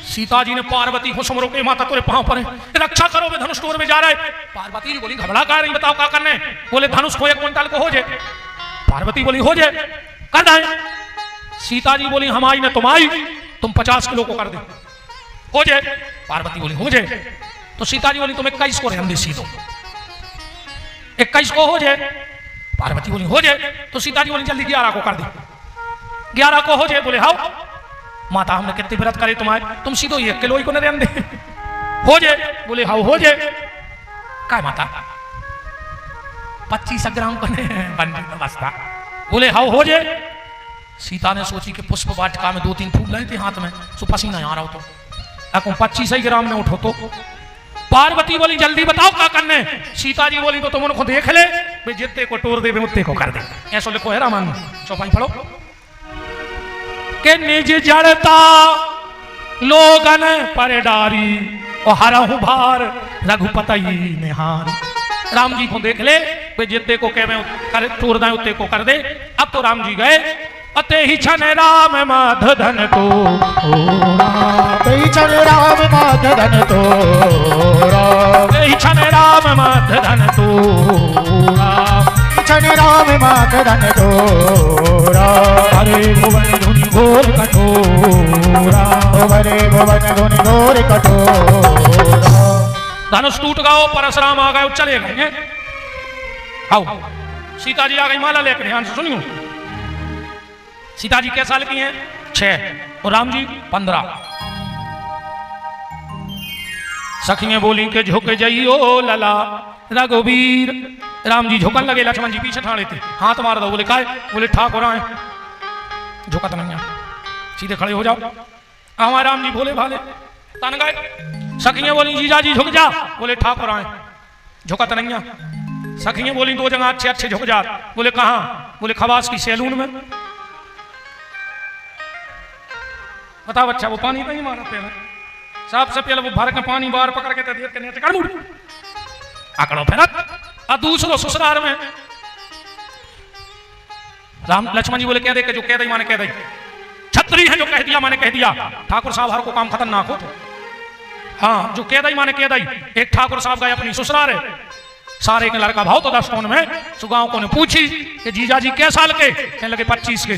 सीता जी ने पार्वती को सुमरो के माता तेरे पांव पर है, रक्षा करो, मैं धनुष तोड़ में जा रहा है। पार्वती जी बोली घबरा का रही, बताओ क्या करने। बोले धनुष को 1 क्विंटल को हो जाए। पार्वती बोली हो जाए, कर दे। सीता जी बोली हम आई न तुम आई, तुम 50 किलो को कर दे, हो जाए। पार्वती बोली हो जाए। तो सीता जी बोली तुम 21 को रहने सी दो, 21 को हो जाए। पार्वती बोली हो जाए। तो सीता जी बोली जल्दी 11 को कर दे, 11 को हो जाए। बोले हाँ माता हमने कितने व्रत करे तुम्हारे, तुम सीधो 1 किलो ही को न रहने दे, हो जाए। बोले हाँ हो जाए। क्या माता 25 ग्राम को बन अवस्था। बोले हाँ हो जाए। सीता ने सोची कि पुष्प वाटिका में 2-3 फूल लाए थे हाथ में, सो पसीना आ रहा हो तो आपको 25 ग्राम में उठो। तो पार्वती बोली जल्दी बताओ क्या करने। सीता जी बोली तो तुम उनको देख ले, वे जितने को तोड़ दे उतने को कर दे। ऐसा लिखो है रामायण में, चौपाई पढ़ो के निज जड़ता लोगन पर डारी और हरहु भार रघुपति निहार। राम जी को देख ले, वे जितने को कह में तोड़ दे उतने को कर दे। अब तो राम जी गए, अते ही छन राम माध धन तो छन राम माध धन तो छन राम माध धन तो छन राम माध धन तो हरे भुवन धुनि घोर कठोरा, हरे भुवन धुनि घोर कठोरा। धनुष टूट गया, परशुराम आ गए, चले गए। आओ सीता जी आ गई माला लेकर, ध्यान से सुनियो। सीता जी कै साल की हैं? 6 और राम जी 15। सखियां बोली के झुक जाइयो लला रघुवीर। राम जी झुकन लगे, लक्ष्मण जी पीछे ठाड़े थे, हाथ मार दो। बोले काय? बोले ठाकुर आए, झुकत नहीं है, सीधे खड़े हो जाओ। हमारे राम जी भोले भाले तन गए। सखियां बोली जीजा जी झुक जा। बोले ठाकुर आए, झुकत नहीं है। सखियां बोली 2 जगह अच्छे अच्छे झुक जा। बोले कहां? बोले खवास की सैलून में। बताओ बच्चा, वो पानी नहीं मारते ना, सबसे पहले वो भर के पानी बाहर पकड़ के देख के नीचे कर मुड़ आकड़ो फेरत और दूसरो ससुराल में। राम लक्ष्मण जी बोले कह दे के जो कह दी माने कह दी, छत्री है जो कह दिया माने कह दिया। ठाकुर साहब हर को काम खतरनाक हो। हाँ जो कह दी माने कह दी। एक ठाकुर साहब गए अपनी ससुराल, सारे के लड़का भाव तो 10 में सुगांव को ने पूछी कि जीजा जी कै साल के? कहने लगे 25 के।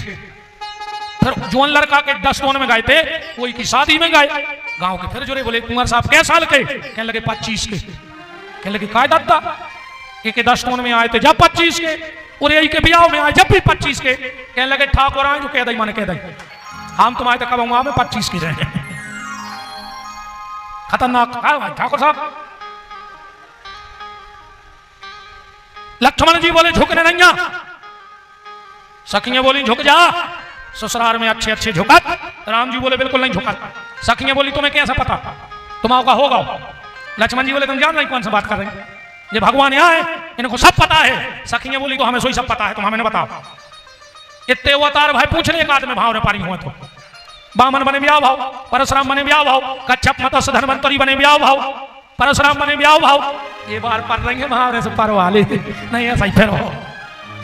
फिर जौन लड़का के 10 में गए थे कोई की शादी में गए, गांव के फिर जुड़े। बोले कुंवर साहब कै साल के? कहने लगे 25 के। कहने लगे काय दादा के 10 में आए थे जब 25 के, और यही के ब्याह में आए जब भी 25 के। कहने लगे ठाकुर आए जो कह दी माने कह दी, हम तुम आए तो कब हम 25 की रहे। खतरनाक ठाकुर साहब। लक्ष्मण जी बोले झुकने नहीं आ। सखियां बोली झुक जा, ससुराल में अच्छे अच्छे झुकत। राम जी बोले बिल्कुल नहीं झुकत। सखियां बोली तुम्हें कैसा पता, तुम आओ का होगा। लक्ष्मण जी बोले तुम जान नहीं कौन सा बात कर रहे हैं, ये भगवान यहाँ है, इनको सब पता है। सखियां बोली तो हमें सोई सब पता है, तुम हमें बताओ। इतने अवतार भाई पूछने एक आदमी भाव ने पारी हुए तो बामन बने ब्याह भाव, परशुराम बने ब्याह भाव, कच्छप मत्स्य धन्वंतरी बने ब्याह भाव, परशुराम बने ब्याह भाव। ये बार पढ़ रही है महावरे से पर वाले नहीं ऐसा ही फिर हो।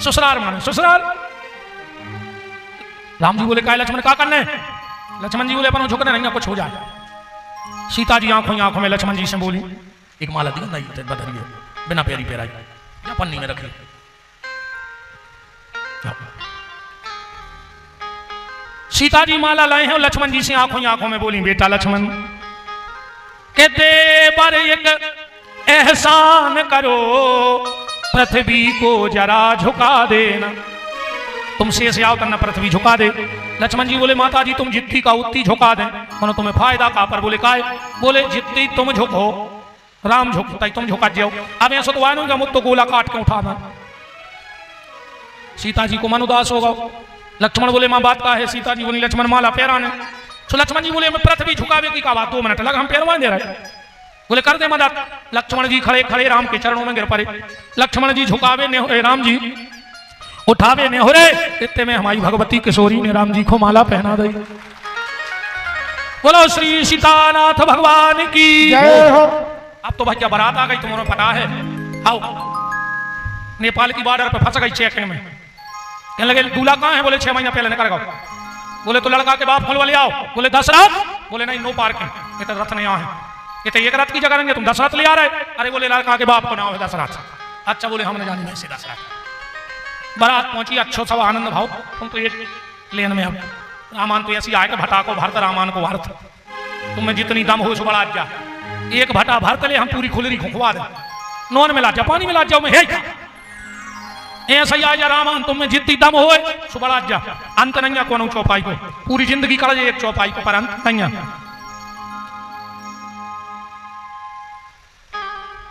ससुराल माने ससुराल। राम जी बोले काय लक्ष्मण का करने? लक्ष्मण जी बोले अपन झुकने नहीं, कुछ हो जाए। सीता जी आंखों में लक्ष्मण जी से बोली एक माला दी नहीं बदरिए बिना पैरी पैराई या पन्नी में रखी। सीता जी माला लाए हैं, लक्ष्मण जी से आंखों में बोली बेटा लक्ष्मण के दे पर एक एहसान करो, पृथ्वी को जरा झुका देना। तुम शेष आओ करना पृथ्वी झुका दे। लक्ष्मण जी बोले माता जी तुम जितनी का उतनी झुका दे, मनो तुम्हें फायदा का। पर बोले काय? बोले जितनी तुम झुको राम झुकता ही तुम झुका जाओ। अब ऐसा तो वायनु का मुझ तो गोला काट के उठाना। सीता जी को मन उदास होगा। लक्ष्मण बोले मां बात का है? सीता जी बोली लक्ष्मण माला पैरा ने। तो लक्ष्मण जी बोले मैं पृथ्वी झुकावे की का बात, 2 मिनट लगा हम पैरवा दे रहे। बोले कर दे मदद। लक्ष्मण जी खड़े खड़े राम के चरणों में गिर पड़े। लक्ष्मण जी झुकावे ने, राम जी उठावे ने हो रे। इतने में हमारी भगवती किशोरी ने राम जी को माला पहना दी। बोलो श्री सीतानाथ भगवान की जय हो। अब तो भाई क्या बारात आ गई, तुम्हें पता है। आओ, नेपाल की बॉर्डर पे फंस गई चेकिंग में। कहने लगे दूल्हा कहाँ है? बोले 6 महीना पहले निकल गया। बोले तो लड़का के बाप खोलवा ले आओ। बोले 10 रथ? बोले नहीं, नो पार्किंग, ये तो रथ नहीं यहाँ है, ये तो 1 रथ की जगह रहेंगे, तुम 10 रथ ले आ रहे। अरे बोले लड़का के बाप को नाम है 10 रथ। अच्छा, बोले हमने जानी वैसे 10 रथ। बारात पहुंची, अच्छो सब आनंद भाव, तुम तो एक लेन में। अब रामान तो ऐसी आए कि भटा को भरत, रामान को भरत, तुम्हें जितनी दम हो सो बढ़ा जा। एक भटा भरत ले, हम पूरी खुलरी खुखवा दे, नॉन में ला जा, पानी में ला जाओ, मैं ऐसा ही आ जा रामान, तुम्हें जितनी दम हो सो बढ़ा जा। अंत नहीं कौन चौपाई को, पूरी जिंदगी कर एक चौपाई को, पर अंत नहीं।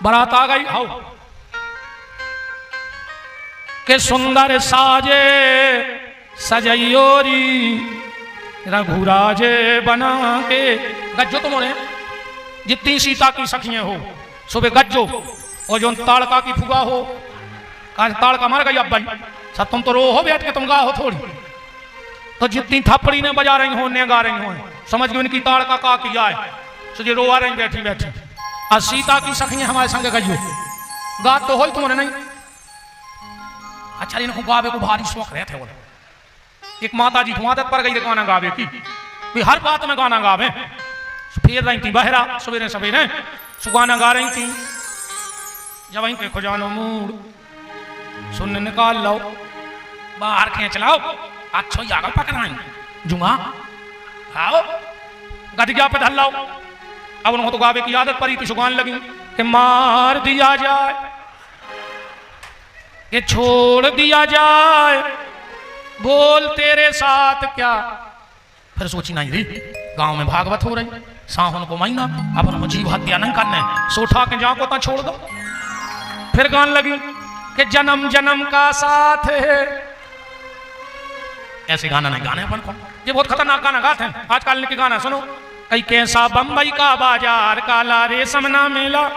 बारात आ गई, आओ के सुंदर साजे सजयोरी रघुराजे बना के। गज्जो तुम्हारे जितनी सीता की सखियां हो सुबह गज्जो, और जो ताड़का की फुगा हो, आज ताड़का मर गई अब भाई, सब तुम तो रो हो बैठ के, तुम गा हो थोड़ी, तो जितनी थप्पड़ी ने बजा रही हो ने गा रही हो, समझ गए इनकी ताड़का का किया है, सो रो आ रही बैठी बैठी। और सीता की सखियां हमारे संग गई गा तो हो तुम्हारे नहीं। अच्छा, इनको गावे को भारी शौक रहे थे। बोले एक माता जी को आदत पड़ गई गाना गावे की, भी हर बात में गाना गावे। फिर रही थी बहरा सवेरे सवेरे, गाना गा रही थी। जब वहीं पे खुजानो मूड सुन निकाल लो, बाहर खींच लाओ, अच्छो यागल पकड़ाई जुआ आओ गदगिया पे धल लाओ। अब उनको तो गावे की आदत पड़ी थी, सुगान लगी कि मार दिया जाए, कि छोड़ दिया जाए, बोल तेरे साथ क्या। फिर सोची नहीं री, गांव में भागवत हो रही, सावन को महीना, अब हम जीव हत्या नहीं करने, सोठा के जाओ को ता छोड़ दो। फिर गान लगी कि जन्म जन्म का साथ है। ऐसे गाना नहीं गाने अपन को, ये बहुत खतरनाक गाना गाते हैं आजकल के गाना। सुनो, कई कैसा बंबई का बाजार, काला रेशम ना मेला,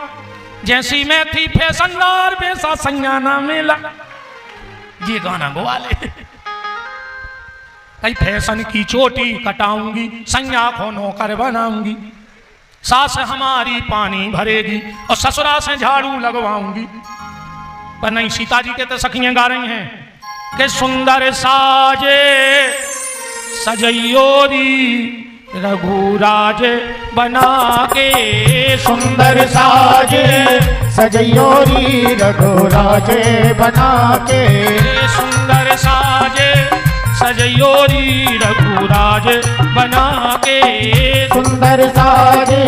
जैसी मैं थी फैशनदार वैसा संज्ञाना मेला। ये गाना गोवा ले। कई फैशन की चोटी कटाऊंगी, संज्ञा को नौकर बनाऊंगी, सास हमारी पानी भरेगी और ससुरा से झाड़ू लगवाऊंगी। पर नहीं, सीता जी के तो सखियां गा रही हैं कि सुंदर साजे सजयोरी रघुराज बना के। सुंदर साजे सजयोरी रघुराज बना के। सुंदर साजे सजयोरी रघुराज बना के। सुंदर साजे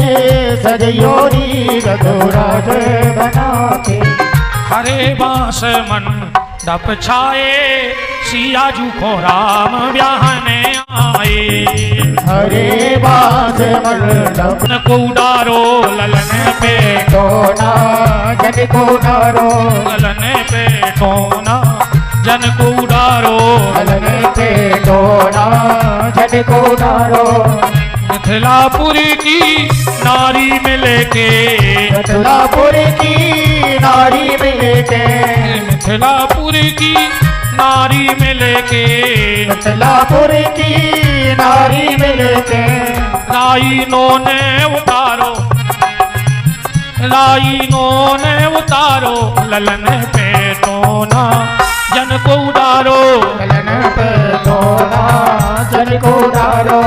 सजयोरी रघुराज बना के। हरे बांस मन डप छाए, सियाजू को राम ब्याहने आए। हरे बांस मन डप को उडारो ललन पे टोना, जन को उडारो ललन पे टोना, जन को उडारो ललन पे टोना, जन को उडारो। मिथिलापुरी की नारी मिले के, मिथिलापुरी की नारी मिले के, मिथिलापुरी की नारी मिले के, मिथिलापुरी की नारी मिले के। राइनों ने उतारो, राइनों ने उतारो ललन पे टोना, जन को उडारो ललन पे टोना, जन को उडारो।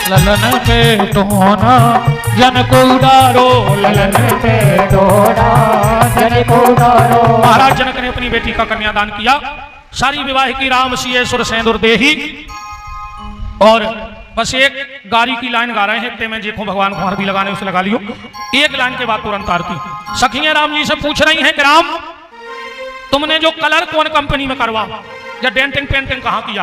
ललन पे टोना, जन को उडारो ललन पे टोना, जन को उडारो। महाराज जनक ने अपनी बेटी का कन्यादान किया। सारी विवाह की राम सिए सुर सेंदुर देही। और बस एक गारी की लाइन गा रहे हैं, ते में देखो भगवान को हर भी लगाने उसे लगा लियो। एक लाइन के बाद तुरंत आरती। सखियां राम जी से पूछ रही हैं कि राम, तुमने जो कलर कौन कंपनी में करवा, या डेंटिंग पेंटिंग कहाँ किया है?